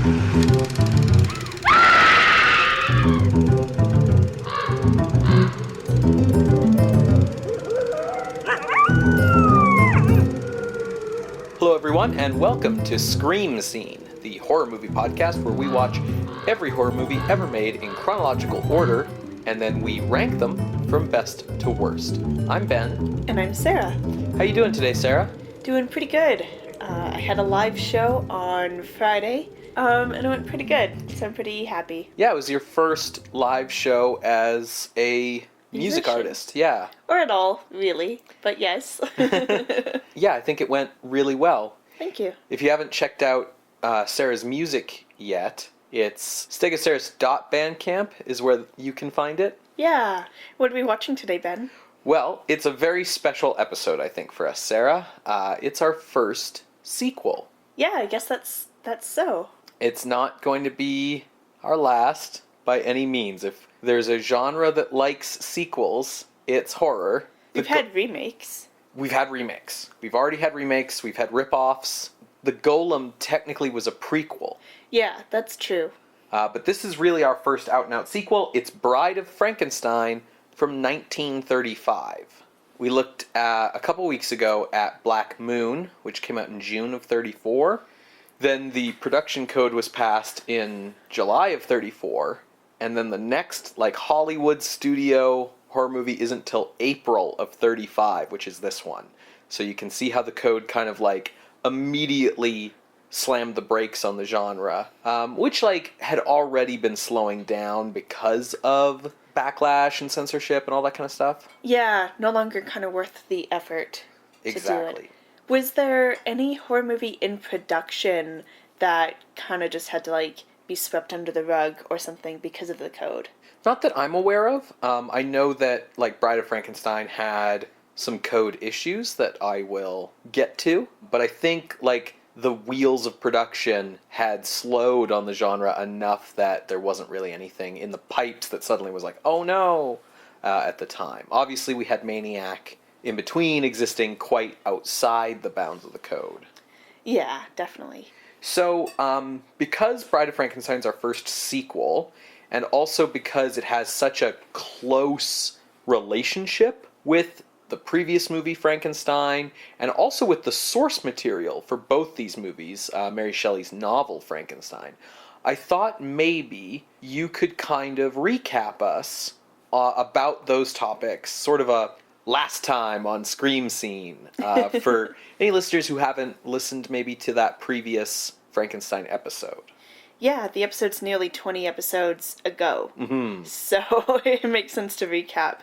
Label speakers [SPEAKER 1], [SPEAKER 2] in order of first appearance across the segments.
[SPEAKER 1] Hello everyone, and welcome to Scream Scene, the horror movie podcast where we watch every horror movie ever made in chronological order, and then we rank them from best to worst. I'm Ben.
[SPEAKER 2] And I'm Sarah.
[SPEAKER 1] How you doing today, Sarah?
[SPEAKER 2] Doing pretty good. I had a live show on Friday, and it went pretty good, so I'm pretty happy.
[SPEAKER 1] Yeah, it was your first live show as a music
[SPEAKER 2] Musician.
[SPEAKER 1] artist, yeah.
[SPEAKER 2] Or at all, really, but yes.
[SPEAKER 1] Yeah, I think it went really well.
[SPEAKER 2] Thank you.
[SPEAKER 1] If you haven't checked out Sarah's music yet, it's stegosaurus.bandcamp is where you can find it.
[SPEAKER 2] Yeah. What are we watching today, Ben?
[SPEAKER 1] Well, it's a very special episode, I think, for us, Sarah. It's our first sequel.
[SPEAKER 2] Yeah, I guess that's so.
[SPEAKER 1] It's not going to be our last by any means. If there's a genre that likes sequels, it's horror.
[SPEAKER 2] We've had remakes.
[SPEAKER 1] We've had remakes. We've already had remakes. We've had rip-offs. The Golem technically was a prequel.
[SPEAKER 2] Yeah, that's true.
[SPEAKER 1] But this is really our first out-and-out sequel. It's Bride of Frankenstein from 1935. We looked a couple weeks ago at Black Moon, which came out in June of 34. Then the production code was passed in July of 34. And then the next, Hollywood studio horror movie isn't till April of 35, which is this one. So you can see how the code kind of, immediately slammed the brakes on the genre, which, had already been slowing down because of backlash and censorship and all that kind of stuff.
[SPEAKER 2] Yeah, no longer kind of worth the effort to do it. Was there any horror movie in production that kind of just had to, be swept under the rug or something because of the code?
[SPEAKER 1] Not that I'm aware of. I know that, Bride of Frankenstein had some code issues that I will get to, but I think, the wheels of production had slowed on the genre enough that there wasn't really anything in the pipes that suddenly was oh no, at the time. Obviously, we had Maniac in between existing quite outside the bounds of the code.
[SPEAKER 2] Yeah, definitely.
[SPEAKER 1] So, because Bride of Frankenstein's our first sequel, and also because it has such a close relationship with the previous movie, Frankenstein, and also with the source material for both these movies, Mary Shelley's novel, Frankenstein, I thought maybe you could kind of recap us about those topics, sort of a last time on Scream Scene, for any listeners who haven't listened maybe to that previous Frankenstein episode.
[SPEAKER 2] Yeah, the episode's nearly 20 episodes ago, so it makes sense to recap.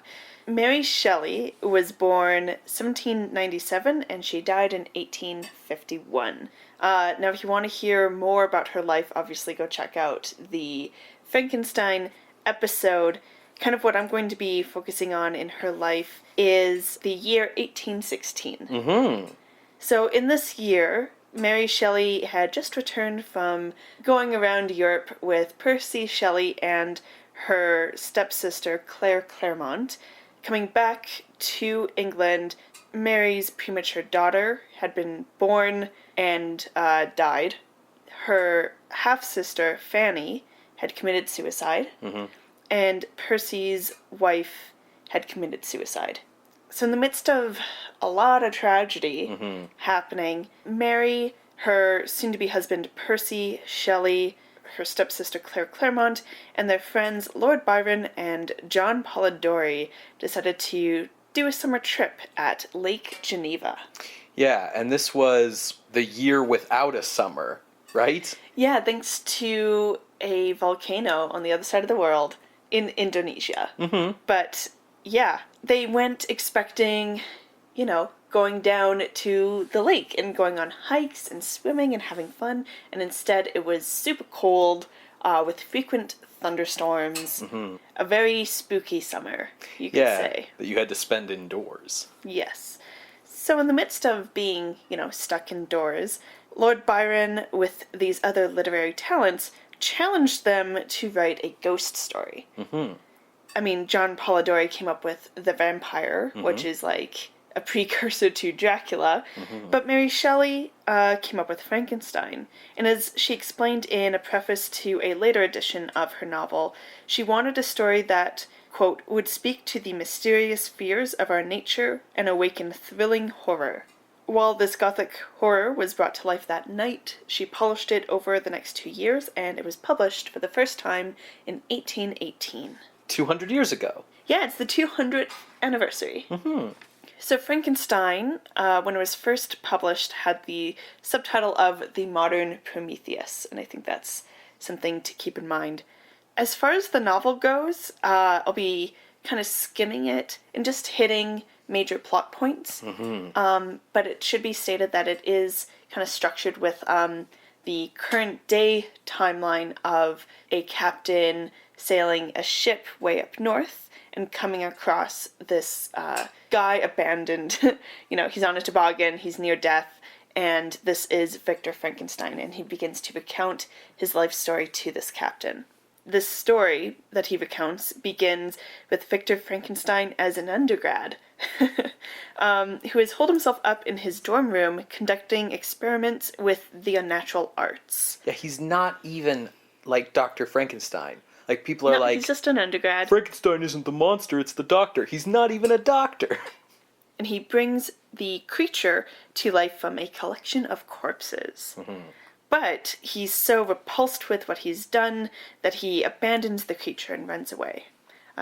[SPEAKER 2] Mary Shelley was born 1797 and she died in 1851. Now, if you want to hear more about her life, obviously go check out the Frankenstein episode. Kind of what I'm going to be focusing on in her life is the year 1816. So in this year, Mary Shelley had just returned from going around Europe with Percy Shelley and her stepsister Claire Claremont. Coming back to England, Mary's premature daughter had been born and died. Her half-sister, Fanny, had committed suicide. And Percy's wife had committed suicide. So in the midst of a lot of tragedy happening, Mary, her soon-to-be husband Percy Shelley, her stepsister Claire Claremont, and their friends Lord Byron and John Polidori decided to do a summer trip at Lake Geneva.
[SPEAKER 1] Yeah, and this was the year without a summer, right?
[SPEAKER 2] Yeah, thanks to a volcano on the other side of the world in Indonesia. But yeah, they went expecting, going down to the lake and going on hikes and swimming and having fun, and instead it was super cold with frequent thunderstorms. A very spooky summer, you could say.
[SPEAKER 1] That you had to spend indoors.
[SPEAKER 2] Yes. So in the midst of being, stuck indoors, Lord Byron, with these other literary talents, challenged them to write a ghost story. I mean, John Polidori came up with The Vampire, which is a precursor to Dracula. But Mary Shelley came up with Frankenstein. And as she explained in a preface to a later edition of her novel, she wanted a story that, quote, would speak to the mysterious fears of our nature and awaken thrilling horror. While this gothic horror was brought to life that night, she polished it over the next 2 years, and it was published for the first time in 1818.
[SPEAKER 1] 200 years ago.
[SPEAKER 2] Yeah, it's the 200th anniversary. So Frankenstein, when it was first published, had the subtitle of The Modern Prometheus, and I think that's something to keep in mind. As far as the novel goes, I'll be kind of skimming it and just hitting major plot points. But it should be stated that it is kind of structured with the current day timeline of a captain sailing a ship way up north and coming across this guy abandoned. He's on a toboggan, he's near death, and this is Victor Frankenstein, and he begins to recount his life story to this captain. This story that he recounts begins with Victor Frankenstein as an undergrad who has holed himself up in his dorm room conducting experiments with the unnatural arts.
[SPEAKER 1] Yeah, he's not even like Dr. Frankenstein. Like, people are like,
[SPEAKER 2] he's just an undergrad.
[SPEAKER 1] Frankenstein isn't the monster, it's the doctor. He's not even a doctor.
[SPEAKER 2] And he brings the creature to life from a collection of corpses. But he's so repulsed with what he's done that he abandons the creature and runs away.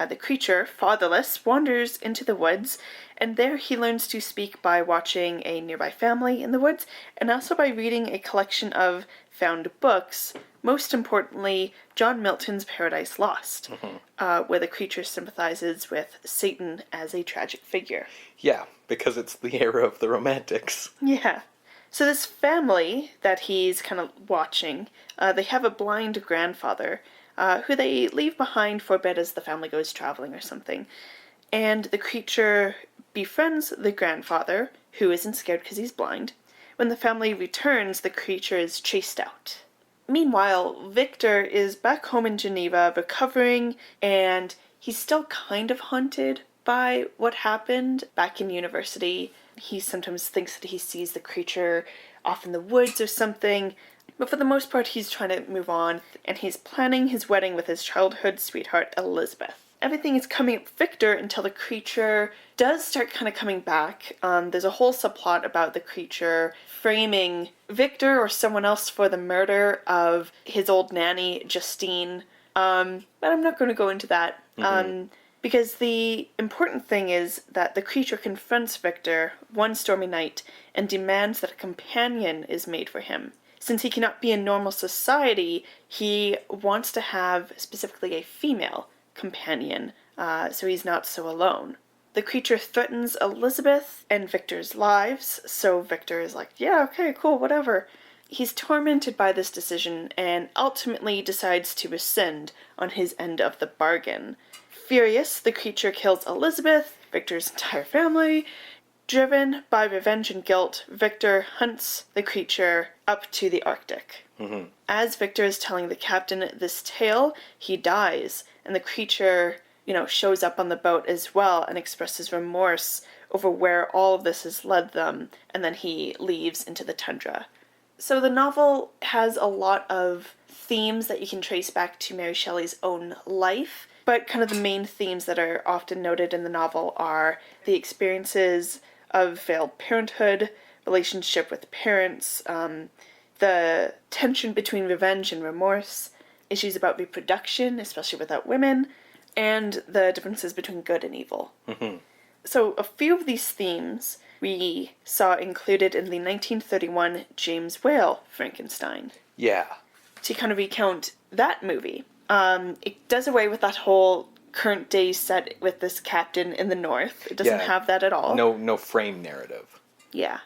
[SPEAKER 2] The creature, fatherless, wanders into the woods, and there he learns to speak by watching a nearby family in the woods, and also by reading a collection of found books, most importantly, John Milton's Paradise Lost, where the creature sympathizes with Satan as a tragic figure.
[SPEAKER 1] Yeah, because it's the era of the Romantics.
[SPEAKER 2] Yeah. So this family that he's kind of watching, they have a blind grandfather who they leave behind for a bit as the family goes traveling or something. And the creature befriends the grandfather, who isn't scared because he's blind. When the family returns, the creature is chased out. Meanwhile, Victor is back home in Geneva recovering, and he's still kind of haunted by what happened back in university. He sometimes thinks that he sees the creature off in the woods or something, but for the most part he's trying to move on, and he's planning his wedding with his childhood sweetheart Elizabeth. Everything is coming up Victor until the creature does start kind of coming back. There's a whole subplot about the creature framing Victor or someone else for the murder of his old nanny, Justine. But I'm not going to go into that. Because the important thing is that the creature confronts Victor one stormy night and demands that a companion is made for him. Since he cannot be in normal society, he wants to have specifically a female companion, so he's not so alone. The creature threatens Elizabeth and Victor's lives, so Victor is like, yeah, okay, cool, whatever. He's tormented by this decision and ultimately decides to rescind on his end of the bargain. Furious, the creature kills Elizabeth, Victor's entire family. Driven by revenge and guilt, Victor hunts the creature up to the Arctic. As Victor is telling the captain this tale, he dies, and the creature, shows up on the boat as well and expresses remorse over where all of this has led them, and then he leaves into the tundra. So the novel has a lot of themes that you can trace back to Mary Shelley's own life, but kind of the main themes that are often noted in the novel are the experiences of failed parenthood, relationship with parents, the tension between revenge and remorse, issues about reproduction, especially without women, and the differences between good and evil. So a few of these themes we saw included in the 1931 James Whale Frankenstein.
[SPEAKER 1] Yeah.
[SPEAKER 2] To kind of recount that movie, it does away with that whole current day set with this captain in the north. It doesn't have that at all.
[SPEAKER 1] No frame narrative.
[SPEAKER 2] Yeah.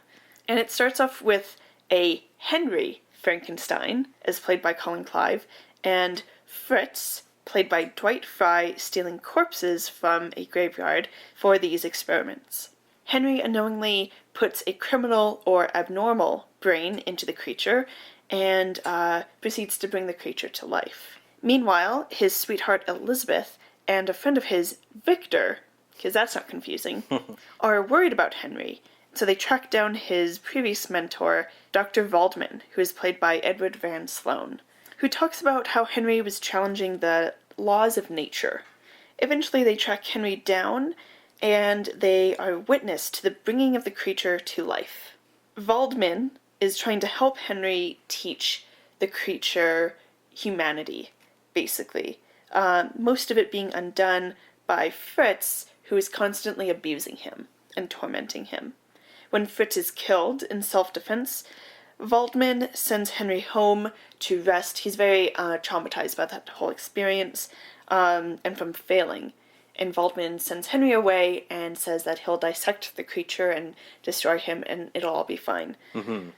[SPEAKER 2] And it starts off with a Henry Frankenstein, as played by Colin Clive, and Fritz, played by Dwight Fry, stealing corpses from a graveyard for these experiments. Henry unknowingly puts a criminal or abnormal brain into the creature and proceeds to bring the creature to life. Meanwhile, his sweetheart Elizabeth and a friend of his, Victor, because that's not confusing, are worried about Henry. So they track down his previous mentor, Dr. Waldman, who is played by Edward Van Sloan, who talks about how Henry was challenging the laws of nature. Eventually they track Henry down, and they are witness to the bringing of the creature to life. Waldman is trying to help Henry teach the creature humanity, basically. Most of it being undone by Fritz, who is constantly abusing him and tormenting him. When Fritz is killed in self-defense, Waldman sends Henry home to rest. He's very traumatized by that whole experience and from failing. And Waldman sends Henry away and says that he'll dissect the creature and destroy him and it'll all be fine. Mm-hmm.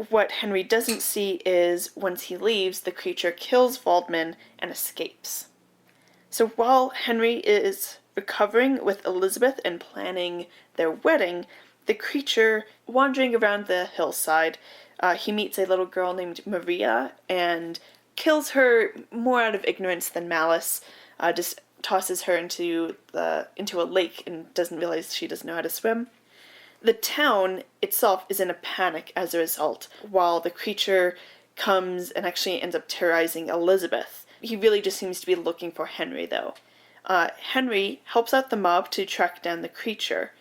[SPEAKER 2] What Henry doesn't see is once he leaves, the creature kills Waldman and escapes. So while Henry is recovering with Elizabeth and planning their wedding, the creature, wandering around the hillside, he meets a little girl named Maria and kills her more out of ignorance than malice, just tosses her into a lake and doesn't realize she doesn't know how to swim. The town itself is in a panic as a result, while the creature comes and actually ends up terrorizing Elizabeth. He really just seems to be looking for Henry, though. Henry helps out the mob to track down the creature.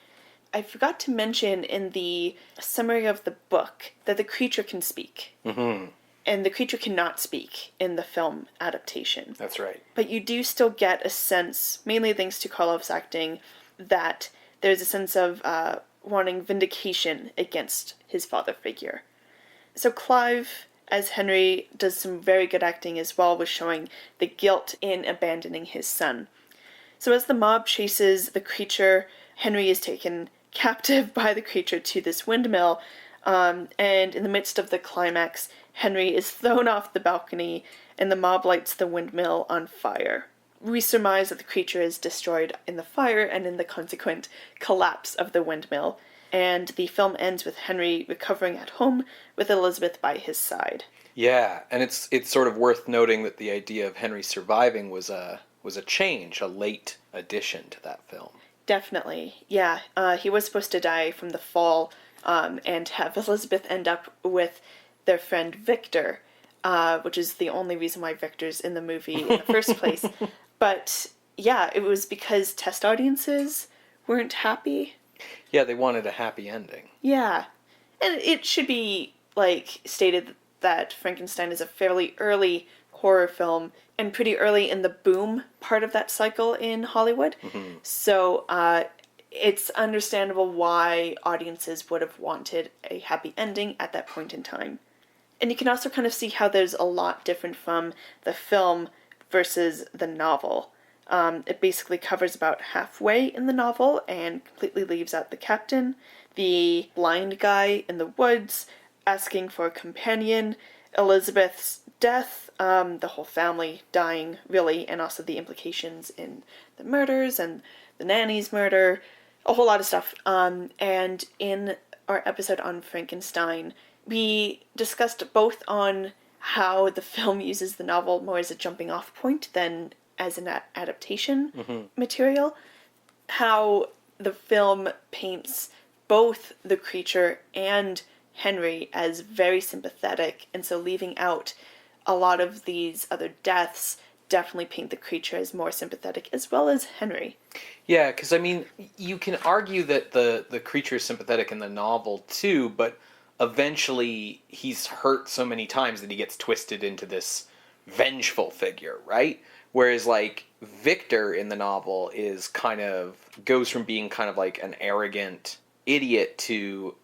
[SPEAKER 2] I forgot to mention in the summary of the book that the creature can speak. Mm-hmm. And the creature cannot speak in the film adaptation.
[SPEAKER 1] That's right.
[SPEAKER 2] But you do still get a sense, mainly thanks to Karloff's acting, that there's a sense of wanting vindication against his father figure. So Clive, as Henry, does some very good acting as well, with showing the guilt in abandoning his son. So as the mob chases the creature, Henry is taken captive by the creature to this windmill, and in the midst of the climax, Henry is thrown off the balcony, and the mob lights the windmill on fire. We surmise that the creature is destroyed in the fire and in the consequent collapse of the windmill, and the film ends with Henry recovering at home with Elizabeth by his side.
[SPEAKER 1] Yeah, and it's sort of worth noting that the idea of Henry surviving was a change, a late addition to that film.
[SPEAKER 2] Definitely, yeah. He was supposed to die from the fall, and have Elizabeth end up with their friend Victor, which is the only reason why Victor's in the movie in the first place. But yeah, it was because test audiences weren't happy.
[SPEAKER 1] Yeah, they wanted a happy ending.
[SPEAKER 2] Yeah. And it should be, stated that Frankenstein is a fairly early horror film and pretty early in the boom part of that cycle in Hollywood. Mm-hmm. So it's understandable why audiences would have wanted a happy ending at that point in time. And you can also kind of see how there's a lot different from the film versus the novel. It basically covers about halfway in the novel and completely leaves out the captain, the blind guy in the woods asking for a companion, Elizabeth's death, the whole family dying, really, and also the implications in the murders and the nanny's murder, a whole lot of stuff. And in our episode on Frankenstein, we discussed both on how the film uses the novel more as a jumping off point than as an adaptation material, how the film paints both the creature and Henry as very sympathetic, and so leaving out a lot of these other deaths definitely paint the creature as more sympathetic, as well as Henry.
[SPEAKER 1] Yeah, because, I mean, you can argue that the creature is sympathetic in the novel, too, but eventually he's hurt so many times that he gets twisted into this vengeful figure, right? Whereas, Victor in the novel is goes from being kind of like an arrogant idiot to,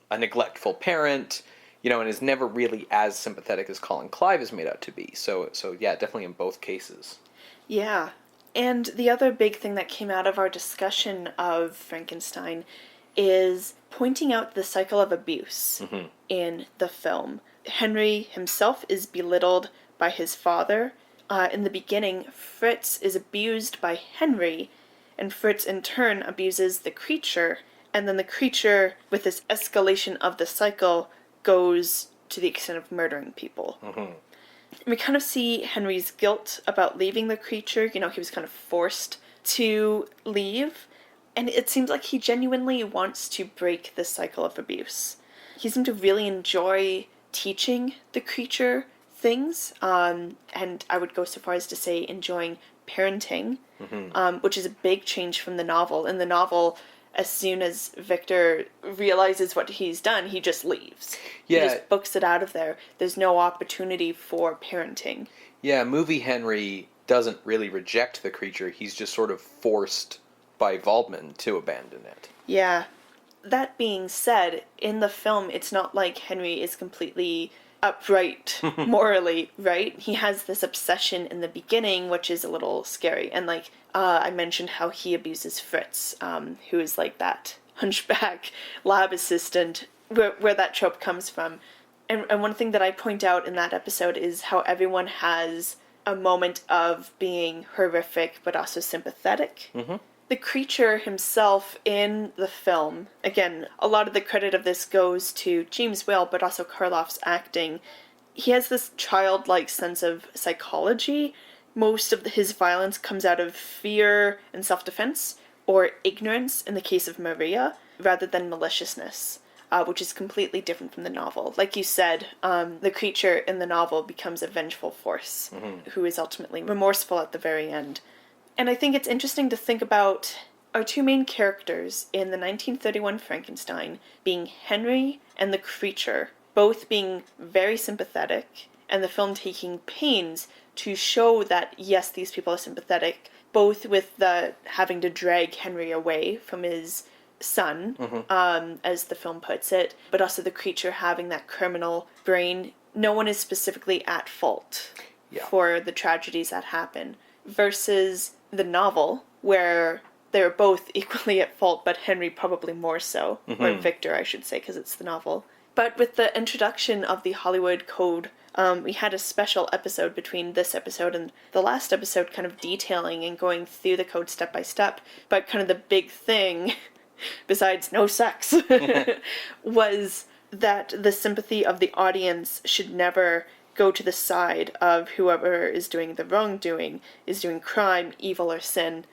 [SPEAKER 1] a neglectful parent, and is never really as sympathetic as Colin Clive is made out to be. So yeah, definitely in both cases.
[SPEAKER 2] Yeah. And the other big thing that came out of our discussion of Frankenstein is pointing out the cycle of abuse in the film. Henry himself is belittled by his father. In the beginning, Fritz is abused by Henry, and Fritz in turn abuses the creature, and then the creature, with this escalation of the cycle, goes to the extent of murdering people. We kind of see Henry's guilt about leaving the creature. He was kind of forced to leave, and it seems like he genuinely wants to break this cycle of abuse. He seemed to really enjoy teaching the creature things, and I would go so far as to say enjoying parenting, which is a big change from the novel. In the novel, as soon as Victor realizes what he's done, he just leaves.
[SPEAKER 1] Yeah.
[SPEAKER 2] He just books it out of there. There's no opportunity for parenting.
[SPEAKER 1] Yeah, movie Henry doesn't really reject the creature. He's just sort of forced by Waldman to abandon it.
[SPEAKER 2] Yeah. That being said, in the film, it's not like Henry is completely upright morally, right? He has this obsession in the beginning, which is a little scary. And like, I mentioned how he abuses Fritz, who is like that hunchback lab assistant, where that trope comes from. And one thing that I point out in that episode is how everyone has a moment of being horrific but also sympathetic. The creature himself in the film, again, a lot of the credit of this goes to James Whale, but also Karloff's acting. He has this childlike sense of psychology. Most of his violence comes out of fear and self-defense, or ignorance in the case of Maria, rather than maliciousness, which is completely different from the novel. Like you said, the creature in the novel becomes a vengeful force, who is ultimately remorseful at the very end. And I think it's interesting to think about our two main characters in the 1931 Frankenstein being Henry and the creature, both being very sympathetic, and the film taking pains to show that, yes, these people are sympathetic, both with the having to drag Henry away from his son, as the film puts it, but also the creature having that criminal brain. No one is specifically at fault for the tragedies that happen, versus the novel, where they're both equally at fault, but Henry probably more so, or Victor, I should say, because it's the novel. But with the introduction of the Hollywood Code, we had a special episode between this episode and the last episode, kind of detailing and going through the code step by step. But kind of the big thing, besides no sex, was that the sympathy of the audience should never go to the side of whoever is doing the wrongdoing, is doing crime, evil, or sin.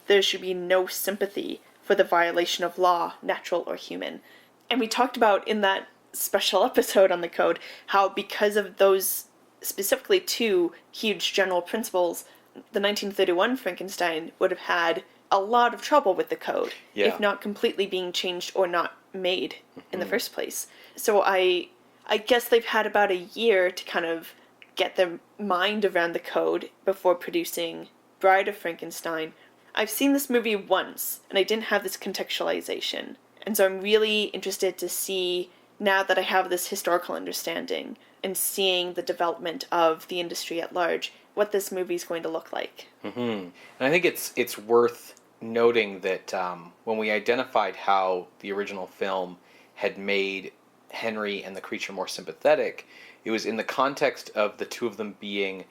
[SPEAKER 2] There should be no sympathy for the violation of law, natural or human. And we talked about in that special episode on the code how, because of those specifically two huge general principles, the 1931 Frankenstein would have had a lot of trouble with the code, if not completely being changed or not made in the first place. So I guess they've had about a year to kind of get their mind around the code before producing Bride of Frankenstein. I've seen this movie once, and I didn't have this contextualization. And so I'm really interested to see, now that I have this historical understanding, and seeing the development of the industry at large, what this movie is going to look like.
[SPEAKER 1] And I think it's worth noting that when we identified how the original film had made Henry and the creature more sympathetic, it was in the context of the two of them being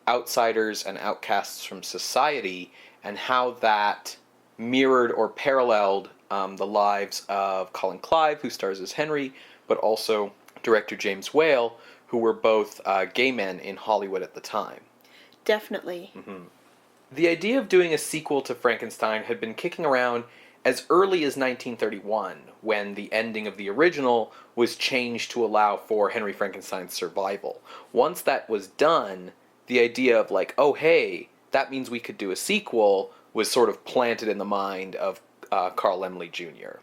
[SPEAKER 1] outsiders and outcasts from society, and how that mirrored or paralleled the lives of Colin Clive, who stars as Henry, but also director James Whale, who were both gay men in Hollywood at the time.
[SPEAKER 2] Definitely.
[SPEAKER 1] The idea of doing a sequel to Frankenstein had been kicking around as early as 1931, when the ending of the original was changed to allow for Henry Frankenstein's survival. Once that was done, the idea of like, oh hey, that means we could do a sequel, was sort of planted in the mind of Carl Laemmle Jr.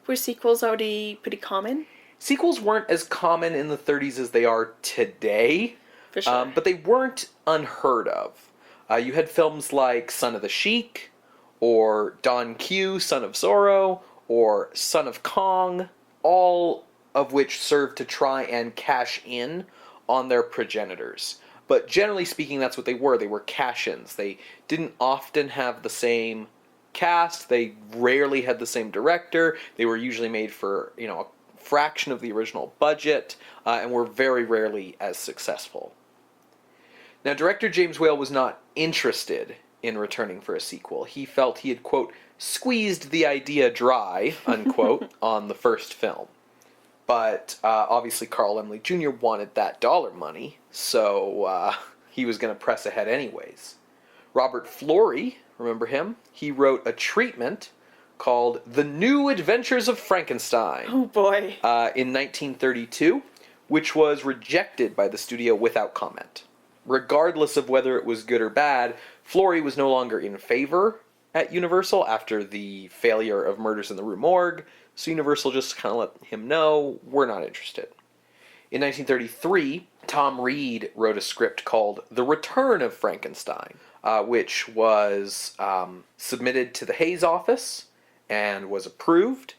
[SPEAKER 2] Were sequels already pretty common?
[SPEAKER 1] Sequels weren't as common in the 30s as they are today,
[SPEAKER 2] For sure.
[SPEAKER 1] but they weren't unheard of. You had films like Son of the Sheik, or Don Q, Son of Zorro, or Son of Kong, all of which served to try and cash in on their progenitors. But generally speaking, that's what they were. They were cash-ins. They didn't often have the same cast. They rarely had the same director. They were usually made for, a fraction of the original budget, and were very rarely as successful. Now, director James Whale was not interested in returning for a sequel. He felt he had, quote, squeezed the idea dry, unquote, on the first film. But obviously Carl Laemmle Jr. wanted that dollar money, so he was going to press ahead anyways. Robert Florey remember him? He wrote a treatment called The New Adventures of Frankenstein
[SPEAKER 2] Oh boy.
[SPEAKER 1] in 1932, which was rejected by the studio without comment. Regardless of whether it was good or bad, Flory was no longer in favor at Universal after the failure of Murders in the Rue Morgue, so Universal just kind of let him know, we're not interested. In 1933, Tom Reed wrote a script called The Return of Frankenstein, which was submitted to the Hayes office and was approved,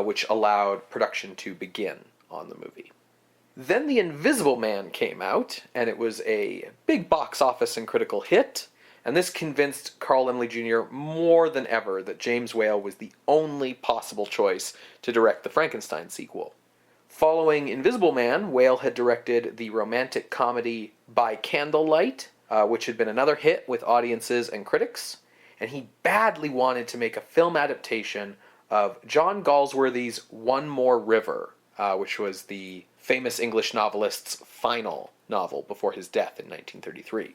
[SPEAKER 1] which allowed production to begin on the movie. Then The Invisible Man came out, and it was a big box office and critical hit, and this convinced Carl Laemmle Jr. more than ever that James Whale was the only possible choice to direct the Frankenstein sequel. Following Invisible Man, Whale had directed the romantic comedy By Candlelight, which had been another hit with audiences and critics, and he badly wanted to make a film adaptation of John Galsworthy's One More River, which was the famous English novelist's final novel before his death in 1933.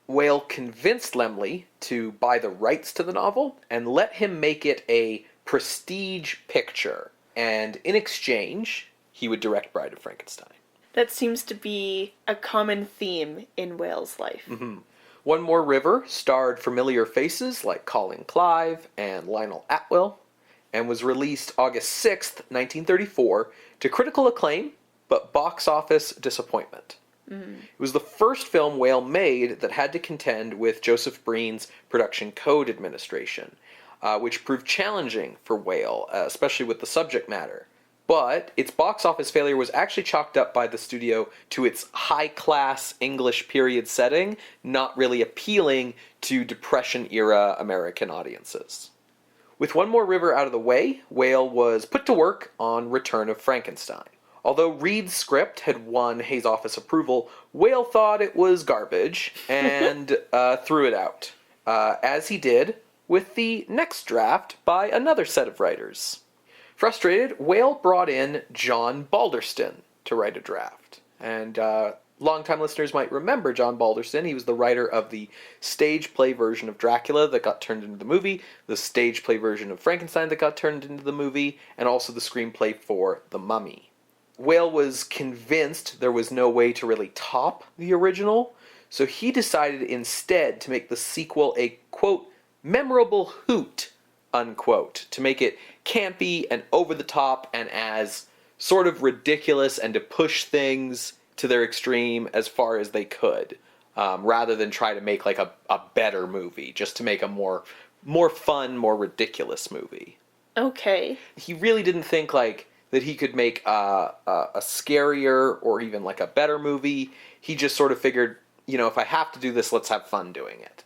[SPEAKER 1] Whale convinced Laemmle to buy the rights to the novel and let him make it a prestige picture, and in exchange, he would direct Bride of Frankenstein.
[SPEAKER 2] That seems to be a common theme in Whale's life.
[SPEAKER 1] Mm-hmm. One More River starred familiar faces like Colin Clive and Lionel Atwill, and was released August 6th, 1934, to critical acclaim, but box office disappointment. It was the first film Whale made that had to contend with Joseph Breen's Production Code Administration, which proved challenging for Whale, especially with the subject matter. But its box office failure was actually chalked up by the studio to its high-class English period setting, not really appealing to Depression-era American audiences. With One More River out of the way, Whale was put to work on Return of Frankenstein. Although Reed's script had won Hayes office approval, Whale thought it was garbage and threw it out, as he did with the next draft by another set of writers. Frustrated, Whale brought in John Balderston to write a draft. And longtime listeners might remember John Balderston. He was the writer of the stage play version of Dracula that got turned into the movie, the stage play version of Frankenstein that got turned into the movie, and also the screenplay for The Mummy. Whale was convinced there was no way to really top the original, so he decided instead to make the sequel a, quote, memorable hoot, unquote, to make it campy and over the top and as sort of ridiculous and to push things to their extreme as far as they could, rather than try to make like a better movie, just to make a more fun, more ridiculous movie.
[SPEAKER 2] Okay.
[SPEAKER 1] He really didn't think like that he could make a scarier or even like a better movie. He just sort of figured, you know, if I have to do this, let's have fun doing it.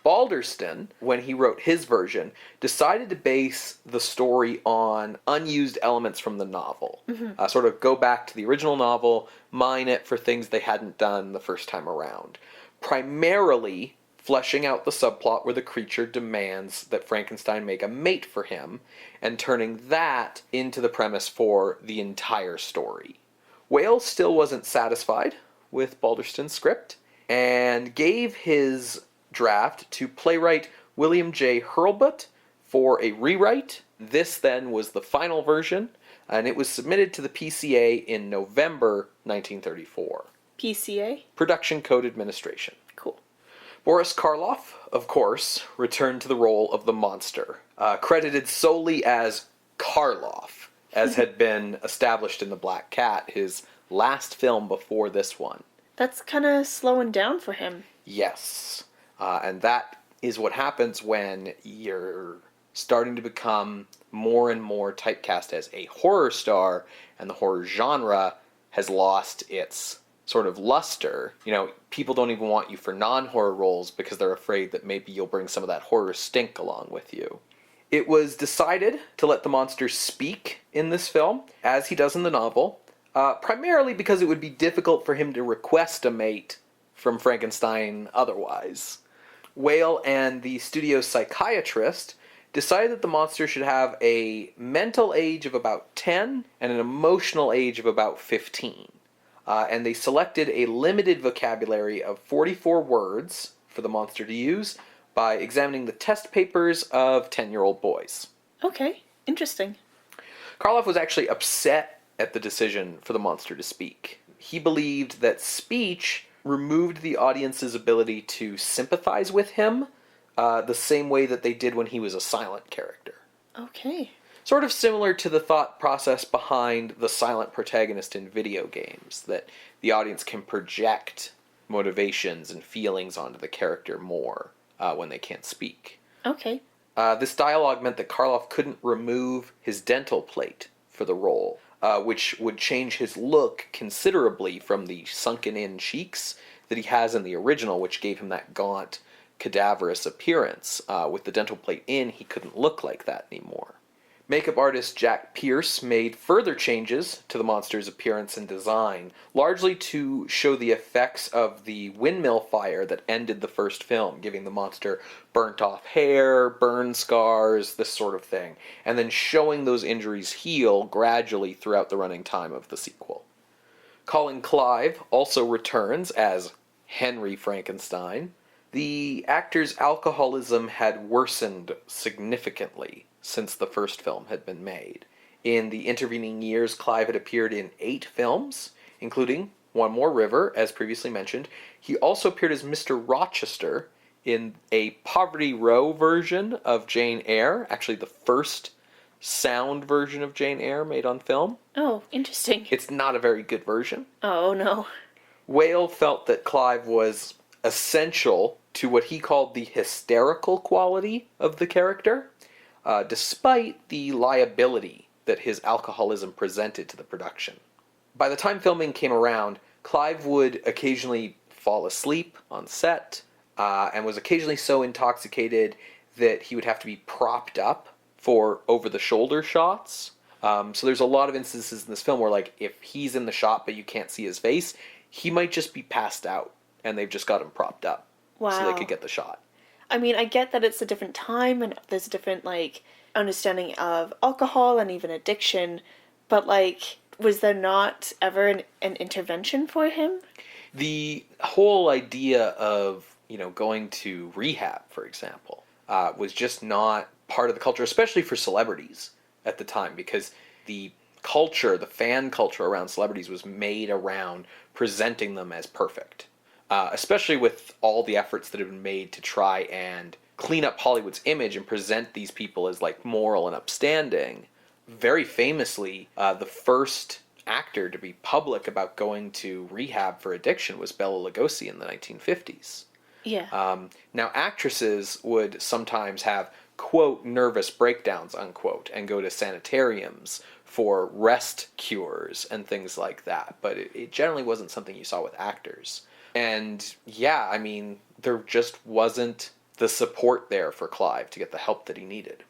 [SPEAKER 1] Balderston, when he wrote his version, decided to base the story on unused elements from the novel. Sort of go back to the original novel, mine it for things they hadn't done the first time around. Primarily fleshing out the subplot where the creature demands that Frankenstein make a mate for him, and turning that into the premise for the entire story. Whale still wasn't satisfied with Balderston's script, and gave his draft to playwright William J. Hurlbut for a rewrite. This then was the final version, and it was submitted to the PCA in November 1934.
[SPEAKER 2] PCA?
[SPEAKER 1] Production Code Administration.
[SPEAKER 2] Cool.
[SPEAKER 1] Boris Karloff, of course, returned to the role of the monster, credited solely as Karloff, as had been established in The Black Cat, his last film before this one.
[SPEAKER 2] That's kind of slowing down for him.
[SPEAKER 1] Yes. And that is what happens when you're starting to become more and more typecast as a horror star, and the horror genre has lost its sort of luster. You know, people don't even want you for non-horror roles because they're afraid that maybe you'll bring some of that horror stink along with you. It was decided to let the monster speak in this film, as he does in the novel, primarily because it would be difficult for him to request a mate from Frankenstein otherwise. Whale and the studio's psychiatrist decided that the monster should have a mental age of about 10 and an emotional age of about 15. And they selected a limited vocabulary of 44 words for the monster to use, by examining the test papers of 10-year-old boys.
[SPEAKER 2] Okay, interesting.
[SPEAKER 1] Karloff was actually upset at the decision for the monster to speak. He believed that speech removed the audience's ability to sympathize with him the same way that they did when he was a silent character.
[SPEAKER 2] Okay.
[SPEAKER 1] Sort of similar to the thought process behind the silent protagonist in video games, that the audience can project motivations and feelings onto the character more when they can't speak.
[SPEAKER 2] Okay.
[SPEAKER 1] This dialogue meant that Karloff couldn't remove his dental plate for the role, which would change his look considerably from the sunken-in cheeks that he has in the original, which gave him that gaunt, cadaverous appearance. With the dental plate in, he couldn't look like that anymore. Makeup artist Jack Pierce made further changes to the monster's appearance and design, largely to show the effects of the windmill fire that ended the first film, giving the monster burnt-off hair, burn scars, this sort of thing, and then showing those injuries heal gradually throughout the running time of the sequel. Colin Clive also returns as Henry Frankenstein. The actor's alcoholism had worsened significantly since the first film had been made. In the intervening years, Clive had appeared in 8 films, including One More River, as previously mentioned. He also appeared as Mr. Rochester in a Poverty Row version of Jane Eyre, actually the first sound version of Jane Eyre made on film.
[SPEAKER 2] Oh, interesting.
[SPEAKER 1] It's not a very good version.
[SPEAKER 2] Oh, no.
[SPEAKER 1] Whale felt that Clive was essential to what he called the hysterical quality of the character, despite the liability that his alcoholism presented to the production. By the time filming came around, Clive would occasionally fall asleep on set, and was occasionally so intoxicated that he would have to be propped up for over-the-shoulder shots. So there's a lot of instances in this film where, like, if he's in the shot but you can't see his face, he might just be passed out, and they've just got him propped up.
[SPEAKER 2] Wow.
[SPEAKER 1] So they could get the shot.
[SPEAKER 2] I mean, I get that it's a different time and there's a different, like, understanding of alcohol and even addiction, but, like, was there not ever an intervention for him?
[SPEAKER 1] The whole idea of, going to rehab, for example, was just not part of the culture, especially for celebrities at the time, because the culture, the fan culture around celebrities was made around presenting them as perfect. Especially with all the efforts that have been made to try and clean up Hollywood's image and present these people as, like, moral and upstanding. Very famously, the first actor to be public about going to rehab for addiction was Bela Lugosi in the 1950s.
[SPEAKER 2] Yeah.
[SPEAKER 1] Now, actresses would sometimes have, quote, nervous breakdowns, unquote, and go to sanitariums for rest cures and things like that. But it generally wasn't something you saw with actors. And yeah, I mean, there just wasn't the support there for Clive to get the help that he needed.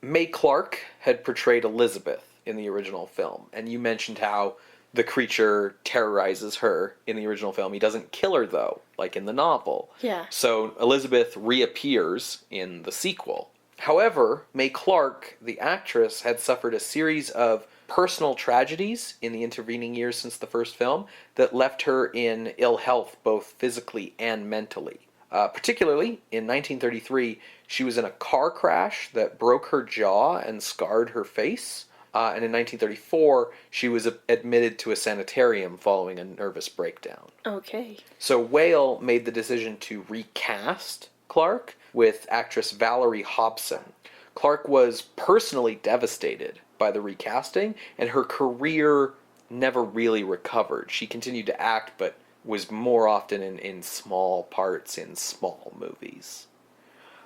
[SPEAKER 1] Mae Clarke had portrayed Elizabeth in the original film, and you mentioned how the creature terrorizes her in the original film. He doesn't kill her, though, like in the novel.
[SPEAKER 2] Yeah.
[SPEAKER 1] So Elizabeth reappears in the sequel. However, Mae Clarke, the actress, had suffered a series of personal tragedies in the intervening years since the first film that left her in ill health both physically and mentally. Particularly, in 1933, she was in a car crash that broke her jaw and scarred her face. And in 1934, she was admitted to a sanitarium following a nervous breakdown.
[SPEAKER 2] Okay.
[SPEAKER 1] So Whale made the decision to recast Clarke with actress Valerie Hobson. Clarke was personally devastated by the recasting, and her career never really recovered. She continued to act, but was more often in small parts in small movies.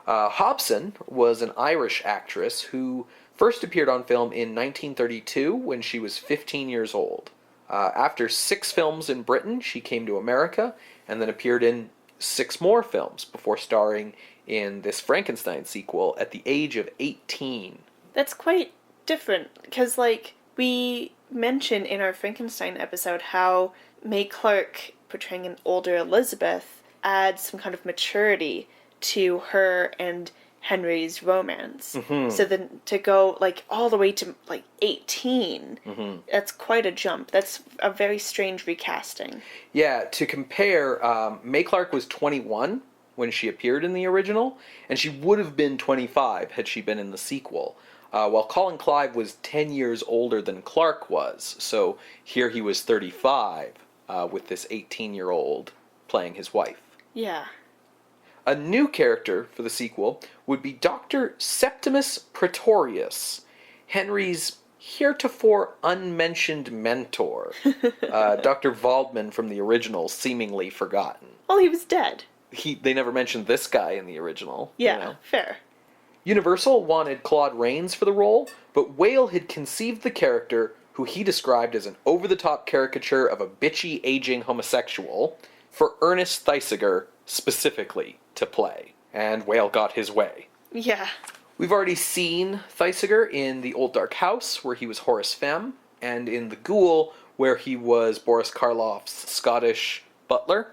[SPEAKER 1] Hobson was an Irish actress who first appeared on film in 1932 when she was 15 years old. After 6 films in Britain, she came to America and then appeared in 6 more films before starring in this Frankenstein sequel at the age of 18.
[SPEAKER 2] That's quite different, because, like, we mentioned in our Frankenstein episode how Mae Clarke portraying an older Elizabeth adds some kind of maturity to her and Henry's romance. Mm-hmm. So then to go, like, all the way to, like, 18, mm-hmm. That's quite a jump. That's a very strange recasting.
[SPEAKER 1] Yeah, to compare, Mae Clarke was 21 when she appeared in the original, and she would have been 25 had she been in the sequel. While Colin Clive was 10 years older than Clark was, so here he was 35 with this 18-year-old playing his wife.
[SPEAKER 2] Yeah.
[SPEAKER 1] A new character for the sequel would be Dr. Septimus Pretorius, Henry's heretofore unmentioned mentor. Dr. Waldman from the original, seemingly forgotten.
[SPEAKER 2] Well, he was dead.
[SPEAKER 1] They never mentioned this guy in the original.
[SPEAKER 2] Yeah, fair.
[SPEAKER 1] Universal wanted Claude Rains for the role, but Whale had conceived the character, who he described as an over-the-top caricature of a bitchy, aging homosexual, for Ernest Thesiger specifically to play. And Whale got his way.
[SPEAKER 2] Yeah.
[SPEAKER 1] We've already seen Thesiger in The Old Dark House, where he was Horace Femme, and in The Ghoul, where he was Boris Karloff's Scottish butler.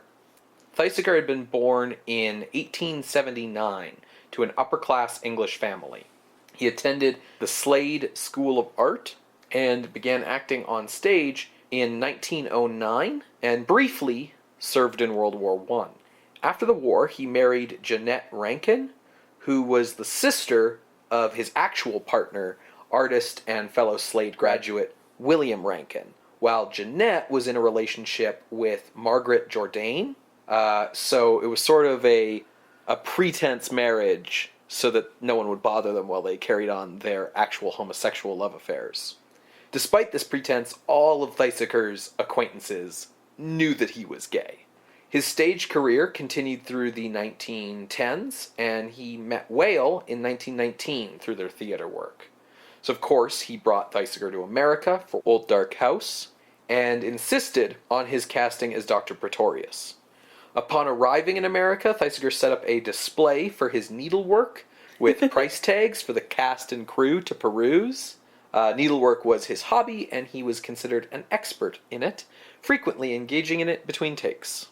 [SPEAKER 1] Thesiger had been born in 1879 to an upper-class English family. He attended the Slade School of Art and began acting on stage in 1909 and briefly served in World War I. After the war, he married Jeanette Rankin, who was the sister of his actual partner, artist and fellow Slade graduate William Rankin, while Jeanette was in a relationship with Margaret Jourdain. So it was sort of a pretense marriage so that no one would bother them while they carried on their actual homosexual love affairs. Despite this pretense, all of Thesiger's acquaintances knew that he was gay. His stage career continued through the 1910s, and he met Whale in 1919 through their theater work. So of course, he brought Thesiger to America for Old Dark House, and insisted on his casting as Dr. Pretorius. Upon arriving in America, Thesiger set up a display for his needlework with price tags for the cast and crew to peruse. Needlework was his hobby, and he was considered an expert in it, frequently engaging in it between takes.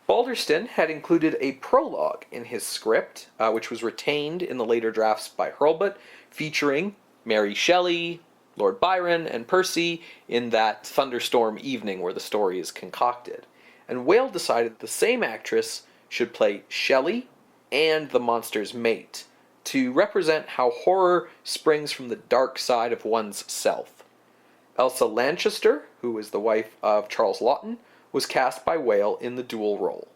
[SPEAKER 1] Balderston had included a prologue in his script, which was retained in the later drafts by Hurlbut, featuring Mary Shelley, Lord Byron, and Percy in that thunderstorm evening where the story is concocted. And Whale decided the same actress should play Shelley and the monster's mate, to represent how horror springs from the dark side of one's self. Elsa Lanchester, who was the wife of Charles Laughton, was cast by Whale in the dual role.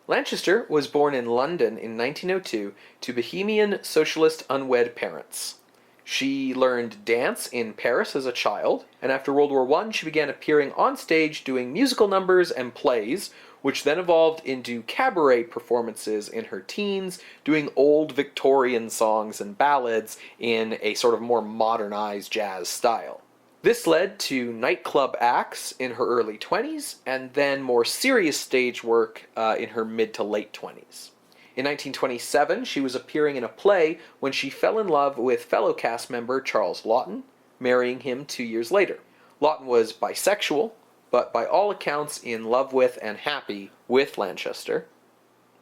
[SPEAKER 1] Lanchester was born in London in 1902 to Bohemian socialist unwed parents. She learned dance in Paris as a child, and after World War I, she began appearing on stage doing musical numbers and plays, which then evolved into cabaret performances in her teens, doing old Victorian songs and ballads in a sort of more modernized jazz style. This led to nightclub acts in her early 20s, and then more serious stage work in her mid to late 20s. In 1927, she was appearing in a play when she fell in love with fellow cast member Charles Laughton, marrying him 2 years later. Laughton was bisexual, but by all accounts in love with and happy with Lanchester.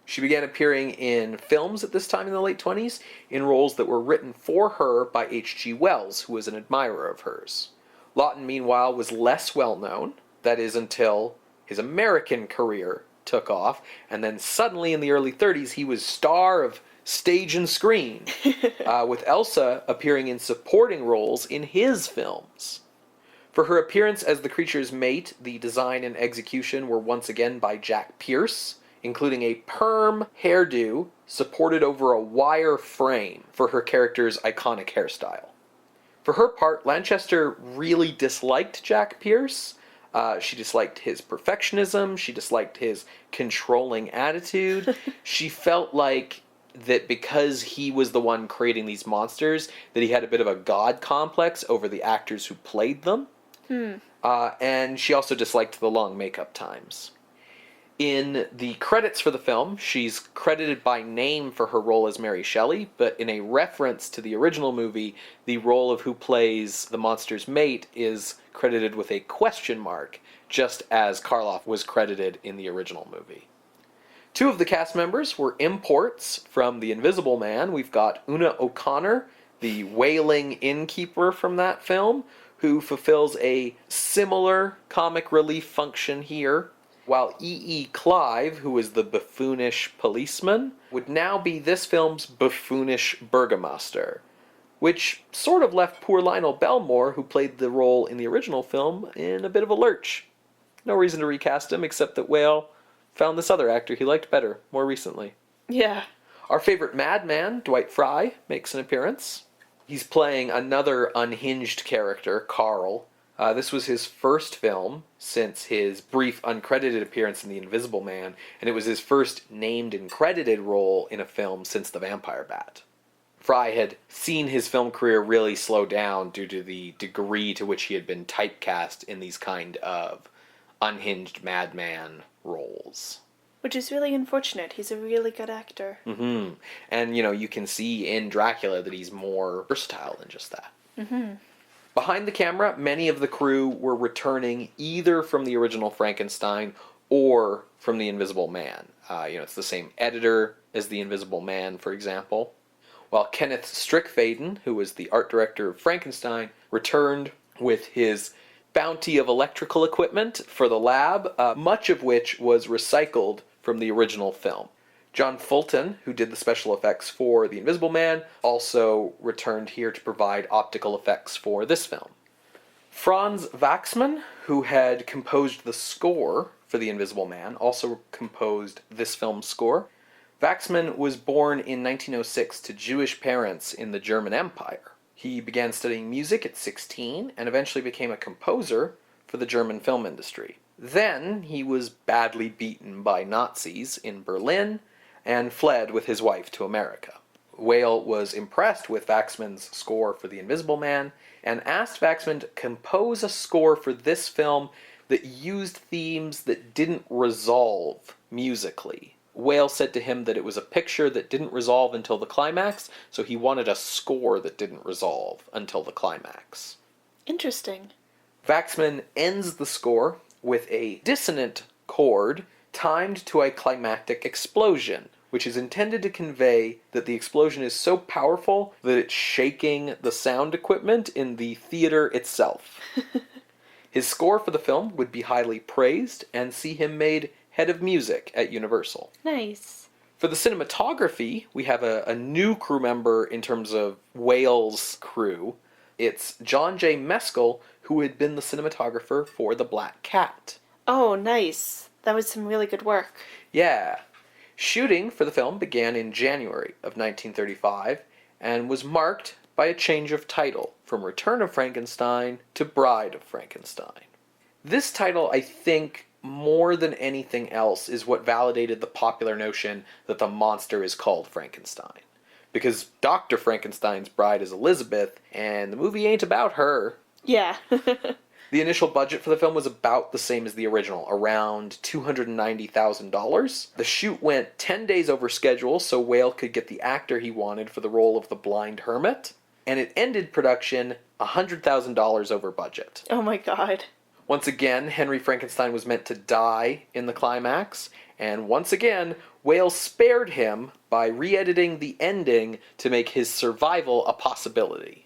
[SPEAKER 1] She began appearing in films at this time in the late 20s, in roles that were written for her by H.G. Wells, who was an admirer of hers. Laughton, meanwhile, was less well-known, that is until his American career took off, and then suddenly in the early 30s he was star of stage and screen, with Elsa appearing in supporting roles in his films. For her appearance as the creature's mate, the design and execution were once again by Jack Pierce, including a perm hairdo supported over a wire frame for her character's iconic hairstyle. For her part, Lanchester really disliked Jack Pierce. She disliked his perfectionism. She disliked his controlling attitude. She felt like that because he was the one creating these monsters, that he had a bit of a god complex over the actors who played them. And she also disliked the long makeup times. In the credits for the film, she's credited by name for her role as Mary Shelley, but in a reference to the original movie, the role of who plays the monster's mate is credited with a question mark, just as Karloff was credited in the original movie. Two of the cast members were imports from The Invisible Man. We've got Una O'Connor, the wailing innkeeper from that film, who fulfills a similar comic relief function here. while Clive, who was the buffoonish policeman, would now be this film's buffoonish burgomaster, which sort of left poor Lionel Belmore, who played the role in the original film, in a bit of a lurch. No reason to recast him, except that Whale found this other actor he liked better more recently.
[SPEAKER 2] Yeah.
[SPEAKER 1] Our favorite madman, Dwight Fry, makes an appearance. He's playing another unhinged character, Carl. This was his first film since his brief uncredited appearance in The Invisible Man, and it was his first named and credited role in a film since The Vampire Bat. Fry had seen his film career really slow down due to the degree to which he had been typecast in these kind of unhinged madman roles.
[SPEAKER 2] Which is really unfortunate. He's a really good actor.
[SPEAKER 1] Mm-hmm. And, you can see in Dracula that he's more versatile than just that.
[SPEAKER 2] Mm-hmm.
[SPEAKER 1] Behind the camera, many of the crew were returning either from the original Frankenstein or from The Invisible Man. It's the same editor as The Invisible Man, for example. While Kenneth Strickfaden, who was the art director of Frankenstein, returned with his bounty of electrical equipment for the lab, much of which was recycled from the original film. John Fulton, who did the special effects for The Invisible Man, also returned here to provide optical effects for this film. Franz Waxman, who had composed the score for The Invisible Man, also composed this film's score. Waxman was born in 1906 to Jewish parents in the German Empire. He began studying music at 16 and eventually became a composer for the German film industry. Then he was badly beaten by Nazis in Berlin and fled with his wife to America. Whale was impressed with Waxman's score for The Invisible Man and asked Waxman to compose a score for this film that used themes that didn't resolve musically. Whale said to him that it was a picture that didn't resolve until the climax, so he wanted a score that didn't resolve until the climax.
[SPEAKER 2] Interesting.
[SPEAKER 1] Waxman ends the score with a dissonant chord timed to a climactic explosion, which is intended to convey that the explosion is so powerful that it's shaking the sound equipment in the theater itself. His score for the film would be highly praised and see him made head of music at Universal.
[SPEAKER 2] Nice.
[SPEAKER 1] For the cinematography, we have a new crew member in terms of Whale's crew. It's John J. Mescal, who had been the cinematographer for The Black Cat.
[SPEAKER 2] Oh, nice. That was some really good work.
[SPEAKER 1] Yeah. Shooting for the film began in January of 1935 and was marked by a change of title from Return of Frankenstein to Bride of Frankenstein. This title, I think, more than anything else, is what validated the popular notion that the monster is called Frankenstein. Because Dr. Frankenstein's bride is Elizabeth, and the movie ain't about her.
[SPEAKER 2] Yeah.
[SPEAKER 1] The initial budget for the film was about the same as the original, around $290,000. The shoot went 10 days over schedule so Whale could get the actor he wanted for the role of the blind hermit, and it ended production $100,000 over budget.
[SPEAKER 2] Oh my god.
[SPEAKER 1] Once again, Henry Frankenstein was meant to die in the climax, and once again, Whale spared him by re-editing the ending to make his survival a possibility.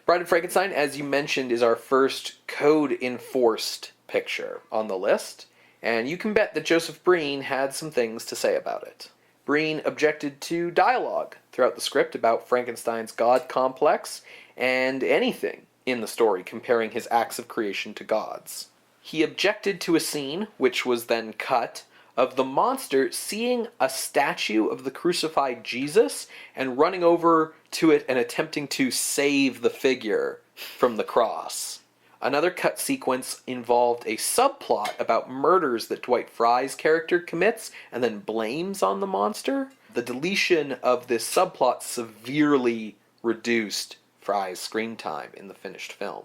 [SPEAKER 1] Bride of Frankenstein, as you mentioned, is our first code-enforced picture on the list, and you can bet that Joseph Breen had some things to say about it. Breen objected to dialogue throughout the script about Frankenstein's god complex and anything in the story comparing his acts of creation to gods. He objected to a scene, which was then cut, of the monster seeing a statue of the crucified Jesus and running over to it and attempting to save the figure from the cross. Another cut sequence involved a subplot about murders that Dwight Fry's character commits and then blames on the monster. The deletion of this subplot severely reduced Fry's screen time in the finished film.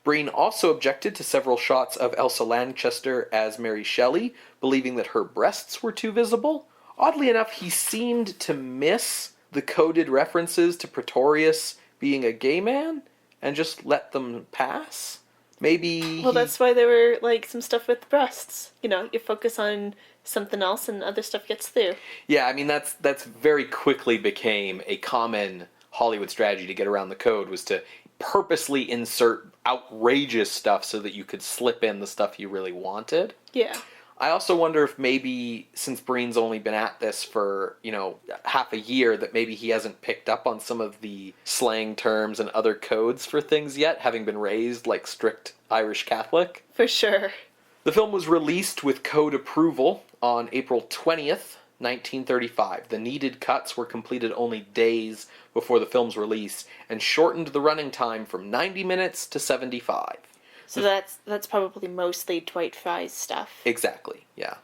[SPEAKER 1] Breen also objected to several shots of Elsa Lanchester as Mary Shelley, believing that her breasts were too visible. Oddly enough, he seemed to miss the coded references to Pretorius being a gay man and just let them pass. Maybe.
[SPEAKER 2] Well, that's why there were, like, some stuff with breasts. You know, you focus on something else and other stuff gets through.
[SPEAKER 1] Yeah, I mean, that's very quickly became a common Hollywood strategy to get around the code, was to purposely insert outrageous stuff so that you could slip in the stuff you really wanted.
[SPEAKER 2] Yeah.
[SPEAKER 1] I also wonder if maybe, since Breen's only been at this for, half a year, that maybe he hasn't picked up on some of the slang terms and other codes for things yet, having been raised like strict Irish Catholic.
[SPEAKER 2] For sure.
[SPEAKER 1] The film was released with code approval on April 20th, 1935. The needed cuts were completed only days before the film's release and shortened the running time from 90 minutes to 75.
[SPEAKER 2] So that's probably mostly Dwight Frye's stuff.
[SPEAKER 1] Exactly, yeah.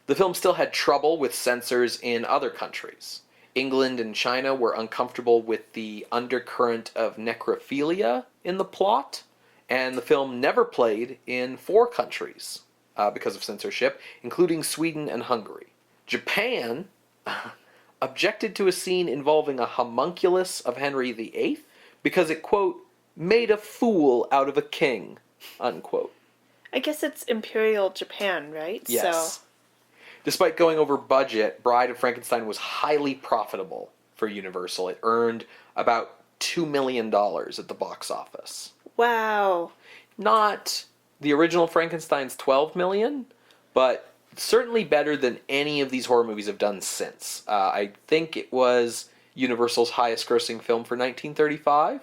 [SPEAKER 1] The film still had trouble with censors in other countries. England and China were uncomfortable with the undercurrent of necrophilia in the plot, and the film never played in 4 countries because of censorship, including Sweden and Hungary. Japan objected to a scene involving a homunculus of Henry VIII because it, quote, made a fool out of a king, unquote.
[SPEAKER 2] I guess it's Imperial Japan, right?
[SPEAKER 1] Yes.
[SPEAKER 2] So.
[SPEAKER 1] Despite going over budget, Bride of Frankenstein was highly profitable for Universal. It earned about $2 million at the box office.
[SPEAKER 2] Wow.
[SPEAKER 1] Not the original Frankenstein's $12 million, but certainly better than any of these horror movies have done since. I think it was Universal's highest grossing film for 1935.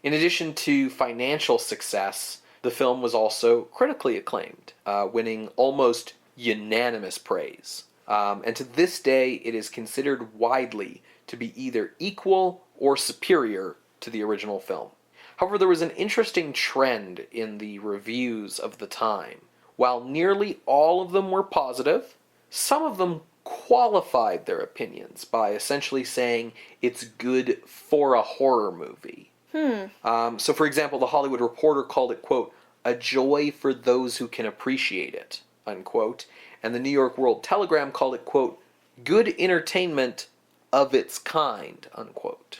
[SPEAKER 1] In addition to financial success, the film was also critically acclaimed, winning almost unanimous praise. And to this day, it is considered widely to be either equal or superior to the original film. However, there was an interesting trend in the reviews of the time. While nearly all of them were positive, some of them qualified their opinions by essentially saying it's good for a horror movie. So, for example, the Hollywood Reporter called it, quote, a joy for those who can appreciate it, unquote. And the New York World Telegram called it, quote, good entertainment of its kind, unquote.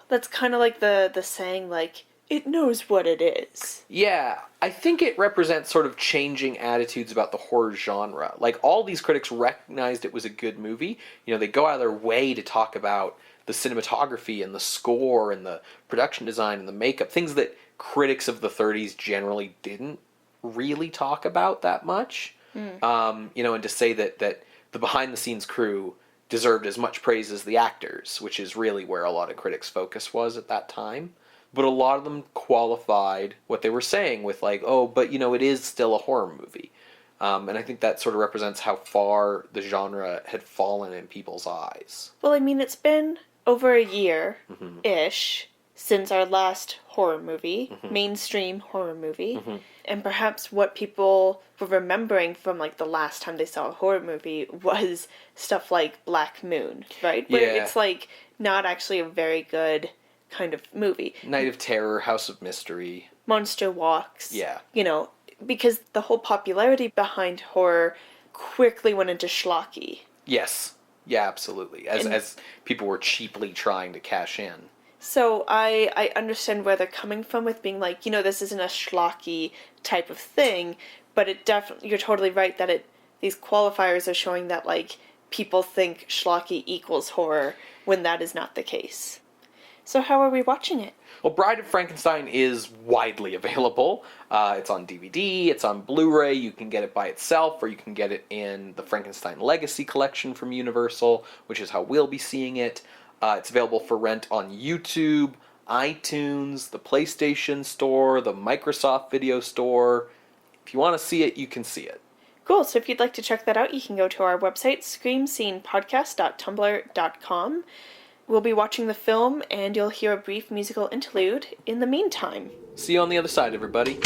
[SPEAKER 2] That's kind of like the saying, like, it knows what it is.
[SPEAKER 1] Yeah, I think it represents sort of changing attitudes about the horror genre. Like, all these critics recognized it was a good movie. They go out of their way to talk about the cinematography and the score and the production design and the makeup, things that critics of the 30s generally didn't really talk about that much. And to say that the behind-the-scenes crew deserved as much praise as the actors, which is really where a lot of critics' focus was at that time. But a lot of them qualified what they were saying with like, oh, but it is still a horror movie. And I think that sort of represents how far the genre had fallen in people's eyes.
[SPEAKER 2] Well, I mean, it's been over a year-ish since our last horror movie, mainstream horror movie. And perhaps what people were remembering from, like, the last time they saw a horror movie was stuff like Black Moon, right? Where it's, like, not actually a very good kind of movie.
[SPEAKER 1] Night of Terror, House of Mystery.
[SPEAKER 2] Monster Walks.
[SPEAKER 1] Yeah.
[SPEAKER 2] Because the whole popularity behind horror quickly went into schlocky.
[SPEAKER 1] Yes. Yeah, absolutely. As people were cheaply trying to cash in.
[SPEAKER 2] So I understand where they're coming from with being like, this isn't a schlocky type of thing, but it definitely, you're totally right that these qualifiers are showing that, like, people think schlocky equals horror when that is not the case. So how are we watching it?
[SPEAKER 1] Well, Bride of Frankenstein is widely available. It's on DVD, it's on Blu-ray, you can get it by itself, or you can get it in the Frankenstein Legacy Collection from Universal, which is how we'll be seeing it. It's available for rent on YouTube, iTunes, the PlayStation Store, the Microsoft Video Store. If you want to see it, you can see it.
[SPEAKER 2] Cool, so if you'd like to check that out, you can go to our website, screamscenepodcast.tumblr.com. We'll be watching the film, and you'll hear a brief musical interlude in the meantime.
[SPEAKER 1] See you on the other side, everybody.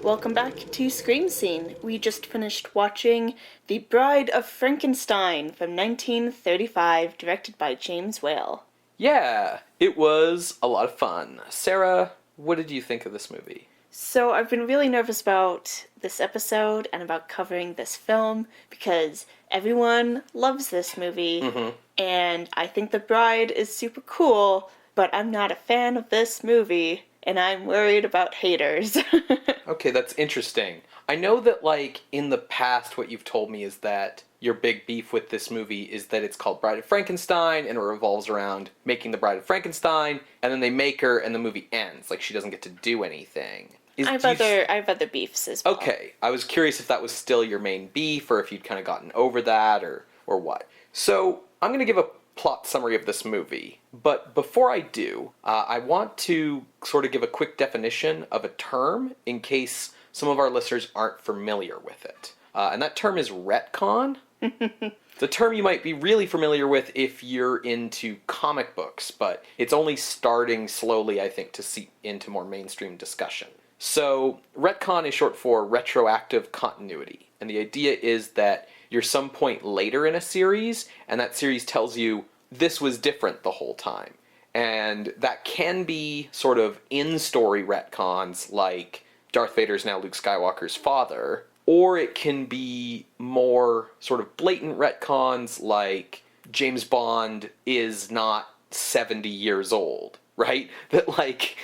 [SPEAKER 2] Welcome back to Scream Scene. We just finished watching The Bride of Frankenstein from 1935, directed by James Whale.
[SPEAKER 1] Yeah, it was a lot of fun. Sarah, what did you think of this movie?
[SPEAKER 2] So I've been really nervous about this episode and about covering this film because everyone loves this movie, and I think The Bride is super cool, but I'm not a fan of this movie, and I'm worried about haters.
[SPEAKER 1] Okay, that's interesting. I know that, like, in the past, what you've told me is that your big beef with this movie is that it's called Bride of Frankenstein, and it revolves around making the Bride of Frankenstein, and then they make her, and the movie ends. Like, she doesn't get to do anything.
[SPEAKER 2] I have other beefs as well.
[SPEAKER 1] Okay, I was curious if that was still your main beef, or if you'd kind of gotten over that, or what. So, I'm going to give a plot summary of this movie, but before I do, I want to sort of give a quick definition of a term in case some of our listeners aren't familiar with it. And that term is retcon. It's a term you might be really familiar with if you're into comic books, but it's only starting slowly, I think, to seep into more mainstream discussion. So, retcon is short for retroactive continuity, and the idea is that you're some point later in a series, and that series tells you this was different the whole time. And that can be sort of in-story retcons, like Darth Vader's now Luke Skywalker's father, or it can be more sort of blatant retcons, like James Bond is not 70 years old, right? That, like,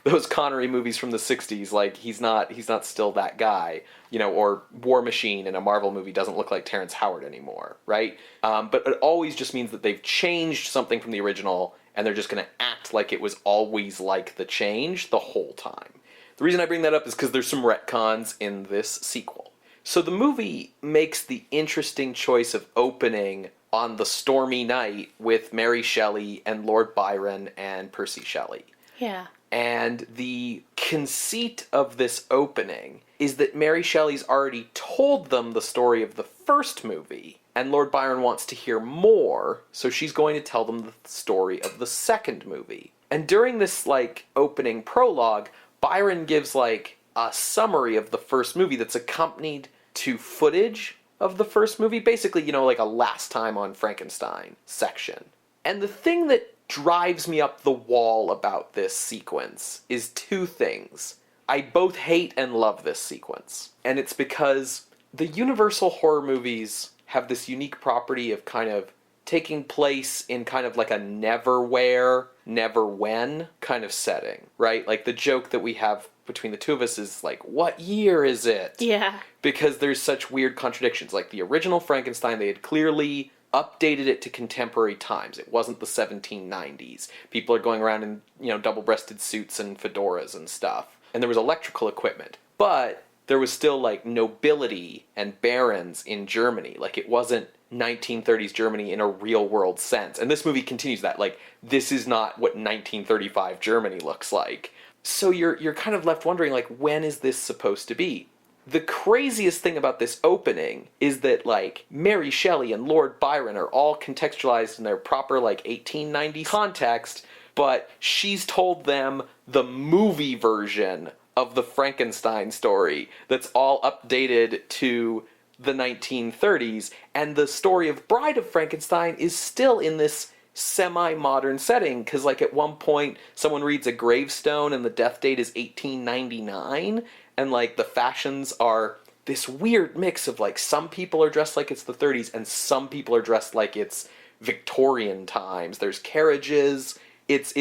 [SPEAKER 1] those Connery movies from the 60s, like, he's not still that guy, you know, or War Machine in a Marvel movie doesn't look like Terrence Howard anymore, right? But it always just means that they've changed something from the original, and they're just going to act like it was always like the change the whole time. The reason I bring that up is because there's some retcons in this sequel. So the movie makes the interesting choice of opening on the stormy night with Mary Shelley and Lord Byron and Percy Shelley.
[SPEAKER 2] Yeah.
[SPEAKER 1] And the conceit of this opening is that Mary Shelley's already told them the story of the first movie, and Lord Byron wants to hear more, so she's going to tell them the story of the second movie. And during this, like, opening prologue, Byron gives, like, a summary of the first movie that's accompanied to footage of the first movie. Basically, you know, like a last time on Frankenstein section. And the thing that drives me up the wall about this sequence is two things. I both hate and love this sequence. And it's because the Universal horror movies have this unique property of kind of taking place in kind of like a never where, never when kind of setting, right? Like the joke that we have between the two of us is like, what year is it?
[SPEAKER 2] Yeah.
[SPEAKER 1] Because there's such weird contradictions. Like the original Frankenstein, they had clearly updated it to contemporary times. It wasn't the 1790s. People are going around in, you know, double-breasted suits and fedoras and stuff. And there was electrical equipment. But there was still, like, nobility and barons in Germany. Like, it wasn't 1930s Germany in a real-world sense. And this movie continues that. Like, this is not what 1935 Germany looks like. So you're kind of left wondering, like, when is this supposed to be? The craziest thing about this opening is that, like, Mary Shelley and Lord Byron are all contextualized in their proper, like, 1890s context, but she's told them the movie version of the Frankenstein story that's all updated to the 1930s, and the story of Bride of Frankenstein is still in this semi-modern setting, because, like, at one point someone reads a gravestone and the death date is 1899, and, like, the fashions are this weird mix of, like, some people are dressed like it's the 30s and some people are dressed like it's Victorian times. There's carriages. It's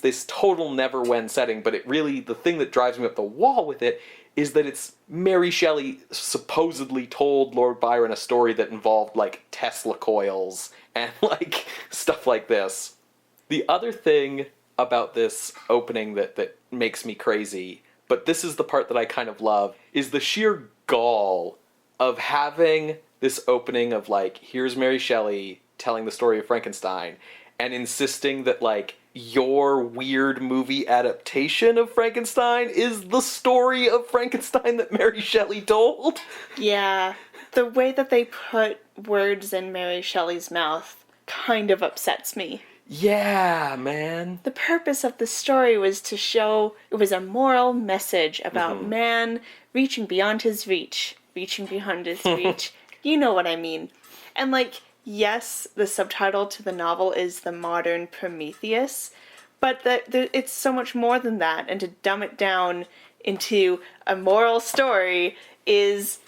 [SPEAKER 1] this total never-when setting, but it really, the thing that drives me up the wall with it is that it's Mary Shelley supposedly told Lord Byron a story that involved, like, Tesla coils and, like, stuff like this. The other thing about this opening that makes me crazy, but this is the part that I kind of love, is the sheer gall of having this opening of, like, here's Mary Shelley telling the story of Frankenstein, and insisting that, like, your weird movie adaptation of Frankenstein is the story of Frankenstein that Mary Shelley told.
[SPEAKER 2] Yeah. The way that they put words in Mary Shelley's mouth kind of upsets me.
[SPEAKER 1] Yeah, man.
[SPEAKER 2] The purpose of the story was to show it was a moral message about man reaching beyond his reach. Reaching beyond his reach. You know what I mean. And, like, yes, the subtitle to the novel is The Modern Prometheus, but it's so much more than that, and to dumb it down into a moral story is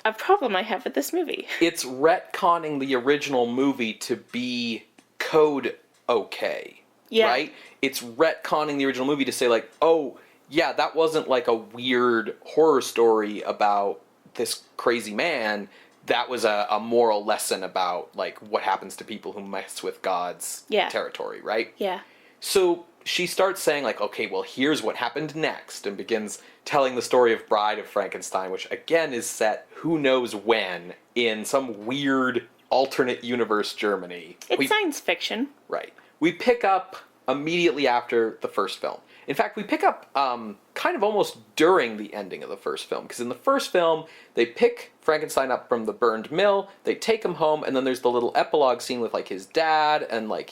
[SPEAKER 2] a problem I have with this movie.
[SPEAKER 1] It's retconning the original movie to be code okay.
[SPEAKER 2] Yeah.
[SPEAKER 1] Right? It's retconning the original movie to say, like, oh, yeah, that wasn't like a weird horror story about this crazy man. That was a moral lesson about, like, what happens to people who mess with God's territory, right?
[SPEAKER 2] Yeah.
[SPEAKER 1] So she starts saying, like, okay, well, here's what happened next, and begins telling the story of Bride of Frankenstein, which, again, is set who knows when in some weird alternate universe Germany.
[SPEAKER 2] It's science fiction.
[SPEAKER 1] Right. We pick up immediately after the first film. In fact, we pick up kind of almost during the ending of the first film, because in the first film, they pick Frankenstein up from the burned mill, they take him home, and then there's the little epilogue scene with, like, his dad, and, like,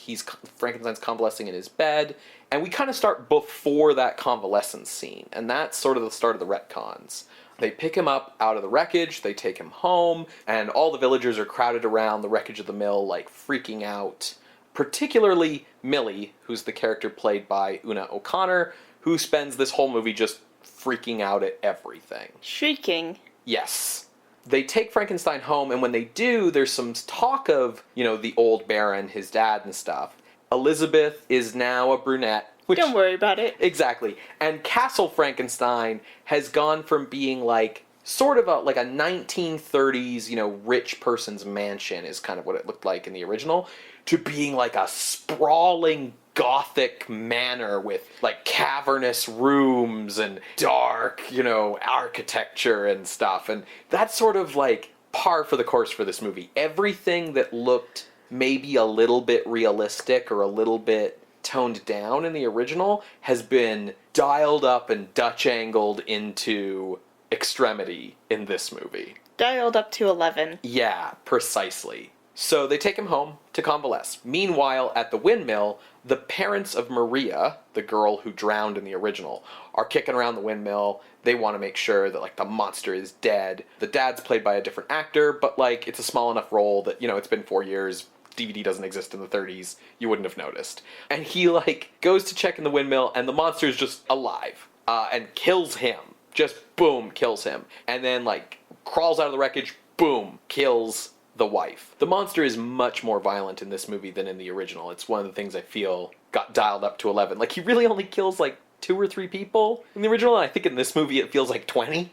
[SPEAKER 1] Frankenstein's convalescing in his bed, and we kind of start before that convalescence scene, and that's sort of the start of the retcons. They pick him up out of the wreckage, they take him home, and all the villagers are crowded around the wreckage of the mill, like, freaking out. Particularly Millie, who's the character played by Una O'Connor, who spends this whole movie just freaking out at everything.
[SPEAKER 2] Shrieking.
[SPEAKER 1] Yes. They take Frankenstein home, and when they do, there's some talk of, you know, the old Baron, his dad and stuff. Elizabeth is now a brunette.
[SPEAKER 2] Don't worry about it.
[SPEAKER 1] Exactly. And Castle Frankenstein has gone from being, like, sort of a 1930s, you know, rich person's mansion is kind of what it looked like in the original, to being like a sprawling Gothic manor with, like, cavernous rooms and dark, you know, architecture and stuff. And that's sort of, like, par for the course for this movie. Everything that looked maybe a little bit realistic or a little bit toned down in the original has been dialed up and Dutch-angled into extremity in this movie.
[SPEAKER 2] Dialed up to 11.
[SPEAKER 1] Yeah, precisely. So they take him home to convalesce. Meanwhile, at the windmill, the parents of Maria, the girl who drowned in the original, are kicking around the windmill. They want to make sure that, like, the monster is dead. The dad's played by a different actor, but, like, it's a small enough role that, you know, it's been 4 years. DVD doesn't exist in the 30s. You wouldn't have noticed. And he, like, goes to check in the windmill, and the monster is just alive. And kills him. Just, boom, kills him. And then, like, crawls out of the wreckage, boom, kills the wife. The monster is much more violent in this movie than in the original. It's one of the things I feel got dialed up to 11. Like, he really only kills, like, 2 or 3 people in the original, and I think in this movie it feels like 20.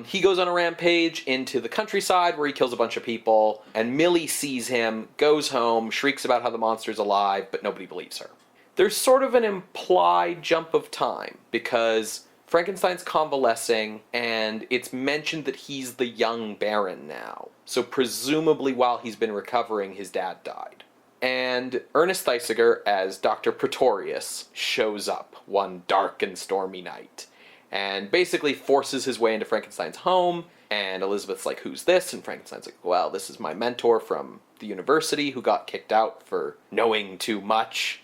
[SPEAKER 1] He goes on a rampage into the countryside where he kills a bunch of people, and Millie sees him, goes home, shrieks about how the monster's alive, but nobody believes her. There's sort of an implied jump of time, because Frankenstein's convalescing, and it's mentioned that he's the young Baron now. So presumably while he's been recovering, his dad died. And Ernest Thesiger, as Dr. Pretorius, shows up one dark and stormy night, and basically forces his way into Frankenstein's home, and Elizabeth's like, who's this? And Frankenstein's like, well, this is my mentor from the university who got kicked out for knowing too much.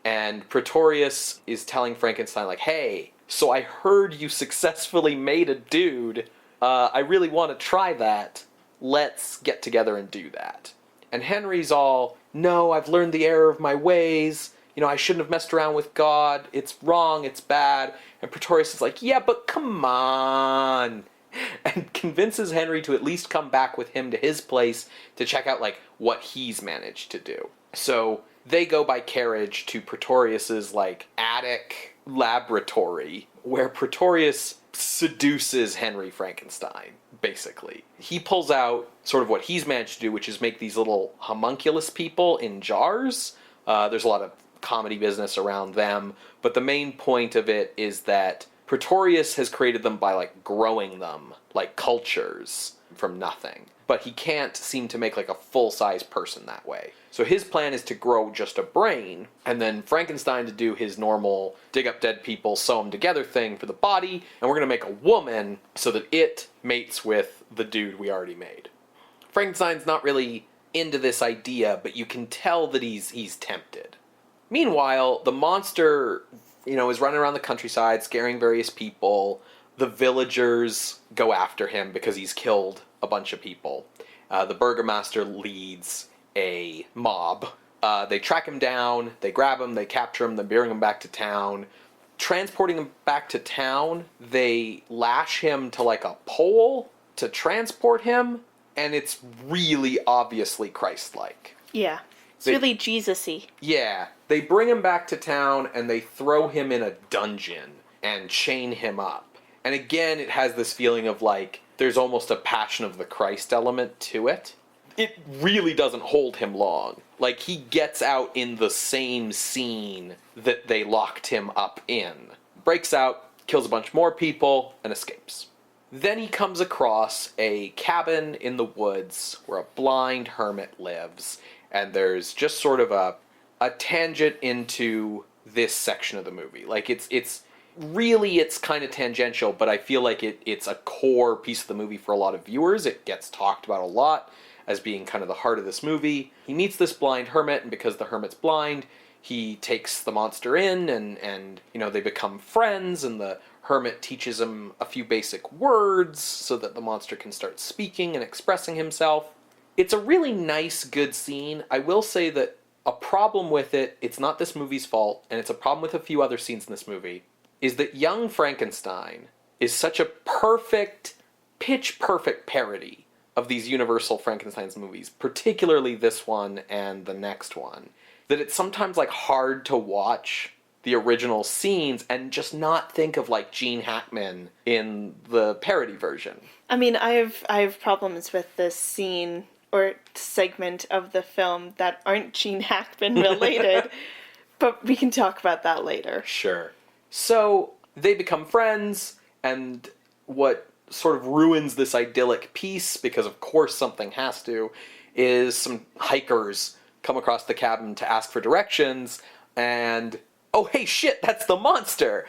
[SPEAKER 1] And Pretorius is telling Frankenstein, like, hey, so I heard you successfully made a dude. I really want to try that. Let's get together and do that. And Henry's all, no, I've learned the error of my ways. You know, I shouldn't have messed around with God. It's wrong, it's bad. And Pretorius is like, yeah, but come on. And convinces Henry to at least come back with him to his place to check out, like, what he's managed to do. So they go by carriage to Pretorius's, like, attic laboratory, where Pretorius seduces Henry Frankenstein, basically. He pulls out sort of what he's managed to do, which is make these little homunculus people in jars. There's a lot of comedy business around them, but the main point of it is that Pretorius has created them by, like, growing them, like cultures, from nothing. But he can't seem to make, like, a full-size person that way. So his plan is to grow just a brain, and then Frankenstein to do his normal dig up dead people, sew them together thing for the body, and we're going to make a woman so that it mates with the dude we already made. Frankenstein's not really into this idea, but you can tell that he's tempted. Meanwhile, the monster, you know, is running around the countryside, scaring various people. The villagers go after him because he's killed a bunch of people. The burgomaster leads a mob. They track him down, they grab him, they capture him, they bring him back to town. transporting him back to town, they lash him to like a pole to transport him, and it's really obviously Christ-like.
[SPEAKER 2] Yeah. It's really Jesus-y.
[SPEAKER 1] Yeah. They bring him back to town, and they throw him in a dungeon and chain him up. And again, it has this feeling of like, there's almost a Passion of the Christ element to it. It really doesn't hold him long. Like, he gets out in the same scene that they locked him up in. Breaks out, kills a bunch more people, and escapes. Then he comes across a cabin in the woods where a blind hermit lives, and there's just sort of a tangent into this section of the movie. Like, it's kind of tangential, but I feel like it's a core piece of the movie for a lot of viewers. It gets talked about a lot as being kind of the heart of this movie. He meets this blind hermit, and because the hermit's blind, he takes the monster in, and they become friends, and the hermit teaches him a few basic words so that the monster can start speaking and expressing himself. It's a really nice, good scene. I will say that a problem with it, it's not this movie's fault, and it's a problem with a few other scenes in this movie, is that young Frankenstein is such a pitch-perfect parody of these Universal Frankenstein's movies, particularly this one and the next one, that it's sometimes like hard to watch the original scenes and just not think of like Gene Hackman in the parody version.
[SPEAKER 2] I mean, I have problems with this scene or segment of the film that aren't Gene Hackman related, but we can talk about that later.
[SPEAKER 1] Sure. So they become friends, and what sort of ruins this idyllic piece, because of course something has to, is some hikers come across the cabin to ask for directions, and oh hey shit, that's the monster!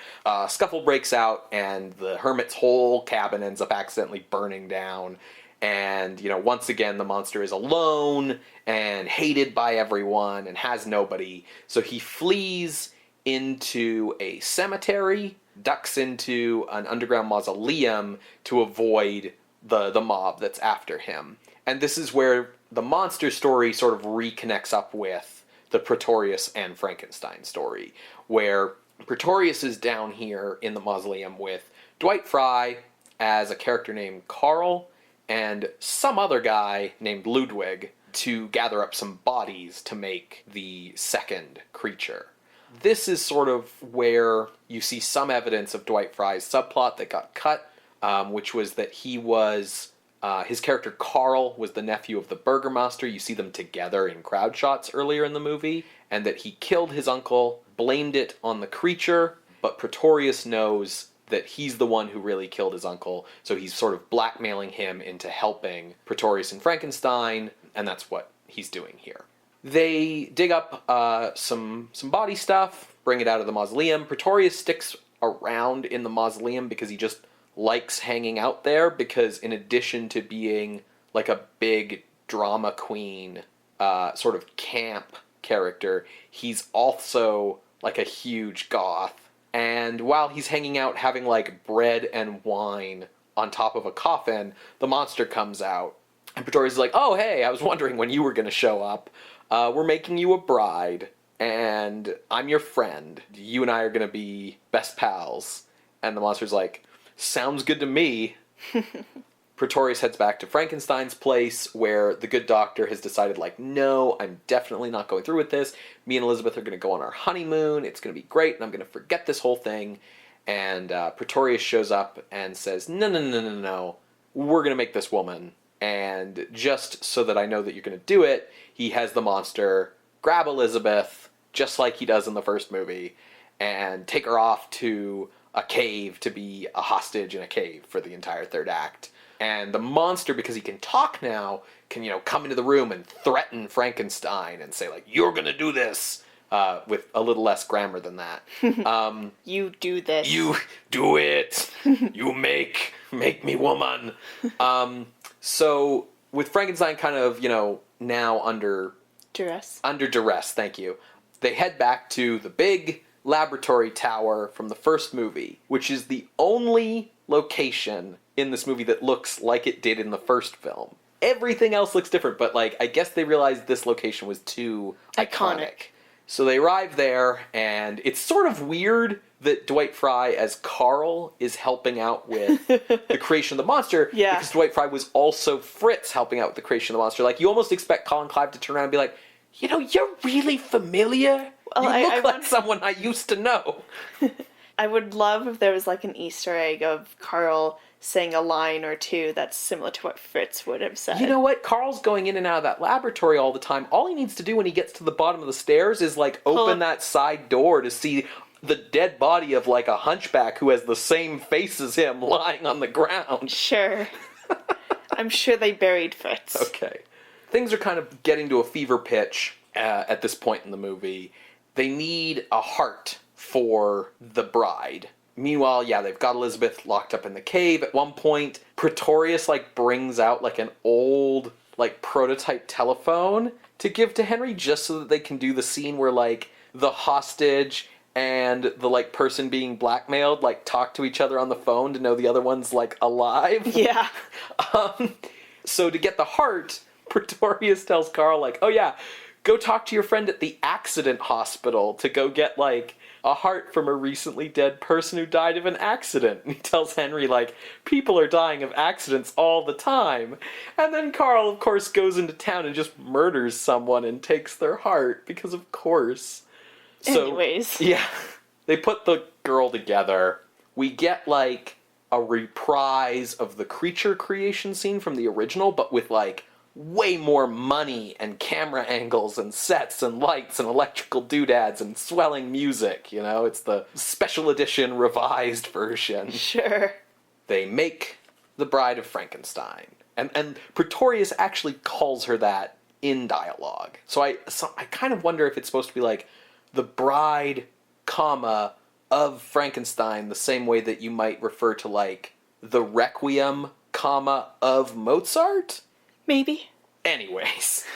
[SPEAKER 1] Scuffle breaks out, and the hermit's whole cabin ends up accidentally burning down, and once again the monster is alone and hated by everyone and has nobody, so he flees into a cemetery, ducks into an underground mausoleum to avoid the mob that's after him. And this is where the monster story sort of reconnects up with the Pretorius and Frankenstein story, where Pretorius is down here in the mausoleum with Dwight Fry as a character named Carl and some other guy named Ludwig to gather up some bodies to make the second creature. This is sort of where you see some evidence of Dwight Fry's subplot that got cut, which was that he was, his character Carl was the nephew of the Burgomaster. You see them together in crowd shots earlier in the movie, and that he killed his uncle, blamed it on the creature, but Pretorius knows that he's the one who really killed his uncle, so he's sort of blackmailing him into helping Pretorius and Frankenstein, and that's what he's doing here. They dig up some body stuff, bring it out of the mausoleum. Pretorius sticks around in the mausoleum because he just likes hanging out there, because in addition to being like a big drama queen, sort of camp character, he's also like a huge goth. And while he's hanging out having like bread and wine on top of a coffin, the monster comes out. And Pretorius is like, oh hey, I was wondering when you were going to show up. We're making you a bride, and I'm your friend. You and I are going to be best pals. And the monster's like, sounds good to me. Pretorius heads back to Frankenstein's place, where the good doctor has decided, like, no, I'm definitely not going through with this. Me and Elizabeth are going to go on our honeymoon. It's going to be great, and I'm going to forget this whole thing. And Pretorius shows up and says, no. We're going to make this woman. And just so that I know that you're going to do it, he has the monster grab Elizabeth, just like he does in the first movie, and take her off to a cave to be a hostage in a cave for the entire third act. And the monster, because he can talk now, can, come into the room and threaten Frankenstein and say, like, you're going to do this, with a little less grammar than that.
[SPEAKER 2] You do this.
[SPEAKER 1] You do it. You make me woman. So with Frankenstein kind of, now under
[SPEAKER 2] duress.
[SPEAKER 1] Under duress, thank you. They head back to the big laboratory tower from the first movie, which is the only location in this movie that looks like it did in the first film. Everything else looks different, but I guess they realized this location was too iconic. So they arrive there, and it's sort of weird that Dwight Fry as Carl is helping out with the creation of the monster.
[SPEAKER 2] Yeah.
[SPEAKER 1] Because Dwight Fry was also Fritz helping out with the creation of the monster. Like, you almost expect Colin Clive to turn around and be like, you know, you're really familiar.
[SPEAKER 2] Well,
[SPEAKER 1] you look like someone I used to know.
[SPEAKER 2] I would love if there was like an Easter egg of Carl saying a line or two that's similar to what Fritz would have said.
[SPEAKER 1] You know what? Carl's going in and out of that laboratory all the time. All he needs to do when he gets to the bottom of the stairs is, like, open that side door to see the dead body of, like, a hunchback who has the same face as him lying on the ground.
[SPEAKER 2] Sure. I'm sure they buried Fritz.
[SPEAKER 1] Okay. Things are kind of getting to a fever pitch at this point in the movie. They need a heart for the bride. Meanwhile, yeah, they've got Elizabeth locked up in the cave. At one point, Pretorius, like, brings out, like, an old, like, prototype telephone to give to Henry just so that they can do the scene where, like, the hostage and the, like, person being blackmailed, like, talk to each other on the phone to know the other one's, like, alive.
[SPEAKER 2] Yeah.
[SPEAKER 1] So to get the heart, Pretorius tells Carl, like, oh yeah, go talk to your friend at the accident hospital to go get, like, a heart from a recently dead person who died of an accident. And he tells Henry, like, people are dying of accidents all the time. And then Carl, of course, goes into town and just murders someone and takes their heart, because of course. So,
[SPEAKER 2] anyways.
[SPEAKER 1] Yeah. They put the girl together. We get, like, a reprise of the creature creation scene from the original, but with, like, way more money and camera angles and sets and lights and electrical doodads and swelling music, you know? It's the special edition revised version.
[SPEAKER 2] Sure.
[SPEAKER 1] They make the Bride of Frankenstein. And Pretorius actually calls her that in dialogue. So I kind of wonder if it's supposed to be like the bride, comma, of Frankenstein, the same way that you might refer to, like, the Requiem, comma, of Mozart?
[SPEAKER 2] Maybe.
[SPEAKER 1] Anyways.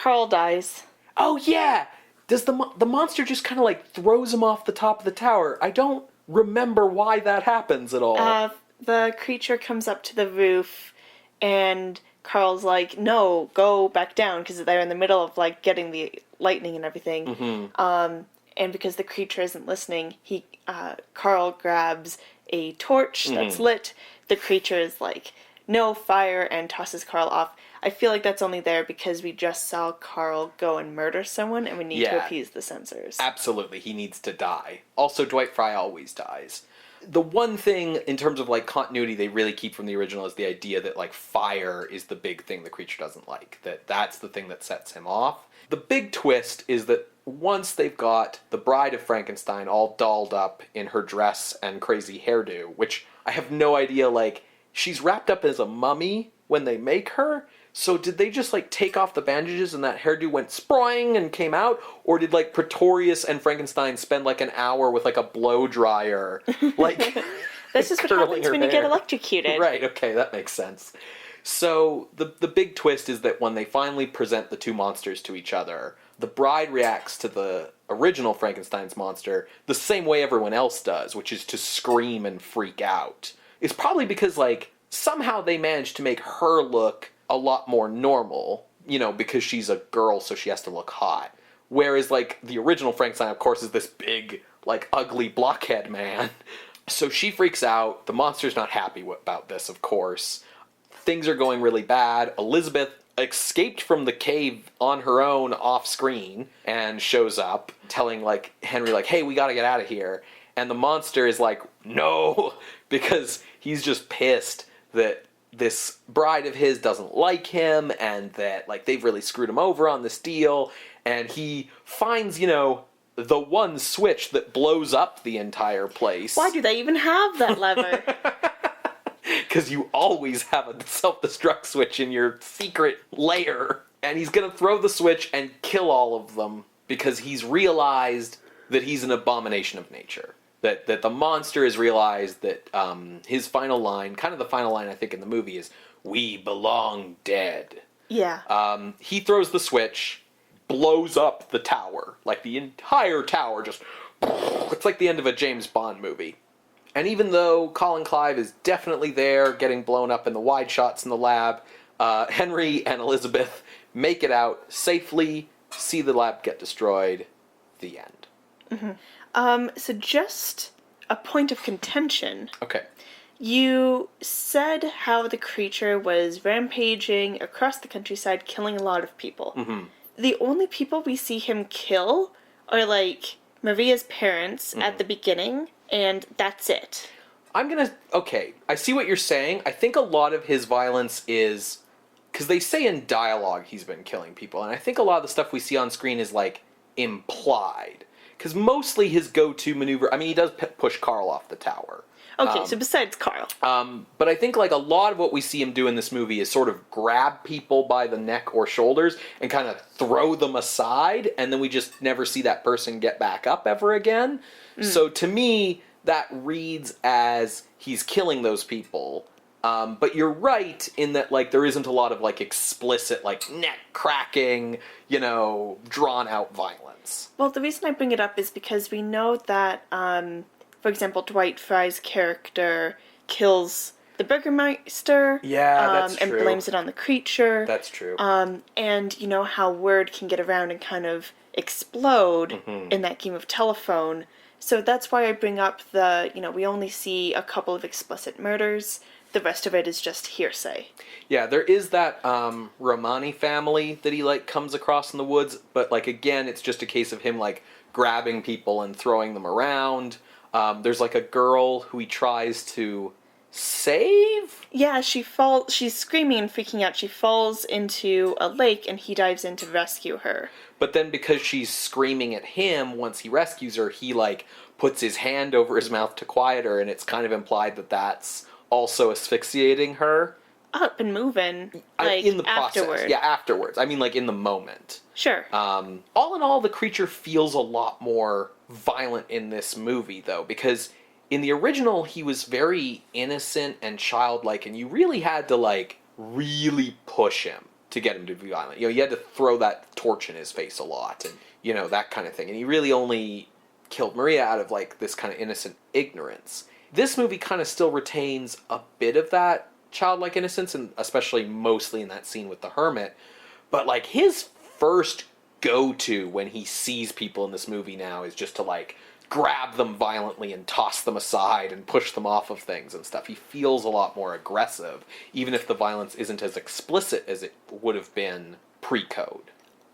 [SPEAKER 2] Carl dies.
[SPEAKER 1] Oh, yeah! Does the monster just kind of, like, throws him off the top of the tower? I don't remember why that happens at all.
[SPEAKER 2] The creature comes up to the roof, and Carl's like, no, go back down, because they're in the middle of, like, getting the lightning and everything. Mm-hmm. And because the creature isn't listening, Carl grabs a torch that's lit. The creature is like, no, fire, and tosses Carl off. I feel like that's only there because we just saw Carl go and murder someone, and we need to appease the censors.
[SPEAKER 1] Absolutely, he needs to die. Also, Dwight Fry always dies. The one thing, in terms of, like, continuity they really keep from the original is the idea that, like, fire is the big thing the creature doesn't like. That's the thing that sets him off. The big twist is that once they've got the Bride of Frankenstein all dolled up in her dress and crazy hairdo, which I have no idea, like, she's wrapped up as a mummy when they make her, so did they just, like, take off the bandages and that hairdo went sproing and came out? Or did, like, Pretorius and Frankenstein spend, like, an hour with, like, a blow dryer, like,
[SPEAKER 2] this is what happens when you get electrocuted.
[SPEAKER 1] Right, okay, that makes sense. So, the big twist is that when they finally present the two monsters to each other, the bride reacts to the original Frankenstein's monster the same way everyone else does, which is to scream and freak out. It's probably because, like, somehow they managed to make her look a lot more normal, you know, because she's a girl, so she has to look hot. Whereas, like, the original Frankenstein, of course, is this big, like, ugly blockhead man. So she freaks out. The monster's not happy about this, of course. Things are going really bad. Elizabeth escaped from the cave on her own off screen and shows up telling, like, Henry, like, hey, we gotta get out of here. And the monster is like, no, because he's just pissed that this bride of his doesn't like him and that, like, they've really screwed him over on this deal. And he finds, you know, the one switch that blows up the entire place.
[SPEAKER 2] Why do they even have that lever?
[SPEAKER 1] Because you always have a self-destruct switch in your secret lair. And he's going to throw the switch and kill all of them because he's realized that he's an abomination of nature. That the monster has realized that his final line, kind of the final line I think in the movie, is, we belong dead.
[SPEAKER 2] Yeah.
[SPEAKER 1] He throws the switch, blows up the tower. Like, the entire tower just... It's like the end of a James Bond movie. And even though Colin Clive is definitely there, getting blown up in the wide shots in the lab, Henry and Elizabeth make it out safely, see the lab get destroyed, the end.
[SPEAKER 2] So just a point of contention.
[SPEAKER 1] Okay.
[SPEAKER 2] You said how the creature was rampaging across the countryside, killing a lot of people.
[SPEAKER 1] Mm-hmm.
[SPEAKER 2] The only people we see him kill are, like, Maria's parents at the beginning, and that's it.
[SPEAKER 1] Okay, I see what you're saying. I think a lot of his violence is, because they say in dialogue he's been killing people, and I think a lot of the stuff we see on screen is, like, implied. Because mostly his go-to maneuver, I mean, he does push Carl off the tower.
[SPEAKER 2] Okay, so besides Carl.
[SPEAKER 1] But I think, like, a lot of what we see him do in this movie is sort of grab people by the neck or shoulders and kind of throw them aside, and then we just never see that person get back up ever again. So to me, that reads as he's killing those people. But you're right in that, like, there isn't a lot of, like, explicit, like, neck-cracking, drawn-out violence.
[SPEAKER 2] Well, the reason I bring it up is because we know that, for example, Dwight Fry's character kills the Burgermeister.
[SPEAKER 1] Yeah, that's
[SPEAKER 2] and
[SPEAKER 1] true.
[SPEAKER 2] blames it on the creature.
[SPEAKER 1] That's true.
[SPEAKER 2] And you know how word can get around and kind of explode in that game of telephone. So that's why I bring up we only see a couple of explicit murders. The rest of it is just hearsay.
[SPEAKER 1] Yeah, there is that Romani family that he, like, comes across in the woods, but, like, again, it's just a case of him, like, grabbing people and throwing them around. There's, like, a girl who he tries to save?
[SPEAKER 2] Yeah, she's screaming and freaking out. She falls into a lake and he dives in to rescue her.
[SPEAKER 1] But then because she's screaming at him, once he rescues her, he, like, puts his hand over his mouth to quiet her, and it's kind of implied that that's also asphyxiating her.
[SPEAKER 2] Up and moving, like,
[SPEAKER 1] in the process.
[SPEAKER 2] afterward.
[SPEAKER 1] Yeah, afterwards. I mean, like, in the moment.
[SPEAKER 2] Sure.
[SPEAKER 1] All in all, the creature feels a lot more violent in this movie, though, because in the original, he was very innocent and childlike, and you really had to, like, really push him to get him to be violent. You had to throw that torch in his face a lot, and, that kind of thing. And he really only killed Maria out of, like, this kind of innocent ignorance. This movie kind of still retains a bit of that childlike innocence, and especially mostly in that scene with the hermit. But, like, his first go-to when he sees people in this movie now is just to, like, grab them violently and toss them aside and push them off of things and stuff. He feels a lot more aggressive, even if the violence isn't as explicit as it would have been pre-code.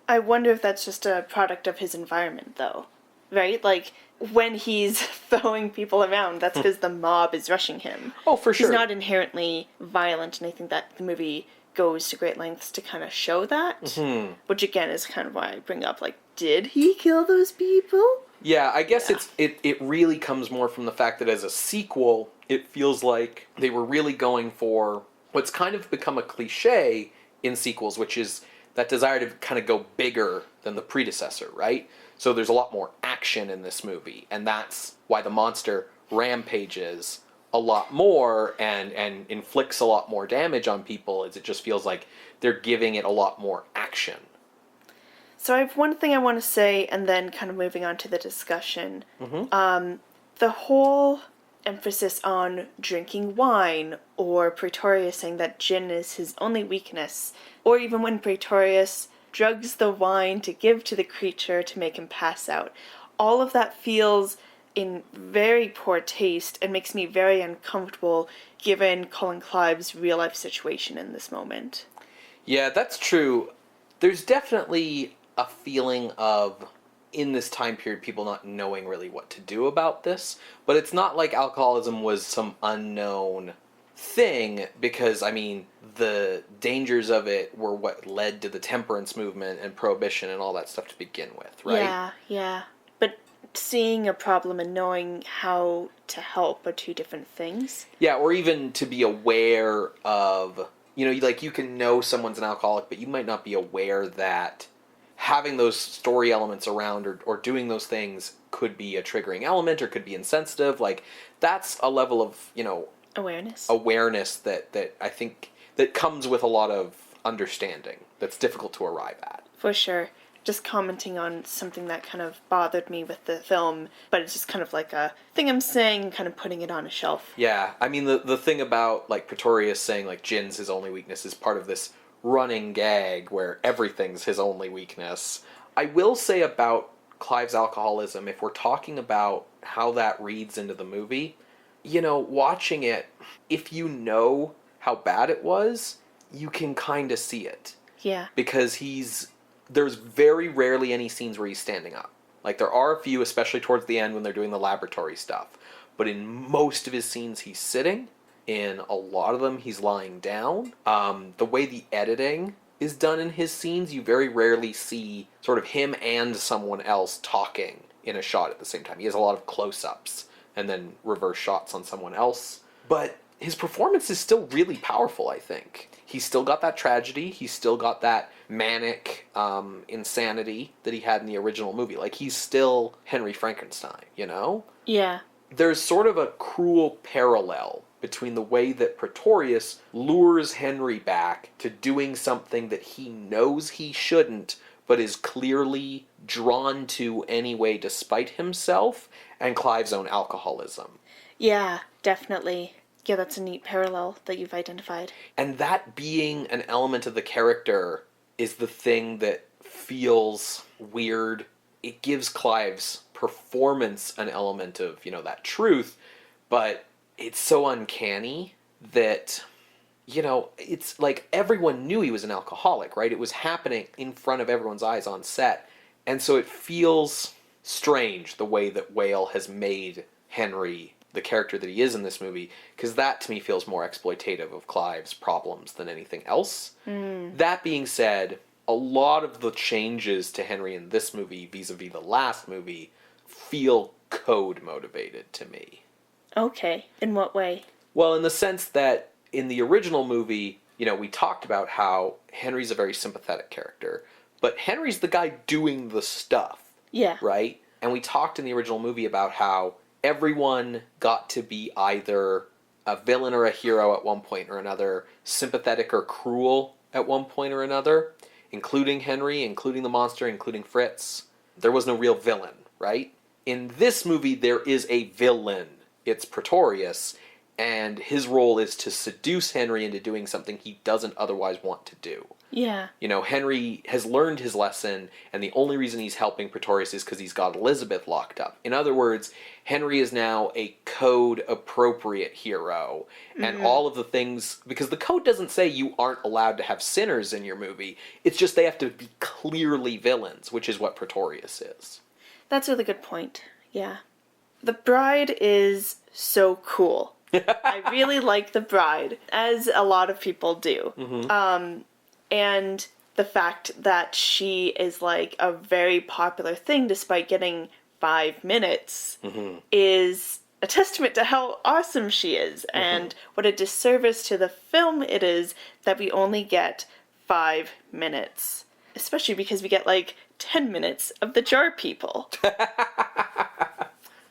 [SPEAKER 2] I wonder if that's just a product of his environment, though. Right? Like, when he's throwing people around, that's because the mob is rushing him.
[SPEAKER 1] Oh, for sure.
[SPEAKER 2] He's not inherently violent, and I think that the movie goes to great lengths to kind of show that. Mm-hmm. Which, again, is kind of why I bring up, like, did he kill those people?
[SPEAKER 1] Yeah, I guess it really comes more from the fact that as a sequel, it feels like they were really going for what's kind of become a cliche in sequels, which is that desire to kind of go bigger than the predecessor, right? So there's a lot more action in this movie, and that's why the monster rampages a lot more and inflicts a lot more damage on people, is it just feels like they're giving it a lot more action.
[SPEAKER 2] So I have one thing I want to say, and then kind of moving on to the discussion. Mm-hmm. The whole emphasis on drinking wine, or Praetorius saying that gin is his only weakness, or even when Praetorius drugs the wine to give to the creature to make him pass out. All of that feels in very poor taste and makes me very uncomfortable given Colin Clive's real-life situation in this moment.
[SPEAKER 1] Yeah, that's true. There's definitely a feeling of, in this time period, people not knowing really what to do about this, but it's not like alcoholism was some unknown thing, because, I mean, the dangers of it were what led to the temperance movement and prohibition and all that stuff to begin with, right?
[SPEAKER 2] Yeah. But seeing a problem and knowing how to help are two different things. Yeah,
[SPEAKER 1] or even to be aware of, like, you can know someone's an alcoholic, but you might not be aware that having those story elements around or doing those things could be a triggering element or could be insensitive. Like, that's a level of, awareness that I think that comes with a lot of understanding that's difficult to arrive at.
[SPEAKER 2] For sure. Just commenting on something that kind of bothered me with the film, but it's just kind of like a thing I'm saying, kind of putting it on a shelf.
[SPEAKER 1] Yeah, I mean, the thing about, like, Praetorius saying, like, gin's his only weakness is part of this running gag where everything's his only weakness. I will say about Clive's alcoholism, if we're talking about how that reads into the movie, watching it, if you know how bad it was, you can kind of see it.
[SPEAKER 2] Yeah.
[SPEAKER 1] Because there's very rarely any scenes where he's standing up. Like, there are a few, especially towards the end when they're doing the laboratory stuff. But in most of his scenes, he's sitting. In a lot of them, he's lying down. The way the editing is done in his scenes, you very rarely see sort of him and someone else talking in a shot at the same time. He has a lot of close-ups and then reverse shots on someone else. But his performance is still really powerful, I think. He's still got that tragedy. He's still got that manic insanity that he had in the original movie. Like, he's still Henry Frankenstein,
[SPEAKER 2] Yeah.
[SPEAKER 1] There's sort of a cruel parallel between the way that Pretorius lures Henry back to doing something that he knows he shouldn't, but is clearly drawn to anyway despite himself, and Clive's own alcoholism.
[SPEAKER 2] Yeah, definitely. Yeah, that's a neat parallel that you've identified.
[SPEAKER 1] And that being an element of the character is the thing that feels weird. It gives Clive's performance an element of, that truth, but it's so uncanny that, it's like everyone knew he was an alcoholic, right? It was happening in front of everyone's eyes on set. And so it feels strange the way that Whale has made Henry the character that he is in this movie, because that to me feels more exploitative of Clive's problems than anything else. That being said, a lot of the changes to Henry in this movie vis-a-vis the last movie feel code motivated to me.
[SPEAKER 2] Okay. In what way?
[SPEAKER 1] Well, in the sense that in the original movie, we talked about how Henry's a very sympathetic character, but Henry's the guy doing the stuff.
[SPEAKER 2] Yeah.
[SPEAKER 1] Right? And we talked in the original movie about how everyone got to be either a villain or a hero at one point or another, sympathetic or cruel at one point or another, including Henry, including the monster, including Fritz. There was no real villain, right? In this movie, there is a villain. It's Pretorius, and his role is to seduce Henry into doing something he doesn't otherwise want to do.
[SPEAKER 2] Yeah.
[SPEAKER 1] Henry has learned his lesson, and the only reason he's helping Pretorius is because he's got Elizabeth locked up. In other words, Henry is now a code-appropriate hero, and all of the things... Because the code doesn't say you aren't allowed to have sinners in your movie, it's just they have to be clearly villains, which is what Pretorius is.
[SPEAKER 2] That's a really good point, yeah. The Bride is so cool. I really like The Bride, as a lot of people do. And the fact that she is like a very popular thing despite getting 5 minutes is a testament to how awesome she is and what a disservice to the film it is that we only get 5 minutes. Especially because we get like 10 minutes of the jar people.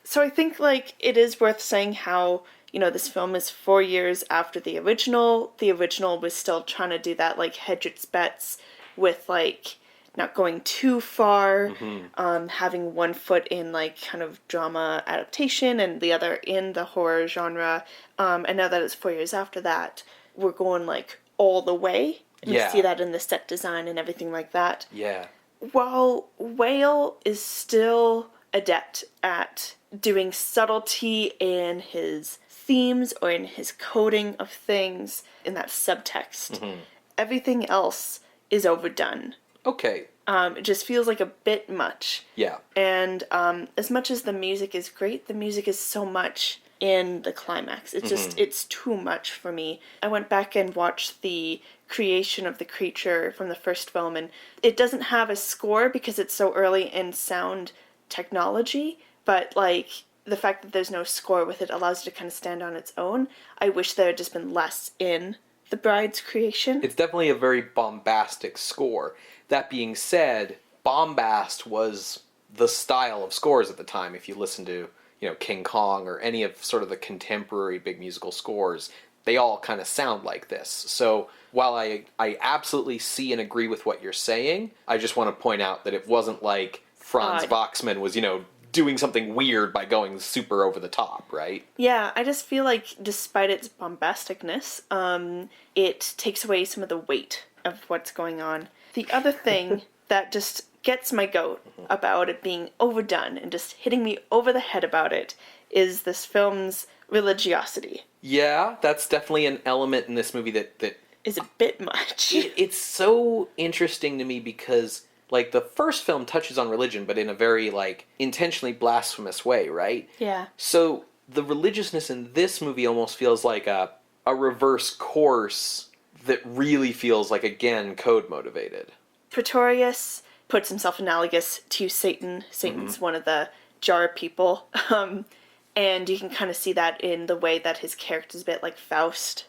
[SPEAKER 2] So I think like it is worth saying how, this film is 4 years after the original. The original was still trying to do that like hedge its bets with like not going too far, having one foot in like kind of drama adaptation and the other in the horror genre. And now that it's 4 years after that, we're going like all the way. And you see that in the set design and everything like that.
[SPEAKER 1] Yeah.
[SPEAKER 2] While Whale is still adept at doing subtlety in his themes or in his coding of things in that subtext, everything else is overdone.
[SPEAKER 1] Okay.
[SPEAKER 2] It just feels like a bit much.
[SPEAKER 1] Yeah.
[SPEAKER 2] And as much as the music is great, the music is so much in the climax. It's just, it's too much for me. I went back and watched the creation of the creature from the first film, and it doesn't have a score because it's so early in sound technology, but like the fact that there's no score with it allows it to kind of stand on its own. I wish there had just been less in the Bride's creation.
[SPEAKER 1] It's definitely a very bombastic score. That being said, bombast was the style of scores at the time. If you listen to, King Kong or any of sort of the contemporary big musical scores, they all kind of sound like this. So while I absolutely see and agree with what you're saying, I just want to point out that it wasn't like Franz Waxman was, doing something weird by going super over the top, right?
[SPEAKER 2] Yeah, I just feel like despite its bombasticness, it takes away some of the weight of what's going on. The other thing that just gets my goat about it being overdone and just hitting me over the head about it is this film's religiosity.
[SPEAKER 1] Yeah, that's definitely an element in this movie that
[SPEAKER 2] Is a bit much.
[SPEAKER 1] it's so interesting to me because, like, the first film touches on religion, but in a very, like, intentionally blasphemous way, right?
[SPEAKER 2] Yeah.
[SPEAKER 1] So the religiousness in this movie almost feels like a reverse course that really feels like, again, code motivated.
[SPEAKER 2] Pretorius puts himself analogous to Satan. Satan's one of the jar people. And you can kind of see that in the way that his character's a bit like Faust.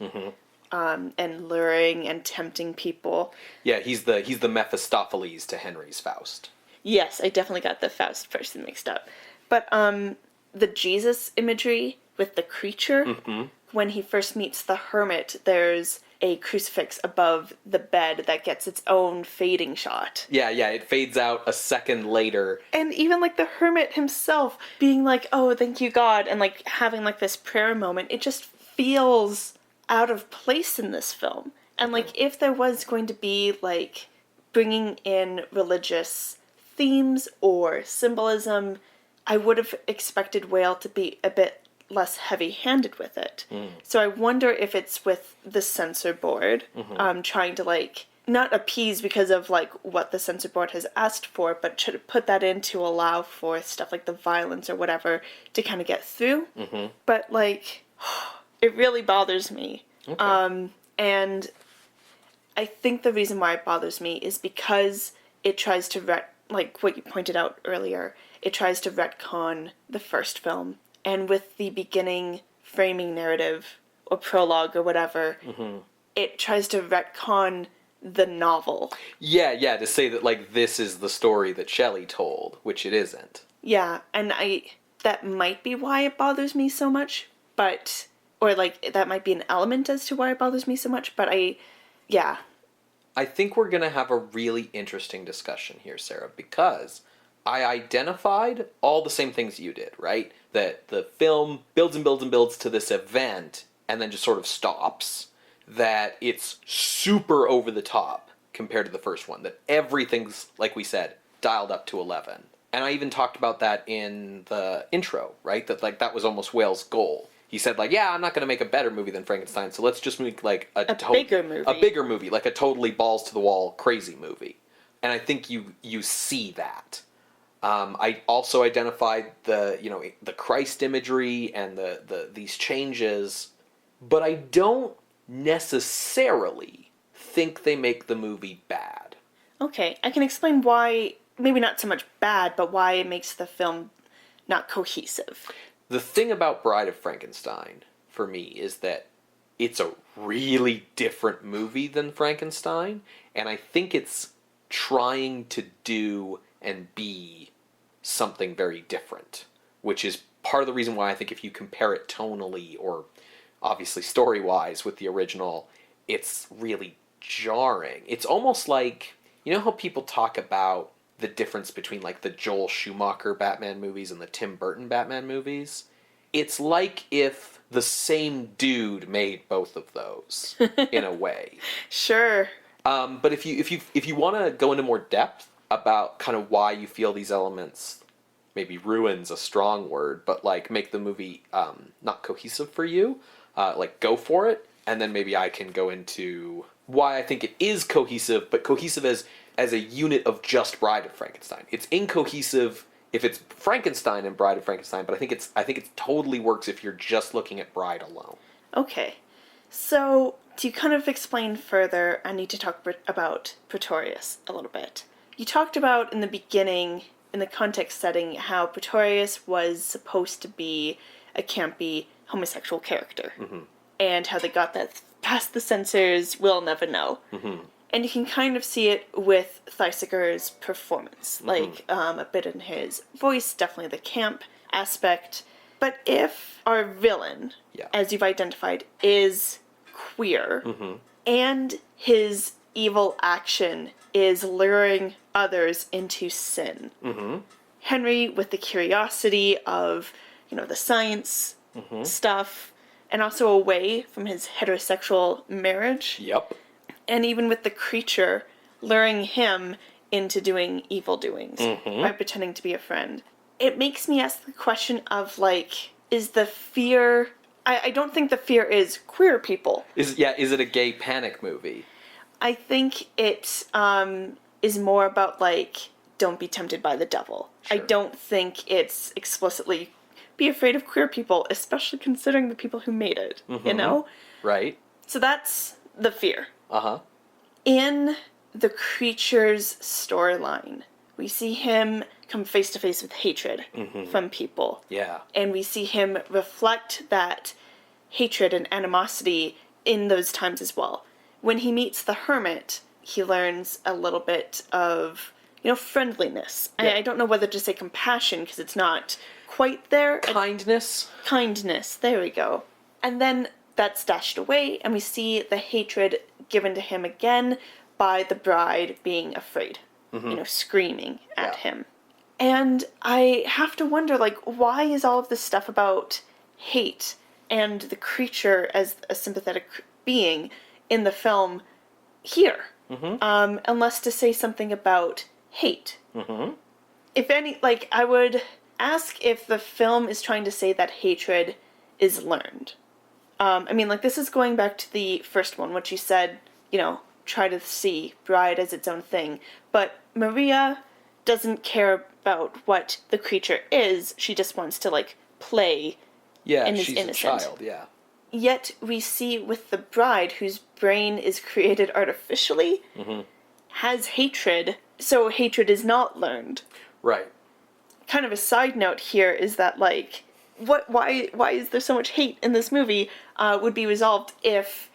[SPEAKER 2] And luring and tempting people.
[SPEAKER 1] Yeah, he's the Mephistopheles to Henry's Faust.
[SPEAKER 2] Yes, I definitely got the Faust person mixed up. But the Jesus imagery with the creature, when he first meets the hermit, there's a crucifix above the bed that gets its own fading shot.
[SPEAKER 1] Yeah, it fades out a second later.
[SPEAKER 2] And even, like, the hermit himself being like, oh, thank you, God, and, like, having, like, this prayer moment, it just feels out of place in this film. And, like, if there was going to be, like, bringing in religious themes or symbolism, I would have expected Whale to be a bit less heavy-handed with it. So I wonder if it's with the censor board, trying to, like, not appease because of, like, what the censor board has asked for, but to put that in to allow for stuff like the violence or whatever to kind of get through. But, like, it really bothers me.
[SPEAKER 1] Okay.
[SPEAKER 2] And I think the reason why it bothers me is because it tries to, like what you pointed out earlier, it tries to retcon the first film. And with the beginning framing narrative or prologue or whatever, it tries to retcon the novel.
[SPEAKER 1] Yeah, to say that, like, this is the story that Shelley told, which it isn't.
[SPEAKER 2] Yeah, and that might be why it bothers me so much, but, or, like, that might be an element as to why it bothers me so much, but yeah.
[SPEAKER 1] I think we're going to have a really interesting discussion here, Sarah, because I identified all the same things you did, right? That the film builds and builds and builds to this event and then just sort of stops. That it's super over the top compared to the first one. That everything's, like we said, dialed up to 11. And I even talked about that in the intro, right? That, like, that was almost Whale's goal. He said, like, yeah, I'm not going to make a better movie than Frankenstein, so let's just make, like, a
[SPEAKER 2] bigger movie.
[SPEAKER 1] A bigger movie, like a totally balls-to-the-wall crazy movie. And I think you see that. I also identified the Christ imagery and these changes, but I don't necessarily think they make the movie bad.
[SPEAKER 2] Okay, I can explain why, maybe not so much bad, but why it makes the film not cohesive.
[SPEAKER 1] The thing about Bride of Frankenstein, for me, is that it's a really different movie than Frankenstein, and I think it's trying to do and be something very different, which is part of the reason why I think if you compare it tonally or obviously story-wise with the original, it's really jarring. It's almost like, you know how people talk about the difference between, like, the Joel Schumacher Batman movies and the Tim Burton Batman movies? It's like if the same dude made both of those, in a way.
[SPEAKER 2] Sure.
[SPEAKER 1] But if you want to go into more depth about kind of why you feel these elements, maybe ruin's a strong word, but, like, make the movie not cohesive for you, like, go for it, and then maybe I can go into why I think it is cohesive, but cohesive as a unit of just Bride of Frankenstein. It's incohesive if it's Frankenstein and Bride of Frankenstein, but I think it totally works if you're just looking at Bride alone.
[SPEAKER 2] Okay. So, to kind of explain further, I need to talk about Pretorius a little bit. You talked about in the beginning, in the context setting, how Pretorius was supposed to be a campy homosexual character. And how they got that past the censors, we'll never know. And you can kind of see it with Thesiger's performance, like a bit in his voice, definitely the camp aspect. But if our villain, as you've identified, is queer, and his evil action is luring others into sin, Henry, with the curiosity of, the science stuff, and also away from his heterosexual marriage.
[SPEAKER 1] Yep.
[SPEAKER 2] And even with the creature luring him into doing evil doings by pretending to be a friend. It makes me ask the question of, like, is the fear... I don't think the fear is queer people.
[SPEAKER 1] Is it a gay panic movie?
[SPEAKER 2] I think it is more about, like, don't be tempted by the devil. Sure. I don't think it's explicitly be afraid of queer people, especially considering the people who made it, you know?
[SPEAKER 1] Right.
[SPEAKER 2] So that's the fear.
[SPEAKER 1] Uh-huh.
[SPEAKER 2] In the creature's storyline, we see him come face to face with hatred from people.
[SPEAKER 1] Yeah.
[SPEAKER 2] And we see him reflect that hatred and animosity in those times as well. When he meets the hermit, he learns a little bit of, friendliness. Yeah. I don't know whether to say compassion, because it's not quite there.
[SPEAKER 1] Kindness.
[SPEAKER 2] Kindness, there we go. And then that's dashed away, and we see the hatred given to him again by the bride being afraid, screaming at him. And I have to wonder, like, why is all of this stuff about hate and the creature as a sympathetic being in the film here? Unless to say something about hate. If any, like, I would ask if the film is trying to say that hatred is learned. This is going back to the first one, which you said, try to see Bride as its own thing. But Maria doesn't care about what the creature is. She just wants to, like, play and is innocent.
[SPEAKER 1] A child, yeah.
[SPEAKER 2] Yet we see with the bride, whose brain is created artificially, has hatred, so hatred is not learned.
[SPEAKER 1] Right.
[SPEAKER 2] Kind of a side note here is that, like, why is there so much hate in this movie would be resolved if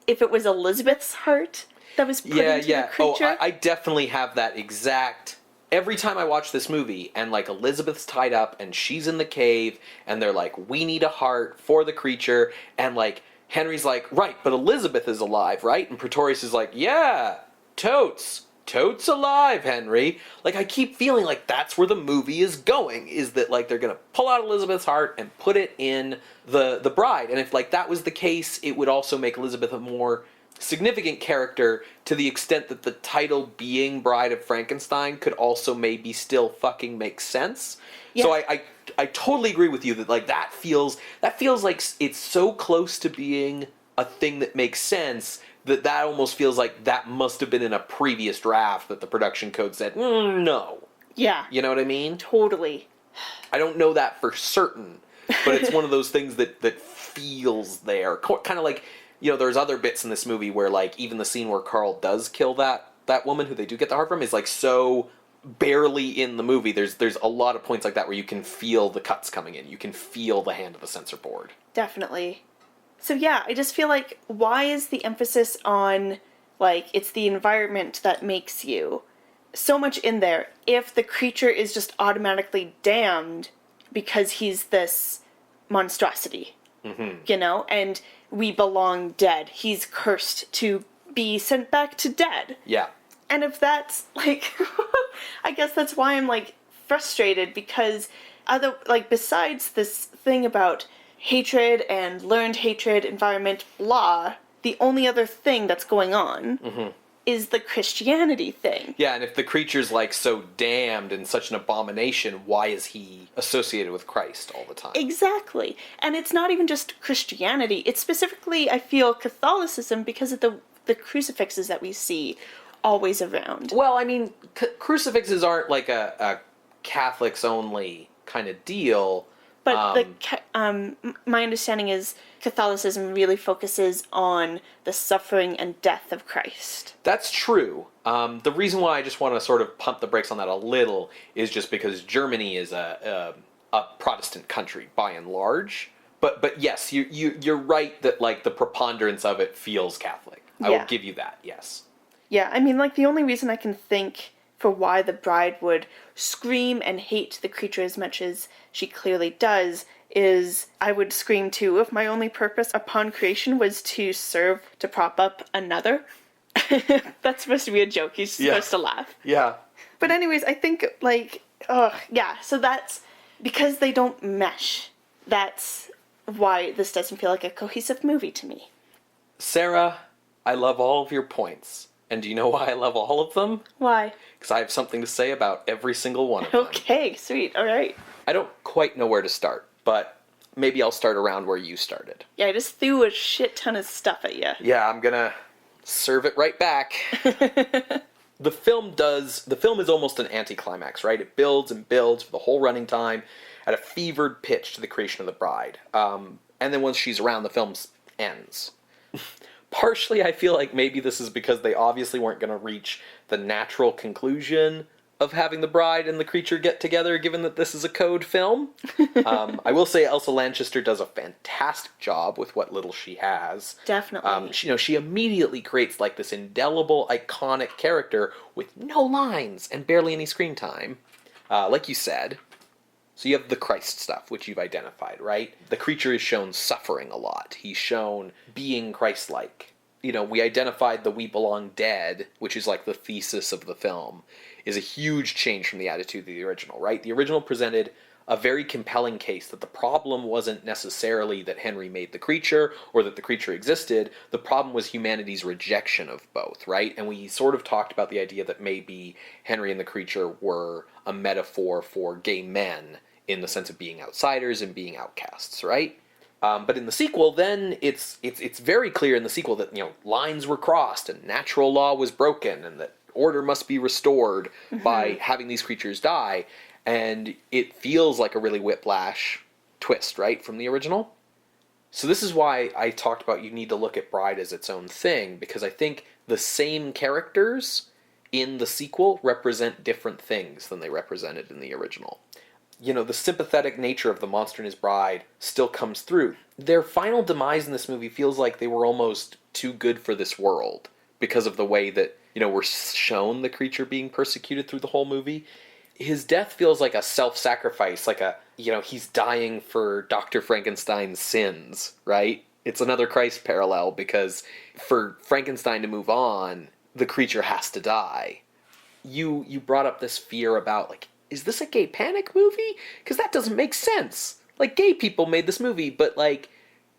[SPEAKER 2] it was Elizabeth's heart that was put into the creature.
[SPEAKER 1] I definitely have that exact... Every time I watch this movie, and, like, Elizabeth's tied up, and she's in the cave, and they're like, we need a heart for the creature, and, like, Henry's like, right, but Elizabeth is alive, right? And Pretorius is like, yeah, totes alive, Henry. Like, I keep feeling like that's where the movie is going, is that, like, they're gonna pull out Elizabeth's heart and put it in the bride. And if, like, that was the case, it would also make Elizabeth a more significant character to the extent that the title being Bride of Frankenstein could also maybe still fucking make sense. Yeah. So I totally agree with you that, like, that feels like it's so close to being a thing that makes sense that almost feels like that must have been in a previous draft that the production code said, no.
[SPEAKER 2] Yeah.
[SPEAKER 1] You know what I mean?
[SPEAKER 2] Totally.
[SPEAKER 1] I don't know that for certain, but it's one of those things that feels there. Kind of like, there's other bits in this movie where, like, even the scene where Carl does kill that woman who they do get the heart from is, like, so barely in the movie. There's a lot of points like that where you can feel the cuts coming in. You can feel the hand of the censor board.
[SPEAKER 2] Definitely. So yeah, I just feel like, why is the emphasis on, like, it's the environment that makes you so much in there if the creature is just automatically damned because he's this monstrosity, and we belong dead. He's cursed to be sent back to dead. Yeah. And if that's, like, I guess that's why I'm, like, frustrated, because besides this thing about hatred and learned hatred, environment, blah, the only other thing that's going on is the Christianity thing. Yeah, and if the creature's, like, so damned and such an abomination, why is he associated with Christ all the time? Exactly. And it's not even just Christianity. It's specifically, I feel, Catholicism, because of the crucifixes that we see always around. Well, I mean, crucifixes aren't, like, a Catholics-only kind of deal. But my understanding is Catholicism really focuses on the suffering and death of Christ. That's true. The reason why I just want to sort of pump the brakes on that a little is just because Germany is a Protestant country by and large. But yes, you're right that, like, the preponderance of it feels Catholic. I will give you that, yes. Yeah, I mean, like, the only reason I can think for why the bride would scream and hate the creature as much as she clearly does is I would scream too if my only purpose upon creation was to serve to prop up another. That's supposed to be a joke. He's supposed to laugh. Yeah. But anyways, I think, like, so that's because they don't mesh. That's why this doesn't feel like a cohesive movie to me. Sarah, I love all of your points.
[SPEAKER 1] And do you know why I love all of them?
[SPEAKER 2] Why?
[SPEAKER 1] Because I have something to say about every single one of them.
[SPEAKER 2] Okay, sweet. All right.
[SPEAKER 1] I don't quite know where to start, but maybe I'll start around where you started.
[SPEAKER 2] Yeah, I just threw a shit ton of stuff at you.
[SPEAKER 1] Yeah, I'm gonna serve it right back. The film is almost an anticlimax, right? It builds and builds for the whole running time at a fevered pitch to the creation of the bride. And then once she's around, the film ends. Partially, I feel like maybe this is because they obviously weren't going to reach the natural conclusion of having the bride and the creature get together, given that this is a code film. I will say Elsa Lanchester does a fantastic job with what little she has.
[SPEAKER 2] Definitely.
[SPEAKER 1] She immediately creates like this indelible, iconic character with no lines and barely any screen time. Like you said. So you have the Christ stuff, which you've identified, right? The creature is shown suffering a lot. He's shown being Christ-like. We identified the "we belong dead," which is like the thesis of the film, is a huge change from the attitude of the original, right? The original presented a very compelling case that the problem wasn't necessarily that Henry made the creature or that the creature existed. The problem was humanity's rejection of both, right? And we sort of talked about the idea that maybe Henry and the creature were a metaphor for gay men in the sense of being outsiders and being outcasts, right? But in the sequel, then it's very clear in the sequel that lines were crossed and natural law was broken and that order must be restored by having these creatures die, and it feels like a really whiplash twist, right, from the original. So this is why I talked about you need to look at Bride as its own thing, because I think the same characters in the sequel represent different things than they represented in the original. The sympathetic nature of the monster and his bride still comes through. Their final demise in this movie feels like they were almost too good for this world because of the way that, we're shown the creature being persecuted through the whole movie. His death feels like a self-sacrifice, like he's dying for Dr. Frankenstein's sins, right? It's another Christ parallel because for Frankenstein to move on, the creature has to die. You brought up this fear about, is this a gay panic movie? Because that doesn't make sense. Gay people made this movie, but,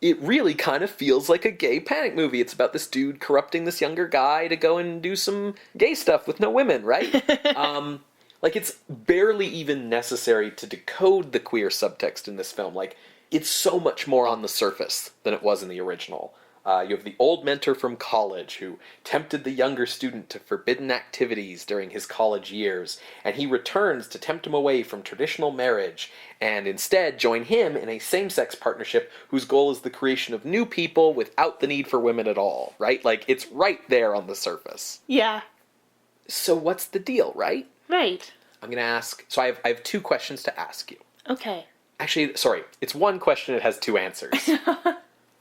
[SPEAKER 1] it really kind of feels like a gay panic movie. It's about this dude corrupting this younger guy to go and do some gay stuff with no women, right? It's barely even necessary to decode the queer subtext in this film. It's so much more on the surface than it was in the original. You have the old mentor from college who tempted the younger student to forbidden activities during his college years, and he returns to tempt him away from traditional marriage, and instead join him in a same-sex partnership whose goal is the creation of new people without the need for women at all, right? It's right there on the surface.
[SPEAKER 2] Yeah.
[SPEAKER 1] So what's the deal, right?
[SPEAKER 2] Right.
[SPEAKER 1] I'm going to ask, so I have two questions to ask you.
[SPEAKER 2] Okay.
[SPEAKER 1] Actually, sorry, it's one question, it has two answers.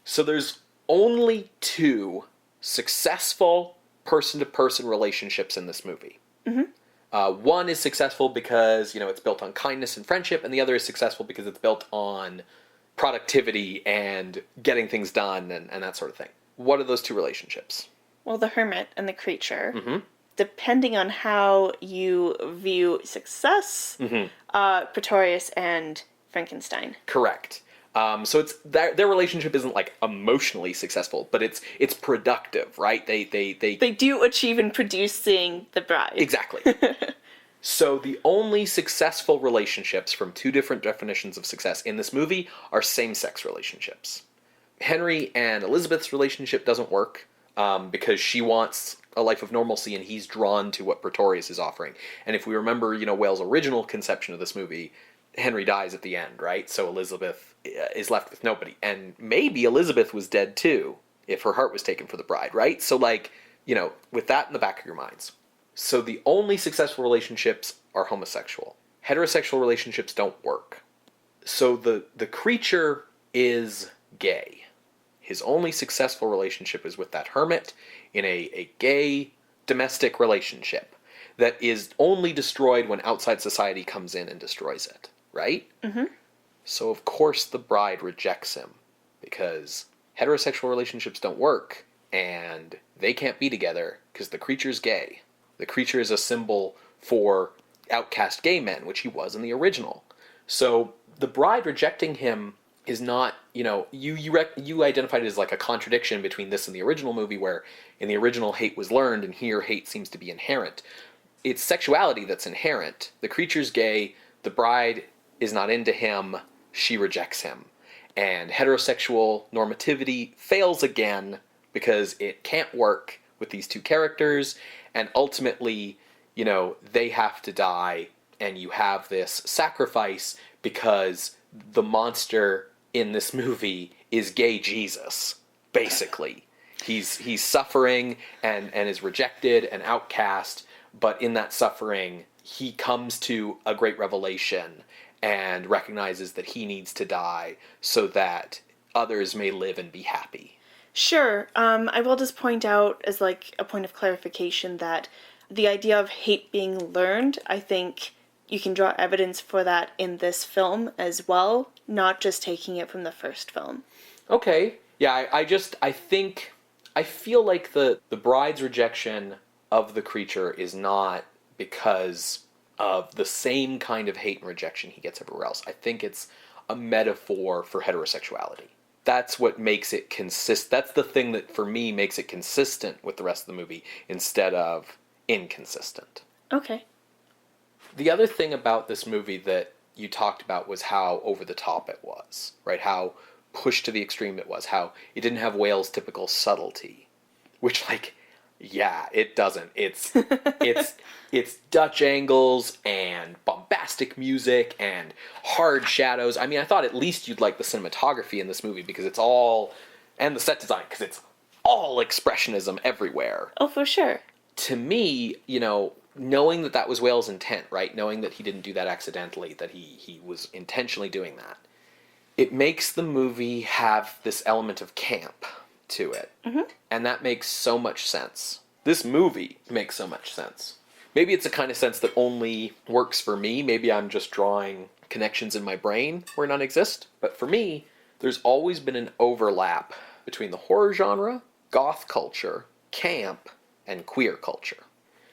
[SPEAKER 1] So there's only two successful person-to-person relationships in this movie. Mm-hmm. One is successful because, it's built on kindness and friendship, and the other is successful because it's built on productivity and getting things done and that sort of thing. What are those two relationships?
[SPEAKER 2] Well, the hermit and the creature.
[SPEAKER 1] Mm-hmm.
[SPEAKER 2] Depending on how you view success, Pretorius and Frankenstein.
[SPEAKER 1] Correct. So it's their relationship isn't emotionally successful, but it's productive, right? They
[SPEAKER 2] do achieve in producing the bride.
[SPEAKER 1] Exactly. So the only successful relationships from two different definitions of success in this movie are same-sex relationships. Henry and Elizabeth's relationship doesn't work because she wants a life of normalcy and he's drawn to what Pretorius is offering. And if we remember, Whale's original conception of this movie, Henry dies at the end, right? So Elizabeth is left with nobody. And maybe Elizabeth was dead too, if her heart was taken for the bride, right? So with that in the back of your minds. So the only successful relationships are homosexual. Heterosexual relationships don't work. So the creature is gay. His only successful relationship is with that hermit in a gay domestic relationship that is only destroyed when outside society comes in and destroys it, right? Mm-hmm. So of course the bride rejects him because heterosexual relationships don't work and they can't be together because the creature's gay. The creature is a symbol for outcast gay men, which he was in the original. So the bride rejecting him is not, you identified it as like a contradiction between this and the original movie, where in the original hate was learned and here hate seems to be inherent. It's sexuality that's inherent. The creature's gay, the bride is not into him, she rejects him. And heterosexual normativity fails again because it can't work with these two characters, and ultimately, they have to die, and you have this sacrifice because the monster in this movie is gay Jesus, basically. He's suffering and is rejected and outcast, but in that suffering, he comes to a great revelation and recognizes that he needs to die so that others may live and be happy.
[SPEAKER 2] Sure. I will just point out as like a point of clarification that the idea of hate being learned, I think you can draw evidence for that in this film as well, not just taking it from the first film.
[SPEAKER 1] Okay. Yeah, I feel like the bride's rejection of the creature is not because of the same kind of hate and rejection he gets everywhere else. I think it's a metaphor for heterosexuality. That's what makes it that's the thing that, for me, makes it consistent with the rest of the movie instead of inconsistent.
[SPEAKER 2] Okay.
[SPEAKER 1] The other thing about this movie that you talked about was how over the top it was, right? How pushed to the extreme it was, how it didn't have Whale's typical subtlety, which, yeah, it doesn't. It's Dutch angles and bombastic music and hard shadows. I mean, I thought at least you'd like the cinematography in this movie because it's all, and the set design, because it's all expressionism everywhere.
[SPEAKER 2] Oh, for sure.
[SPEAKER 1] To me, knowing that was Whale's intent, right? Knowing that he didn't do that accidentally, that he was intentionally doing that, it makes the movie have this element of camp to it. Mm-hmm. And that makes so much sense. This movie makes so much sense. Maybe it's a kind of sense that only works for me. Maybe I'm just drawing connections in my brain where none exist. But for me, there's always been an overlap between the horror genre, goth culture, camp, and queer culture.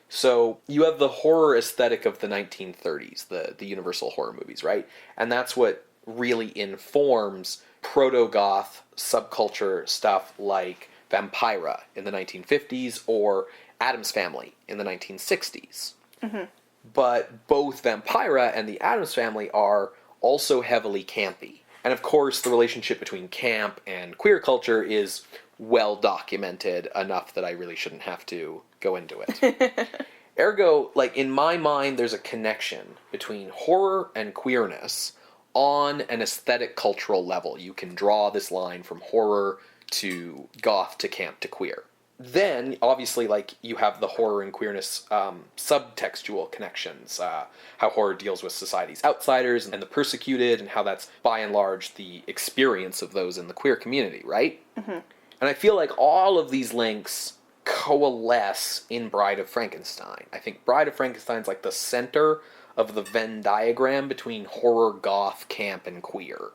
[SPEAKER 1] So you have the horror aesthetic of the 1930s, the Universal horror movies, right? And that's what really informs proto-goth subculture stuff like Vampira in the 1950s or Addams Family in the 1960s. Mm-hmm. But both Vampira and the Addams Family are also heavily campy. And of course, the relationship between camp and queer culture is well documented enough that I really shouldn't have to go into it. Ergo, in my mind, there's a connection between horror and queerness on an aesthetic cultural level. You can draw this line from horror to goth to camp to queer. Then, obviously, you have the horror and queerness subtextual connections, how horror deals with society's outsiders and the persecuted, and how that's, by and large, the experience of those in the queer community, right? Mm-hmm. And I feel like all of these links coalesce in Bride of Frankenstein. I think Bride of Frankenstein's the center of the Venn diagram between horror, goth, camp, and queer.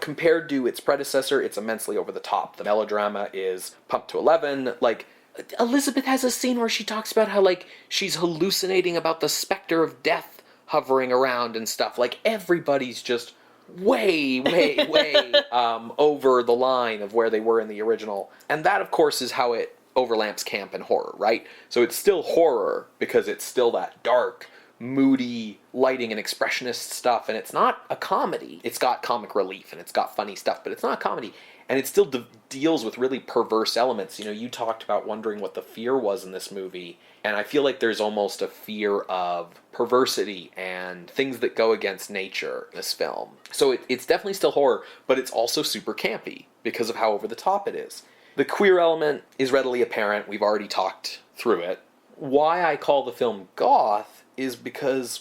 [SPEAKER 1] Compared to its predecessor, it's immensely over the top. The melodrama is pumped to 11. Elizabeth has a scene where she talks about how, she's hallucinating about the specter of death hovering around and stuff. Everybody's just way over the line of where they were in the original. And that, of course, is how it overlaps camp and horror, right? So it's still horror because it's still that dark, moody lighting and expressionist stuff, and it's not a comedy. It's got comic relief and it's got funny stuff, but it's not a comedy, and it still deals with really perverse elements. You talked about wondering what the fear was in this movie, and I feel like there's almost a fear of perversity and things that go against nature in this film. So it's definitely still horror, but it's also super campy because of how over the top it is. The queer element is readily apparent. We've already talked through it. Why I call the film goth is because,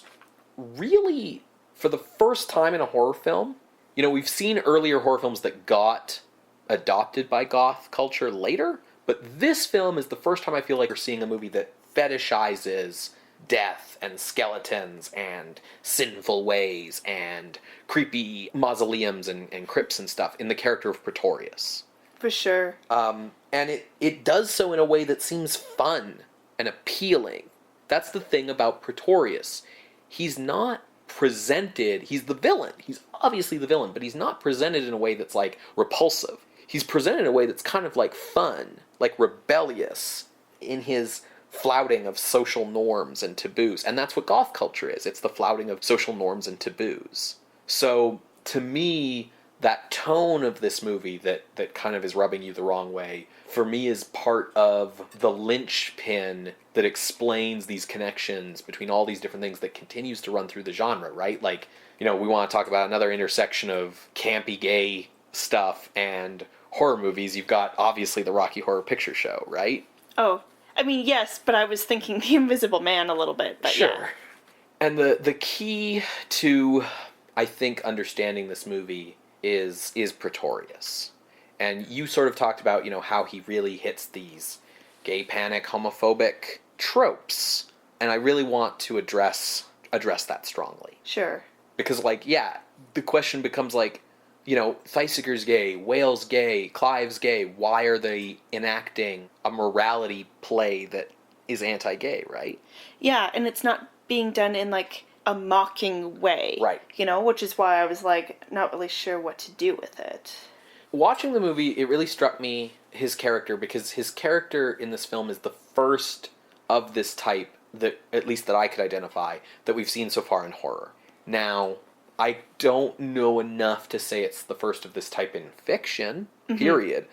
[SPEAKER 1] really, for the first time in a horror film, we've seen earlier horror films that got adopted by goth culture later, but this film is the first time I feel like we're seeing a movie that fetishizes death and skeletons and sinful ways and creepy mausoleums and crypts and stuff in the character of Pretorius.
[SPEAKER 2] For sure.
[SPEAKER 1] And it does so in a way that seems fun and appealing. That's the thing about Pretorius. He's not presented, he's the villain. He's obviously the villain, but he's not presented in a way that's, like, repulsive. He's presented in a way that's kind of, like, fun, like, rebellious in his flouting of social norms and taboos. And that's what goth culture is. It's the flouting of social norms and taboos. So, to me, that tone of this movie that kind of is rubbing you the wrong way, for me, is part of the linchpin that explains these connections between all these different things that continues to run through the genre, right? Like, we want to talk about another intersection of campy gay stuff and horror movies. You've got, obviously, the Rocky Horror Picture Show, right?
[SPEAKER 2] Oh, I mean, yes, but I was thinking The Invisible Man a little bit, but
[SPEAKER 1] sure.
[SPEAKER 2] Yeah.
[SPEAKER 1] And the key to, I think, understanding this movie is Pretorius. And you sort of talked about, how he really hits these gay panic, homophobic tropes. And I really want to address that strongly.
[SPEAKER 2] Sure.
[SPEAKER 1] Because, the question becomes, Thesiger's gay, Whale's gay, Clive's gay. Why are they enacting a morality play that is anti-gay, right?
[SPEAKER 2] Yeah, and it's not being done in, a mocking way.
[SPEAKER 1] Right.
[SPEAKER 2] Which is why I was, not really sure what to do with it.
[SPEAKER 1] Watching the movie, it really struck me, his character, because his character in this film is the first of this type, that at least that I could identify, that we've seen so far in horror. Now, I don't know enough to say it's the first of this type in fiction, period,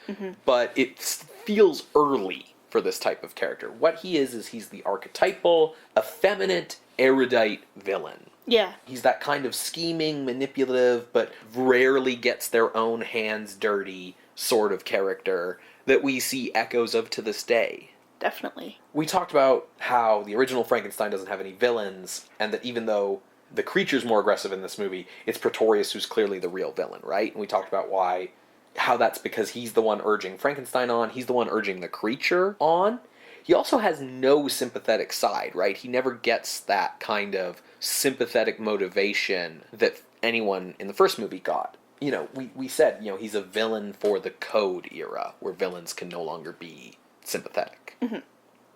[SPEAKER 1] but it feels early for this type of character. What he is he's the archetypal, effeminate, erudite villain.
[SPEAKER 2] Yeah.
[SPEAKER 1] He's that kind of scheming, manipulative, but rarely gets their own hands dirty sort of character that we see echoes of to this day.
[SPEAKER 2] Definitely.
[SPEAKER 1] We talked about how the original Frankenstein doesn't have any villains, and that even though the creature's more aggressive in this movie, it's Pretorius who's clearly the real villain, right? And we talked about how that's because he's the one urging Frankenstein on, he's the one urging the creature on. He also has no sympathetic side, right? He never gets that kind of sympathetic motivation that anyone in the first movie got. We said, he's a villain for the Code era, where villains can no longer be sympathetic.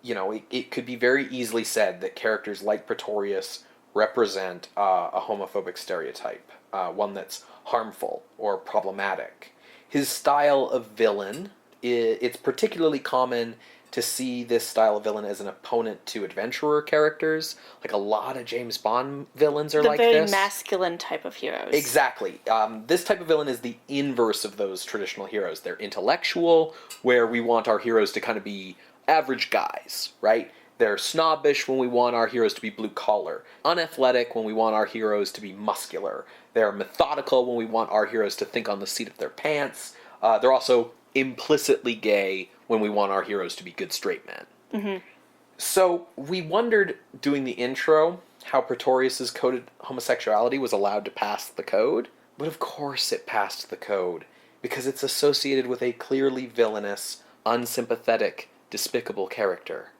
[SPEAKER 1] It could be very easily said that characters like Pretorius represent a homophobic stereotype, one that's harmful or problematic. His style of villain, it's particularly common to see this style of villain as an opponent to adventurer characters. Like, a lot of James Bond villains are like this.
[SPEAKER 2] The very masculine type of heroes.
[SPEAKER 1] Exactly. This type of villain is the inverse of those traditional heroes. They're intellectual, where we want our heroes to kind of be average guys, right? They're snobbish when we want our heroes to be blue-collar. Unathletic when we want our heroes to be muscular. They're methodical when we want our heroes to think on the seat of their pants. They're also implicitly gay when we want our heroes to be good straight men. So we wondered, doing the intro, how Pretorius's coded homosexuality was allowed to pass the code. But of course it passed the code, because it's associated with a clearly villainous, unsympathetic, despicable character.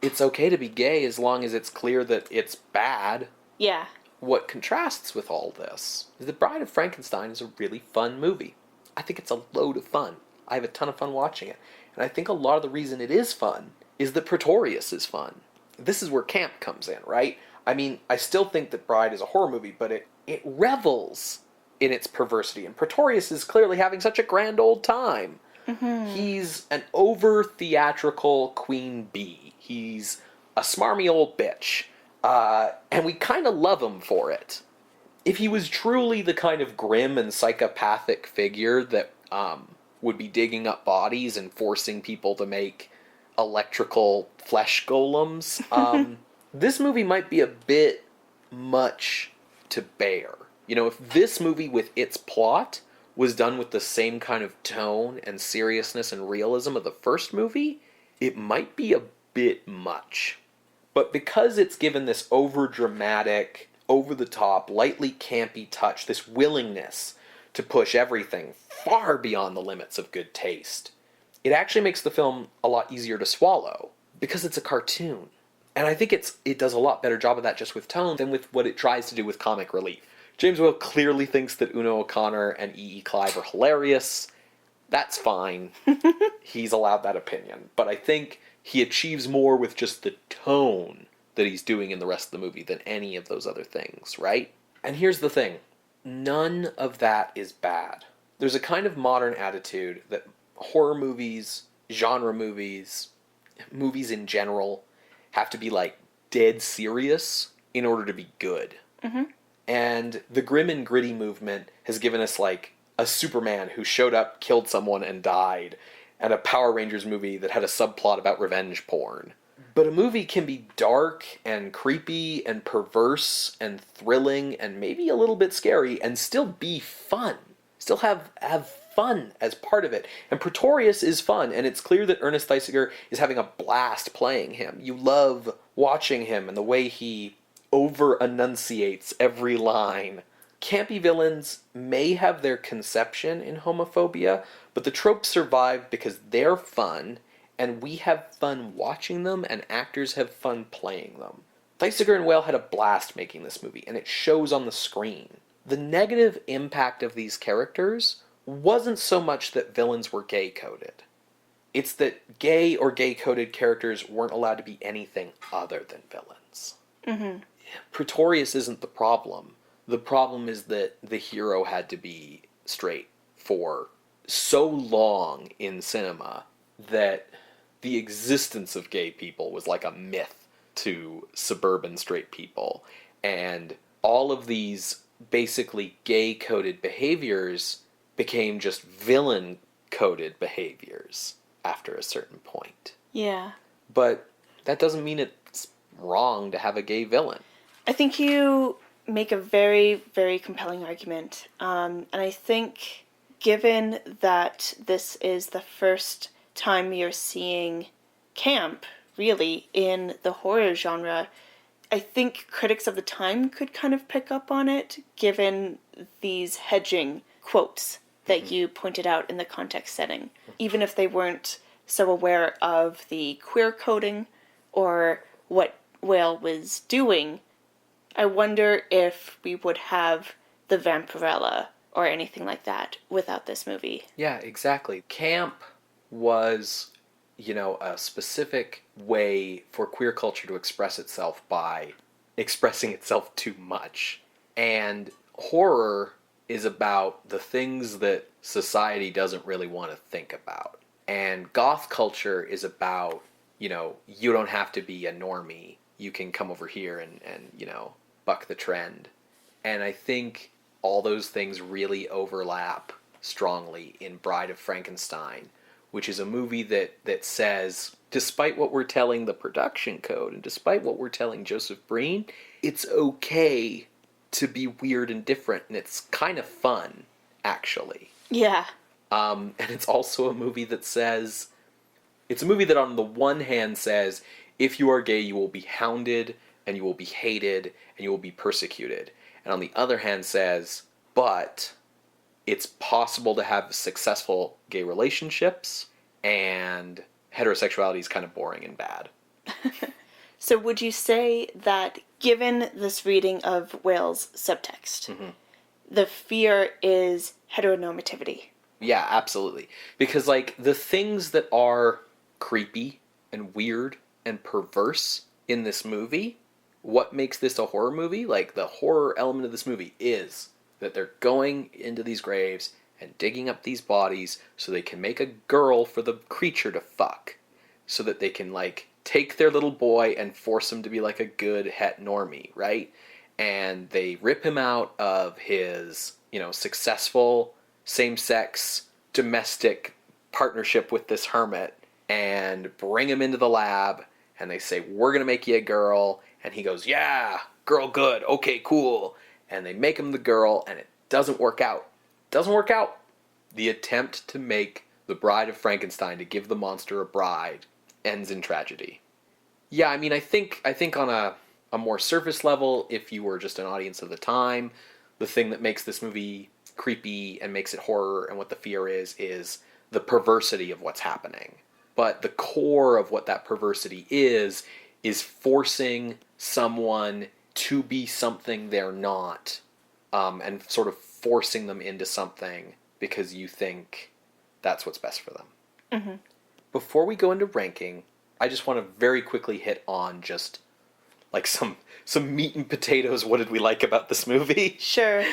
[SPEAKER 1] It's okay to be gay as long as it's clear that it's bad.
[SPEAKER 2] Yeah.
[SPEAKER 1] What contrasts with all this is that Bride of Frankenstein is a really fun movie. I think it's a load of fun. I have a ton of fun watching it. And I think a lot of the reason it is fun is that Pretorius is fun. This is where camp comes in, right? I mean, I still think that Bride is a horror movie, but it revels in its perversity. And Pretorius is clearly having such a grand old time. He's an over-theatrical queen bee. He's a smarmy old bitch. And we kind of love him for it. If he was truly the kind of grim and psychopathic figure that would be digging up bodies and forcing people to make electrical flesh golems, this movie might be a bit much to bear. If this movie with its plot was done with the same kind of tone and seriousness and realism of the first movie, it might be a bit much. But because it's given this over-dramatic, over-the-top, lightly campy touch, this willingness to push everything far beyond the limits of good taste, it actually makes the film a lot easier to swallow, because it's a cartoon. And I think it does a lot better job of that just with tone than with what it tries to do with comic relief. James Whale clearly thinks that Una O'Connor and E.E. Clive are hilarious. That's fine. He's allowed that opinion. But I think he achieves more with just the tone that he's doing in the rest of the movie than any of those other things, right? And here's the thing. None of that is bad. There's a kind of modern attitude that horror movies, genre movies, movies in general have to be like dead serious in order to be good.
[SPEAKER 2] Mm-hmm.
[SPEAKER 1] And the grim and gritty movement has given us like a Superman who showed up, killed someone, and died, and a Power Rangers movie that had a subplot about revenge porn. But a movie can be dark and creepy and perverse and thrilling and maybe a little bit scary and still be fun. Still have fun as part of it. And Pretorius is fun, and it's clear that Ernest Thesiger is having a blast playing him. You love watching him and the way he over-enunciates every line. Campy villains may have their conception in homophobia, but the tropes survive because they're fun, and we have fun watching them, and actors have fun playing them. Thesiger and Whale had a blast making this movie, and it shows on the screen. The negative impact of these characters wasn't so much that villains were gay-coded. It's that gay or gay-coded characters weren't allowed to be anything other than villains.
[SPEAKER 2] Mm-hmm.
[SPEAKER 1] Pretorius isn't the problem. The problem is that the hero had to be straight for so long in cinema that the existence of gay people was like a myth to suburban straight people. And all of these basically gay-coded behaviors became just villain-coded behaviors after a certain point.
[SPEAKER 2] Yeah.
[SPEAKER 1] But that doesn't mean it's wrong to have a gay villain.
[SPEAKER 2] I think you make a very, very compelling argument. And I think given that this is the first time you're seeing camp, really, in the horror genre, I think critics of the time could kind of pick up on it, given these hedging quotes that you pointed out in the context setting. Even if they weren't so aware of the queer coding or what Whale was doing, I wonder if we would have the Vampirella or anything like that without this movie.
[SPEAKER 1] Yeah, exactly. Camp was, a specific way for queer culture to express itself by expressing itself too much. And horror is about the things that society doesn't really want to think about. And goth culture is about, you don't have to be a normie. You can come over here and buck the trend. And I think all those things really overlap strongly in Bride of Frankenstein, which is a movie that says, despite what we're telling the production code and despite what we're telling Joseph Breen, it's okay to be weird and different, and it's kind of fun, actually.
[SPEAKER 2] Yeah.
[SPEAKER 1] And it's also a movie that says, it's a movie that on the one hand says, if you are gay, you will be hounded, and you will be hated, and you will be persecuted. And on the other hand says, but it's possible to have successful gay relationships, and heterosexuality is kind of boring and bad.
[SPEAKER 2] So would you say that given this reading of Whale's subtext, the fear is heteronormativity?
[SPEAKER 1] Yeah, absolutely. Because, the things that are creepy and weird and perverse in this movie, what makes this a horror movie? The horror element of this movie is that they're going into these graves and digging up these bodies so they can make a girl for the creature to fuck. So that they can, take their little boy and force him to be a good het normie, right? And they rip him out of his, successful same-sex domestic partnership with this hermit and bring him into the lab, and they say, we're gonna make you a girl, and he goes, yeah, girl good, okay, cool. And they make him the girl, and it doesn't work out. Doesn't work out. The attempt to make the Bride of Frankenstein, to give the monster a bride, ends in tragedy. Yeah, I think on a more surface level, if you were just an audience of the time, the thing that makes this movie creepy and makes it horror and what the fear is the perversity of what's happening. But the core of what that perversity is forcing someone to be something they're not, and sort of forcing them into something because you think that's what's best for them. Mm-hmm. Before we go into ranking, I just want to very quickly hit on just like some meat and potatoes. What did we like about this movie?
[SPEAKER 2] Sure.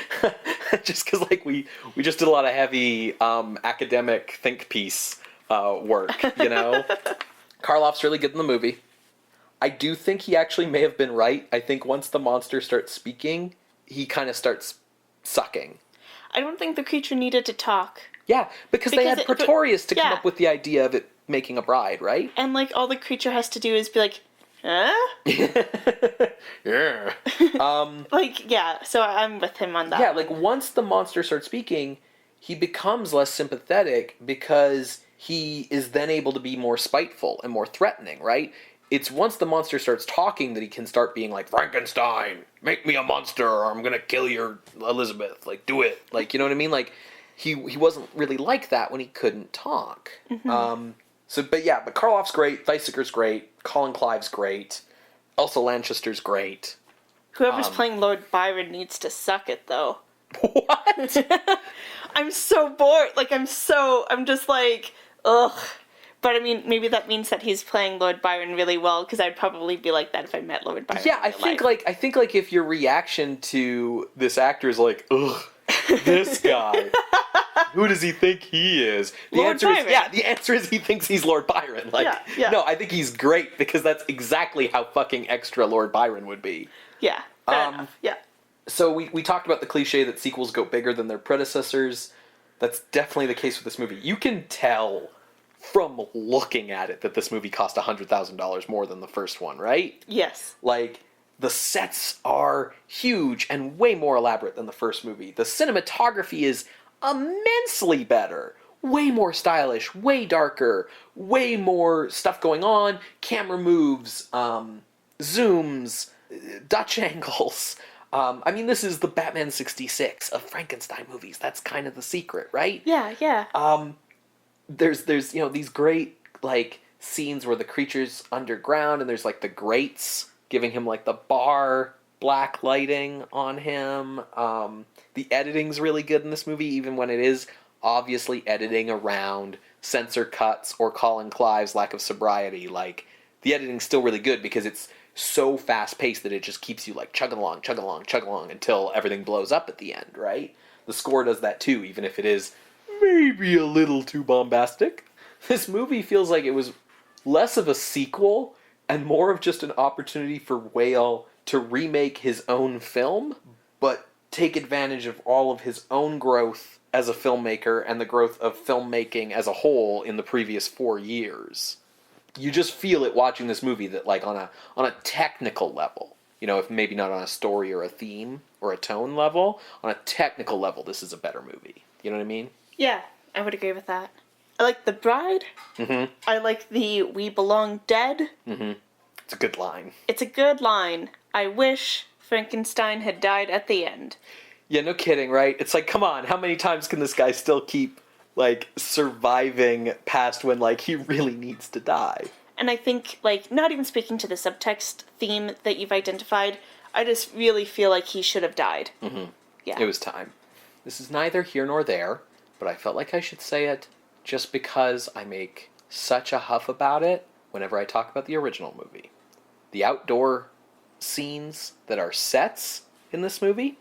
[SPEAKER 1] Just because like we just did a lot of heavy academic think piece work, you know. Karloff's really good in the movie. I do think he actually may have been right. I think once the monster starts speaking, he kind of starts sucking.
[SPEAKER 2] I don't think the creature needed to talk.
[SPEAKER 1] Yeah, because they had Pretorius to come up with the idea of it making a bride, right?
[SPEAKER 2] And, like, all the creature has to do is be like, huh?
[SPEAKER 1] Yeah.
[SPEAKER 2] Like, yeah, so I'm with him on that.
[SPEAKER 1] Yeah, like, once the monster starts speaking, he becomes less sympathetic because he is then able to be more spiteful and more threatening, right? It's once the monster starts talking that he can start being like, Frankenstein, make me a monster or I'm gonna kill your Elizabeth. Like, do it. Like, you know what I mean? Like, he wasn't really like that when he couldn't talk. Mm-hmm. But Karloff's great, Thesiger's great, Colin Clive's great, Elsa Lanchester's great.
[SPEAKER 2] Whoever's playing Lord Byron needs to suck it, though.
[SPEAKER 1] What?
[SPEAKER 2] I'm so bored. Like, I'm just like, ugh. But, I mean, maybe that means that he's playing Lord Byron really well, because I'd probably be like that if I met Lord Byron.
[SPEAKER 1] Yeah, I think if your reaction to this actor is like, ugh, this guy, who does he think he is? The answer is he thinks he's Lord Byron. Like,
[SPEAKER 2] yeah.
[SPEAKER 1] No, I think he's great, because that's exactly how fucking extra Lord Byron would be.
[SPEAKER 2] Yeah, fair enough. Yeah.
[SPEAKER 1] So we talked about the cliche that sequels go bigger than their predecessors. That's definitely the case with this movie. You can tell from looking at it that this movie cost $100,000 more than the first one, right?
[SPEAKER 2] Yes.
[SPEAKER 1] Like, the sets are huge and way more elaborate than the first movie. The cinematography is immensely better. Way more stylish, way darker, way more stuff going on. Camera moves, zooms, Dutch angles. I mean, this is the Batman 66 of Frankenstein movies. That's kind of the secret, right?
[SPEAKER 2] Yeah, yeah.
[SPEAKER 1] There's these great, like, scenes where the creature's underground and there's, like, the grates giving him, like, the bar black lighting on him. The editing's really good in this movie, even when it is obviously editing around censor cuts or Colin Clive's lack of sobriety. Like, the editing's still really good because it's so fast-paced that it just keeps you, like, chugging along until everything blows up at the end, right? The score does that too, even if it is maybe a little too bombastic. This movie feels like it was less of a sequel and more of just an opportunity for Whale to remake his own film, but take advantage of all of his own growth as a filmmaker and the growth of filmmaking as a whole in the previous 4 years. You just feel it watching this movie that, like, on a technical level, you know, if maybe not on a story or a theme or a tone level, on a technical level, this is a better movie. You know what I mean?
[SPEAKER 2] Yeah, I would agree with that. I like The Bride.
[SPEAKER 1] Mm-hmm.
[SPEAKER 2] I like the We Belong Dead.
[SPEAKER 1] Mm-hmm. It's a good line.
[SPEAKER 2] It's a good line. I wish Frankenstein had died at the end.
[SPEAKER 1] Yeah, no kidding, right? It's like, come on, how many times can this guy still keep, like, surviving past when, like, he really needs to die?
[SPEAKER 2] And I think, like, not even speaking to the subtext theme that you've identified, I just really feel like he should have died.
[SPEAKER 1] Mm-hmm.
[SPEAKER 2] Yeah.
[SPEAKER 1] It was time. This is neither here nor there, but I felt like I should say it just because I make such a huff about it whenever I talk about the original movie. The outdoor scenes that are sets in this movie,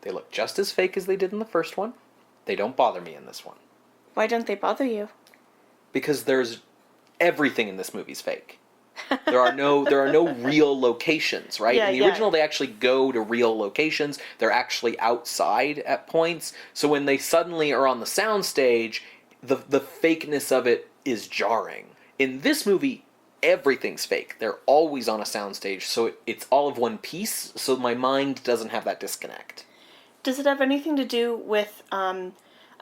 [SPEAKER 1] they look just as fake as they did in the first one. They don't bother me in this one.
[SPEAKER 2] Why don't they bother you?
[SPEAKER 1] Because everything in this movie's fake. There are no real locations, right?
[SPEAKER 2] Yeah,
[SPEAKER 1] in the original, they actually go to real locations. They're actually outside at points. So when they suddenly are on the soundstage, the fakeness of it is jarring. In this movie, everything's fake. They're always on a soundstage, so it's all of one piece, so my mind doesn't have that disconnect.
[SPEAKER 2] Does it have anything to do with, I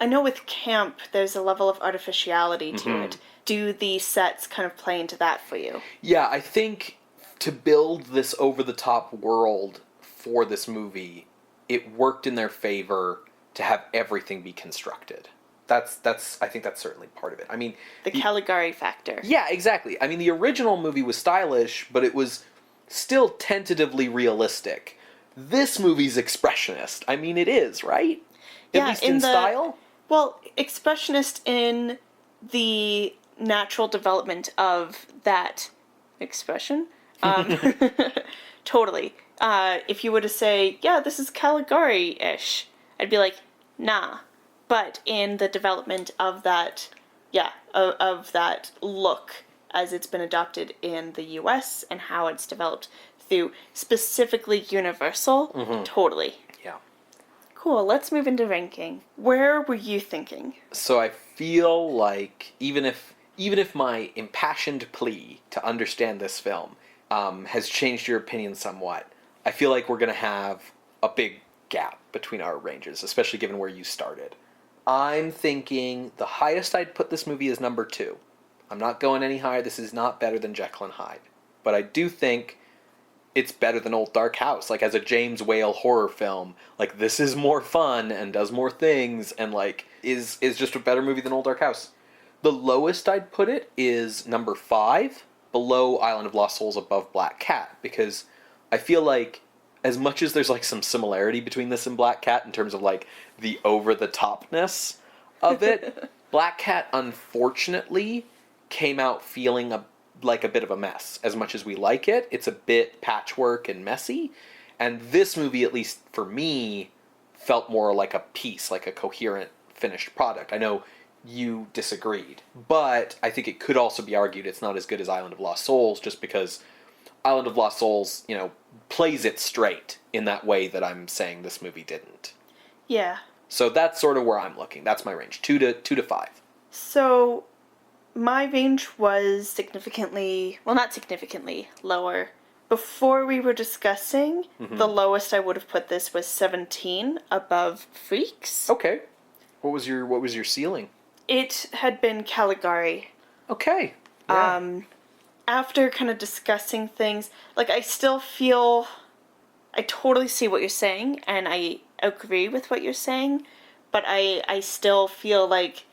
[SPEAKER 2] know with camp, there's a level of artificiality to it. Do the sets kind of play into that for you? Yeah,
[SPEAKER 1] I think to build this over-the-top world for this movie, it worked in their favor to have everything be constructed. I think that's certainly part of it. I mean,
[SPEAKER 2] the Caligari factor.
[SPEAKER 1] Yeah, exactly. I mean, the original movie was stylish, but it was still tentatively realistic. This movie's expressionist. I mean, it is, right? At least in style?
[SPEAKER 2] Well, expressionist in the natural development of that expression. totally. If you were to say, yeah, this is Caligari-ish, I'd be like, nah. But in the development of that, of that look as it's been adopted in the US and how it's developed through specifically Universal, totally.
[SPEAKER 1] Yeah.
[SPEAKER 2] Cool, let's move into ranking. Where were you thinking?
[SPEAKER 1] So I feel like even if my impassioned plea to understand this film has changed your opinion somewhat, I feel like we're going to have a big gap between our ranges, especially given where you started. I'm thinking the highest I'd put this movie is number 2. I'm not going any higher. This is not better than Jekyll and Hyde. But I do think it's better than Old Dark House. Like, as a James Whale horror film, like, this is more fun and does more things and, like, is just a better movie than Old Dark House. The lowest I'd put it is number 5, below Island of Lost Souls, above Black Cat, because I feel like as much as there's, like, some similarity between this and Black Cat in terms of, like, the over-the-topness of it, Black Cat, unfortunately, came out feeling like a bit of a mess. As much as we like it, it's a bit patchwork and messy, and this movie, at least for me, felt more like a piece, like a coherent, finished product. I know you disagreed, but I think it could also be argued it's not as good as Island of Lost Souls, just because Island of Lost Souls, you know, plays it straight in that way that I'm saying this movie didn't.
[SPEAKER 2] Yeah.
[SPEAKER 1] So that's sort of where I'm looking. That's my range, 2 to 5.
[SPEAKER 2] So, my range was significantly, well, not significantly, lower. Before we were discussing, the lowest I would have put this was 17, above Freaks.
[SPEAKER 1] Okay. What was your ceiling?
[SPEAKER 2] It had been Caligari.
[SPEAKER 1] Okay. Yeah.
[SPEAKER 2] After kind of discussing things, like, I still feel, I totally see what you're saying, and I agree with what you're saying, but I still feel like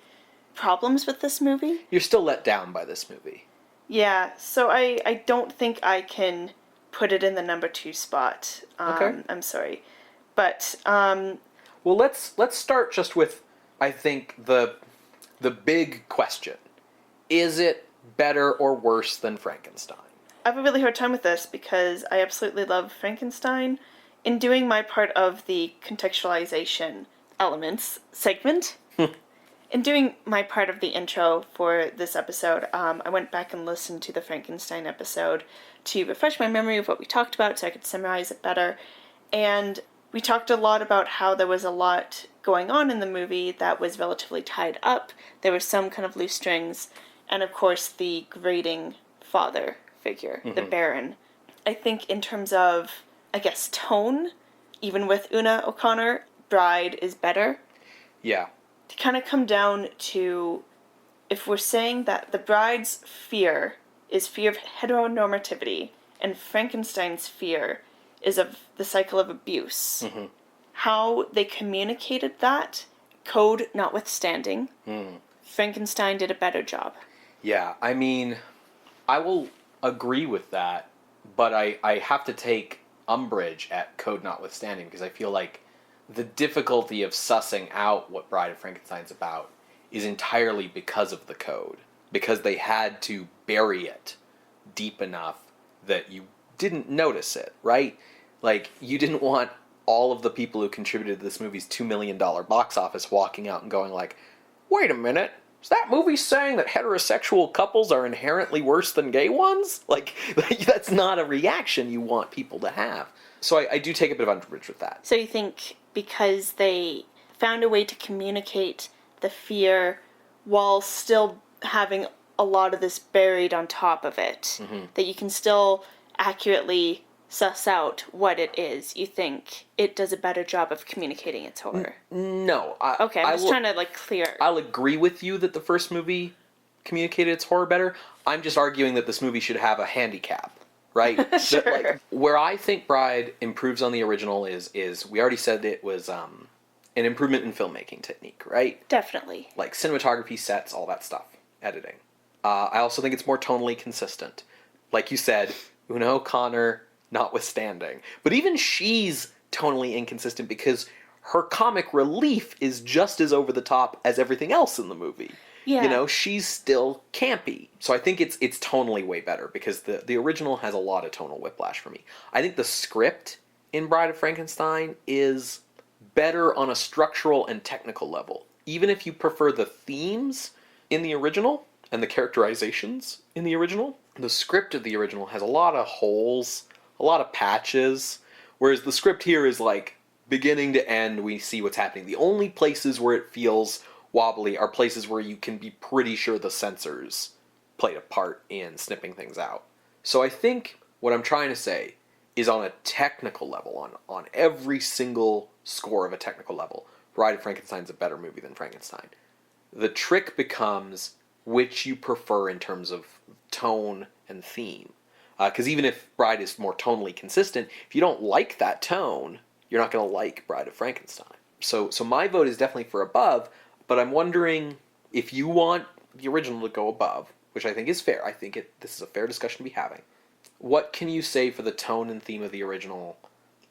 [SPEAKER 2] problems with this movie.
[SPEAKER 1] You're still let down by this movie.
[SPEAKER 2] Yeah, so I don't think I can put it in the number 2 spot.
[SPEAKER 1] Okay.
[SPEAKER 2] I'm sorry. But,
[SPEAKER 1] well, let's start just with, I think, the big question. Is it better or worse than Frankenstein?
[SPEAKER 2] I have a really hard time with this because I absolutely love Frankenstein. In doing my part of the contextualization elements segment, in doing my part of the intro for this episode, I went back and listened to the Frankenstein episode to refresh my memory of what we talked about so I could summarize it better. And we talked a lot about how there was a lot going on in the movie that was relatively tied up. There were some kind of loose strings. And of course, the grating father figure, the Baron. I think in terms of, I guess, tone, even with Una O'Connor, Bride is better.
[SPEAKER 1] Yeah.
[SPEAKER 2] To kind of come down to, if we're saying that the Bride's fear is fear of heteronormativity, and Frankenstein's fear is of the cycle of abuse, how they communicated that, code notwithstanding, Frankenstein did a better job.
[SPEAKER 1] Yeah, I mean, I will agree with that, but I have to take umbrage at code notwithstanding, because I feel like the difficulty of sussing out what Bride of Frankenstein's about is entirely because of the code. Because they had to bury it deep enough that you didn't notice it, right? Like, you didn't want all of the people who contributed to this movie's $2 million box office walking out and going like, wait a minute, is that movie saying that heterosexual couples are inherently worse than gay ones? Like that's not a reaction you want people to have. So I do take a bit of umbrage with that.
[SPEAKER 2] So you think because they found a way to communicate the fear while still having a lot of this buried on top of it, that you can still accurately suss out what it is, you think it does a better job of communicating its horror?
[SPEAKER 1] No.
[SPEAKER 2] I'm just trying to, clear.
[SPEAKER 1] I'll agree with you that the first movie communicated its horror better. I'm just arguing that this movie should have a handicap, right?
[SPEAKER 2] Sure.
[SPEAKER 1] That, where I think Bride improves on the original is we already said it was an improvement in filmmaking technique, right?
[SPEAKER 2] Definitely.
[SPEAKER 1] Like cinematography, sets, all that stuff. Editing. I also think it's more tonally consistent. Like you said, Una O'Connor notwithstanding. But even she's tonally inconsistent because her comic relief is just as over the top as everything else in the movie.
[SPEAKER 2] Yeah.
[SPEAKER 1] You know, she's still campy. So I think it's tonally way better because the original has a lot of tonal whiplash for me. I think the script in Bride of Frankenstein is better on a structural and technical level. Even if you prefer the themes in the original and the characterizations in the original, the script of the original has a lot of holes, a lot of patches, whereas the script here is like beginning to end, we see what's happening. The only places where it feels wobbly are places where you can be pretty sure the censors played a part in snipping things out. So I think what I'm trying to say is on a technical level, on every single score of a technical level, Bride of Frankenstein's a better movie than Frankenstein. The trick becomes which you prefer in terms of tone and theme. Because even if Bride is more tonally consistent, if you don't like that tone, you're not going to like Bride of Frankenstein. So my vote is definitely for above, but I'm wondering if you want the original to go above, which I think is fair. I think this is a fair discussion to be having. What can you say for the tone and theme of the original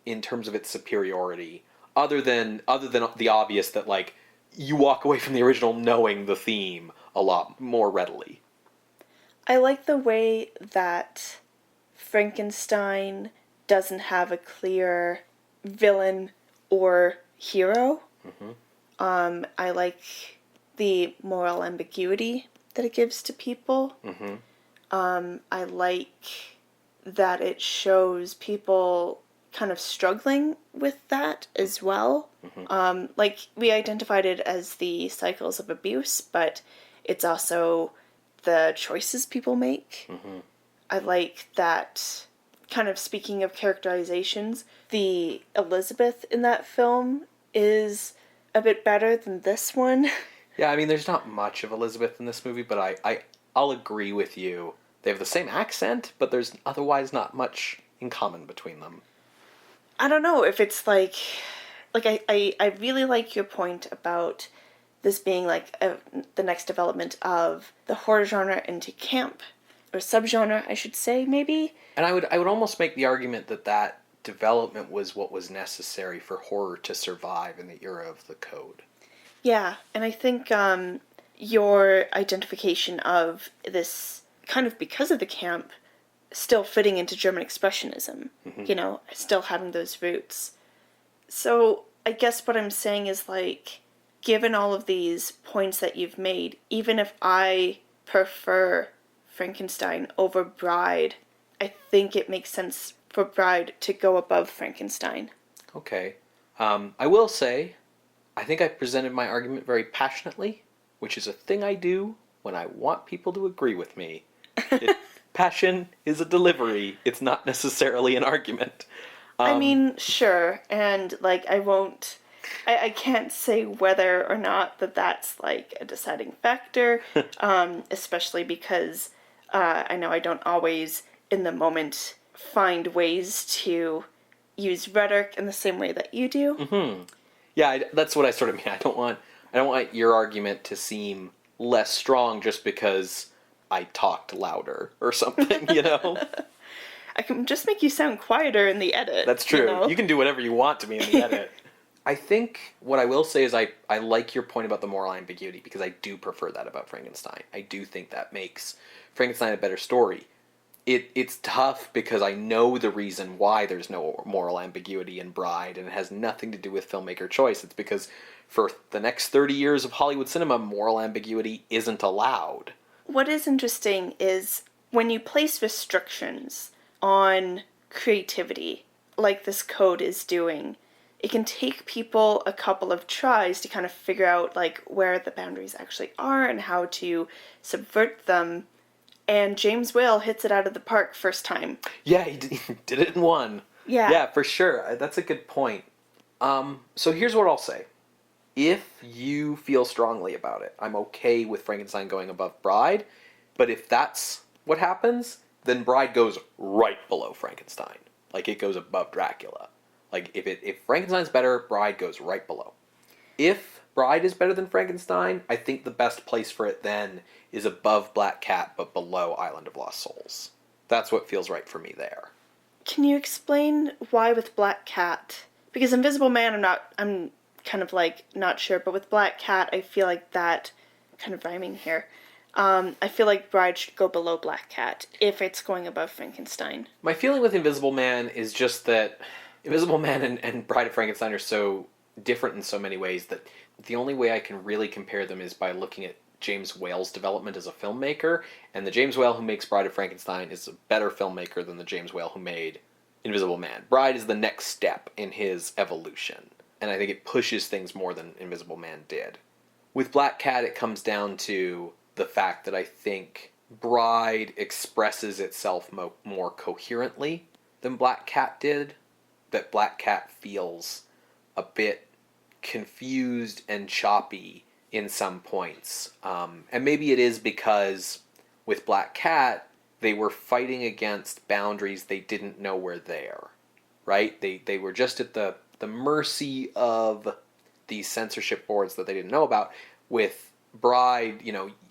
[SPEAKER 1] in terms of its superiority, other than the obvious that, like, you walk away from the original knowing the theme a lot more readily?
[SPEAKER 2] I like the way that Frankenstein doesn't have a clear villain or hero.
[SPEAKER 1] Mm-hmm.
[SPEAKER 2] I like the moral ambiguity that it gives to people.
[SPEAKER 1] Mm-hmm.
[SPEAKER 2] I like that it shows people kind of struggling with that as well.
[SPEAKER 1] Mm-hmm.
[SPEAKER 2] Like, we identified it as the cycles of abuse, but it's also the choices people make.
[SPEAKER 1] Mm-hmm.
[SPEAKER 2] I like that, kind of speaking of characterizations, the Elizabeth in that film is a bit better than this one.
[SPEAKER 1] Yeah, I mean, there's not much of Elizabeth in this movie, but I'll agree with you. They have the same accent, but there's otherwise not much in common between them.
[SPEAKER 2] I don't know if it's like I really like your point about this being like the next development of the horror genre into camp, or subgenre, I should say, maybe.
[SPEAKER 1] And I would almost make the argument that development was what was necessary for horror to survive in the era of the code.
[SPEAKER 2] Yeah, and I think your identification of this kind of because of the camp still fitting into German Expressionism, you know, still having those roots. So I guess what I'm saying is, like, given all of these points that you've made, even if I prefer Frankenstein over Bride, I think it makes sense for Bride to go above Frankenstein.
[SPEAKER 1] Okay. I will say, I think I presented my argument very passionately, which is a thing I do when I want people to agree with me. Passion is a delivery. It's not necessarily an argument.
[SPEAKER 2] I mean, sure, and, like, I can't say whether or not that's, like, a deciding factor, especially because I know I don't always, in the moment, find ways to use rhetoric in the same way that you do.
[SPEAKER 1] Mm-hmm. Yeah, that's what I sort of mean. I don't want your argument to seem less strong just because I talked louder or something, you know?
[SPEAKER 2] I can just make you sound quieter in the edit.
[SPEAKER 1] That's true.
[SPEAKER 2] You know?
[SPEAKER 1] You can do whatever you want to me in the edit. I think what I will say is I like your point about the moral ambiguity, because I do prefer that about Frankenstein. I do think that makes Frankenstein a better story. It's tough because I know the reason why there's no moral ambiguity in Bride, and it has nothing to do with filmmaker choice. It's because for the next 30 years of Hollywood cinema, moral ambiguity isn't allowed.
[SPEAKER 2] What is interesting is when you place restrictions on creativity, like this code is doing, it can take people a couple of tries to kind of figure out, like, where the boundaries actually are and how to subvert them. And James Whale hits it out of the park first time.
[SPEAKER 1] Yeah, he did it in one.
[SPEAKER 2] Yeah.
[SPEAKER 1] Yeah, for sure. That's a good point. So here's what I'll say. If you feel strongly about it, I'm okay with Frankenstein going above Bride, but if that's what happens, then Bride goes right below Frankenstein. Like, it goes above Dracula. Like, if Frankenstein's better, Bride goes right below. If Bride is better than Frankenstein, I think the best place for it then is above Black Cat, but below Island of Lost Souls. That's what feels right for me there.
[SPEAKER 2] Can you explain why with Black Cat? Because Invisible Man, I'm kind of, like, not sure, but with Black Cat, I feel like that kind of rhyming here. I feel like Bride should go below Black Cat if it's going above Frankenstein.
[SPEAKER 1] My feeling with Invisible Man is just that Invisible Man and Bride of Frankenstein are so different in so many ways that the only way I can really compare them is by looking at James Whale's development as a filmmaker, and the James Whale who makes Bride of Frankenstein is a better filmmaker than the James Whale who made Invisible Man. Bride is the next step in his evolution, and I think it pushes things more than Invisible Man did. With Black Cat, it comes down to the fact that I think Bride expresses itself more coherently than Black Cat did, that Black Cat feels a bit confused and choppy in some points. And maybe it is because with Black Cat, they were fighting against boundaries they didn't know were there, right? They were just at the mercy of these censorship boards that they didn't know about. With Bride,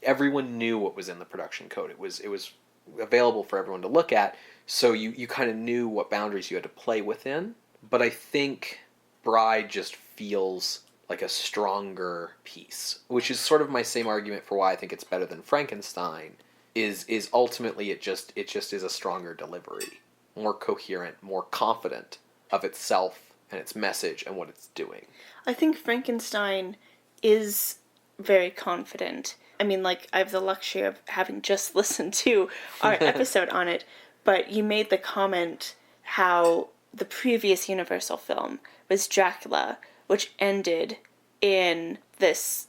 [SPEAKER 1] everyone knew what was in the production code. It was available for everyone to look at, so you kind of knew what boundaries you had to play within. But I think Bride just feels like a stronger piece, which is sort of my same argument for why I think it's better than Frankenstein, is ultimately it just is a stronger delivery, more coherent, more confident of itself and its message and what it's doing.
[SPEAKER 2] I think Frankenstein is very confident. I mean, like, I have the luxury of having just listened to our episode on it, but you made the comment how the previous Universal film was Dracula, which ended in this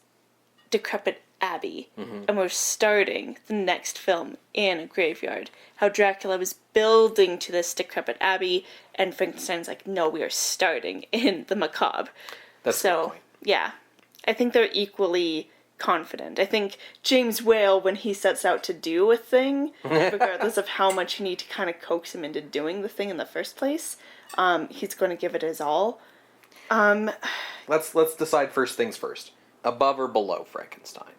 [SPEAKER 2] decrepit abbey, and we're starting the next film in a graveyard. How Dracula was building to this decrepit abbey, and Frankenstein's like, no, we are starting in the macabre.
[SPEAKER 1] That's a good point.
[SPEAKER 2] Yeah, I think they're equally confident. I think James Whale, when he sets out to do a thing, regardless of how much you need to kind of coax him into doing the thing in the first place, he's going to give it his all.
[SPEAKER 1] Let's decide first things first. Above or below Frankenstein?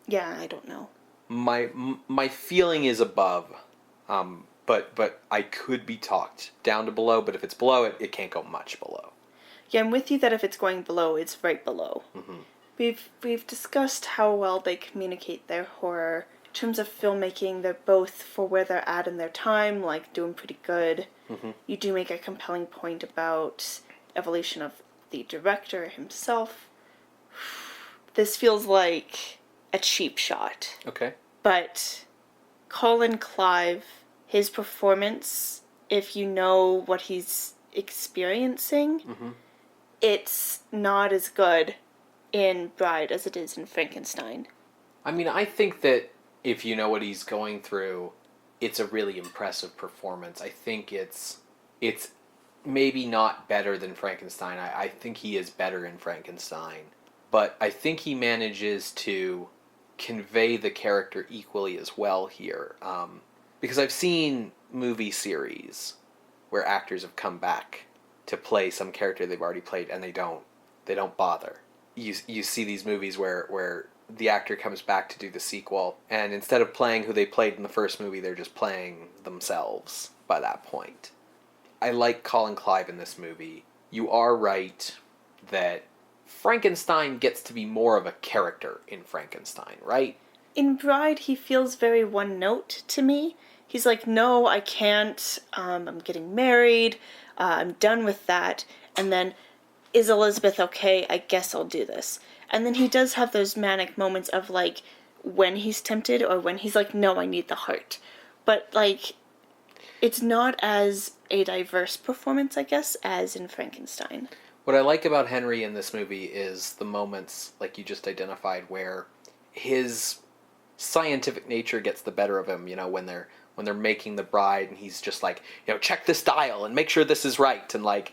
[SPEAKER 2] Yeah, I don't know.
[SPEAKER 1] My feeling is above, but I could be talked down to below. But if it's below, it can't go much below.
[SPEAKER 2] Yeah, I'm with you that if it's going below, it's right below. We've discussed how well they communicate their horror. In terms of filmmaking, they're both, for where they're at in their time, like, doing pretty good. You do make a compelling point about evolution of the director himself. This feels like a cheap shot.
[SPEAKER 1] Okay.
[SPEAKER 2] But Colin Clive, his performance, if you know what he's experiencing, it's not as good in Bride as it is in Frankenstein.
[SPEAKER 1] I mean, I think that if you know what he's going through, it's a really impressive performance. I think it's maybe not better than Frankenstein. I think he is better in Frankenstein. But I think he manages to convey the character equally as well here. Because I've seen movie series where actors have come back to play some character they've already played, and they don't bother. You see these movies where the actor comes back to do the sequel, and instead of playing who they played in the first movie, they're just playing themselves by that point. I like Colin Clive in this movie. You are right that Frankenstein gets to be more of a character in Frankenstein, right?
[SPEAKER 2] In Bride, he feels very one note to me. He's like, no, I can't. I'm getting married. I'm done with that. And then, is Elizabeth okay? I guess I'll do this. And then he does have those manic moments of, like, when he's tempted or when he's like, no, I need the heart. But, like, it's not as a diverse performance, I guess, as in Frankenstein.
[SPEAKER 1] What I like about Henry in this movie is the moments, like you just identified, where his scientific nature gets the better of him, when they're making the bride, and he's just like, check this dial and make sure this is right, and like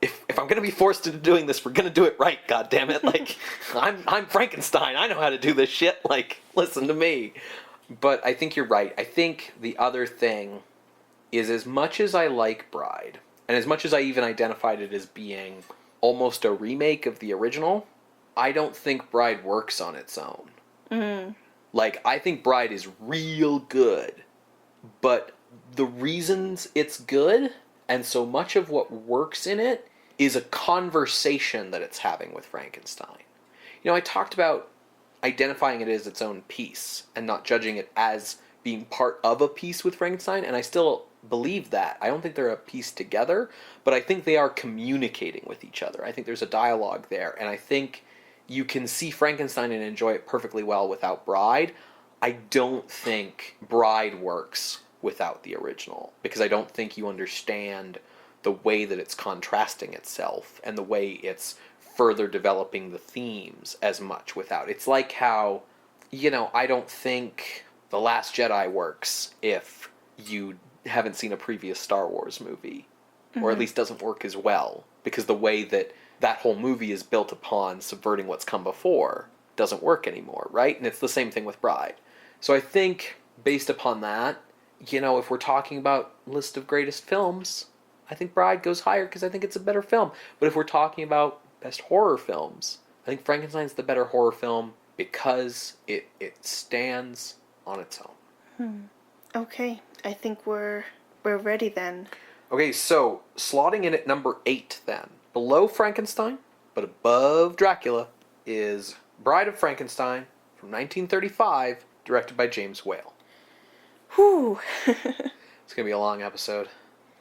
[SPEAKER 1] if I'm gonna be forced into doing this, we're gonna do it right, goddammit. Like, I'm Frankenstein, I know how to do this shit, like, listen to me. But I think you're right. I think the other thing is, as much as I like Bride, and as much as I even identified it as being almost a remake of the original, I don't think Bride works on its own. Like, I think Bride is real good, but the reasons it's good, and so much of what works in it, is a conversation that it's having with Frankenstein. I talked about identifying it as its own piece and not judging it as being part of a piece with Frankenstein, and I still believe that. I don't think they're a piece together, but I think they are communicating with each other. I think there's a dialogue there, and I think you can see Frankenstein and enjoy it perfectly well without Bride. I don't think Bride works without the original, because I don't think you understand the way that it's contrasting itself and the way it's further developing the themes as much without. It's like how, I don't think The Last Jedi works if you haven't seen a previous Star Wars movie, or at least doesn't work as well, because the way that whole movie is built upon subverting what's come before doesn't work anymore, right? And it's the same thing with Bride. So I think, based upon that, if we're talking about list of greatest films, I think Bride goes higher because I think it's a better film. But if we're talking about best horror films, I think Frankenstein's the better horror film because it stands on its own.
[SPEAKER 2] Okay, I think we're ready then.
[SPEAKER 1] Okay, so slotting in at number 8 then. Below Frankenstein, but above Dracula, is Bride of Frankenstein from 1935, directed by James Whale.
[SPEAKER 2] Whew.
[SPEAKER 1] It's going to be a long episode.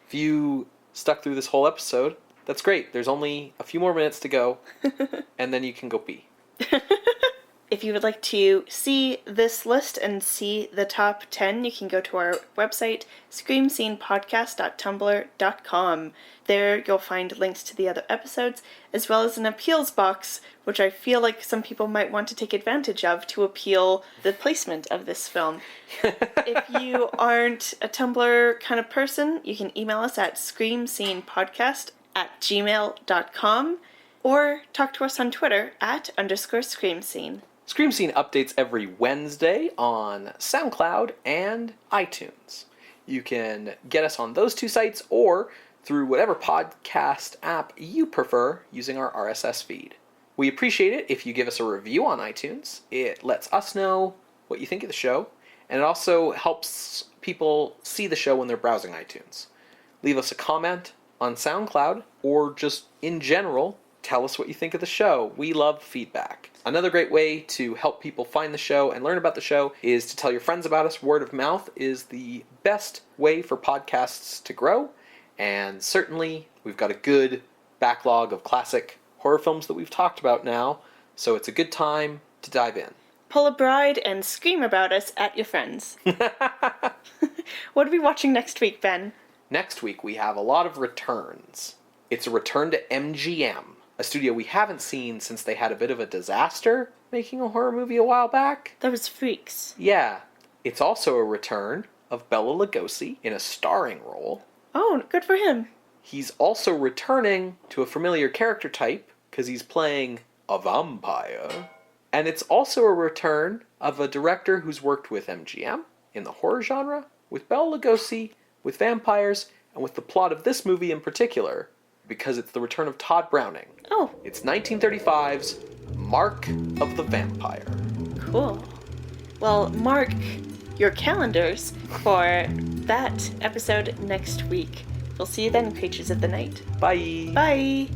[SPEAKER 1] If you stuck through this whole episode, that's great. There's only a few more minutes to go, and then you can go pee.
[SPEAKER 2] If you would like to see this list and see the top 10, you can go to our website, screamscenepodcast.tumblr.com. There you'll find links to the other episodes, as well as an appeals box, which I feel like some people might want to take advantage of to appeal the placement of this film. If you aren't a Tumblr kind of person, you can email us at screamscenepodcast@gmail.com or talk to us on Twitter @_screamscene.
[SPEAKER 1] Scream Scene updates every Wednesday on SoundCloud and iTunes. You can get us on those two sites or through whatever podcast app you prefer using our RSS feed. We appreciate it if you give us a review on iTunes. It lets us know what you think of the show, and it also helps people see the show when they're browsing iTunes. Leave us a comment on SoundCloud, or just in general, tell us what you think of the show. We love feedback. Another great way to help people find the show and learn about the show is to tell your friends about us. Word of mouth is the best way for podcasts to grow, and certainly we've got a good backlog of classic horror films that we've talked about now, so it's a good time to dive in.
[SPEAKER 2] Pull a Bride and scream about us at your friends. What are we watching next week, Ben?
[SPEAKER 1] Next week we have a lot of returns. It's a return to MGM, a studio we haven't seen since they had a bit of a disaster making a horror movie a while back.
[SPEAKER 2] That was Freaks.
[SPEAKER 1] Yeah. It's also a return of Bela Lugosi in a starring role.
[SPEAKER 2] Oh, good for him.
[SPEAKER 1] He's also returning to a familiar character type because he's playing a vampire. And it's also a return of a director who's worked with MGM in the horror genre, with Bela Lugosi, with vampires, and with the plot of this movie in particular, because it's the return of Todd Browning.
[SPEAKER 2] Oh.
[SPEAKER 1] It's 1935's Mark of the Vampire.
[SPEAKER 2] Cool. Well, mark your calendars for that episode next week. We'll see you then, Creatures of the Night.
[SPEAKER 1] Bye.
[SPEAKER 2] Bye.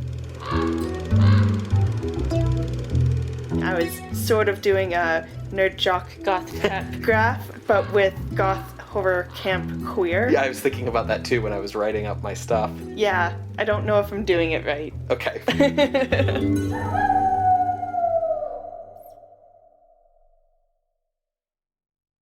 [SPEAKER 2] I was sort of doing a nerd jock goth pep graph, but with goth horror camp queer.
[SPEAKER 1] Yeah, I was thinking about that too when I was writing up my stuff.
[SPEAKER 2] Yeah, I don't know if I'm doing it right.
[SPEAKER 1] Okay.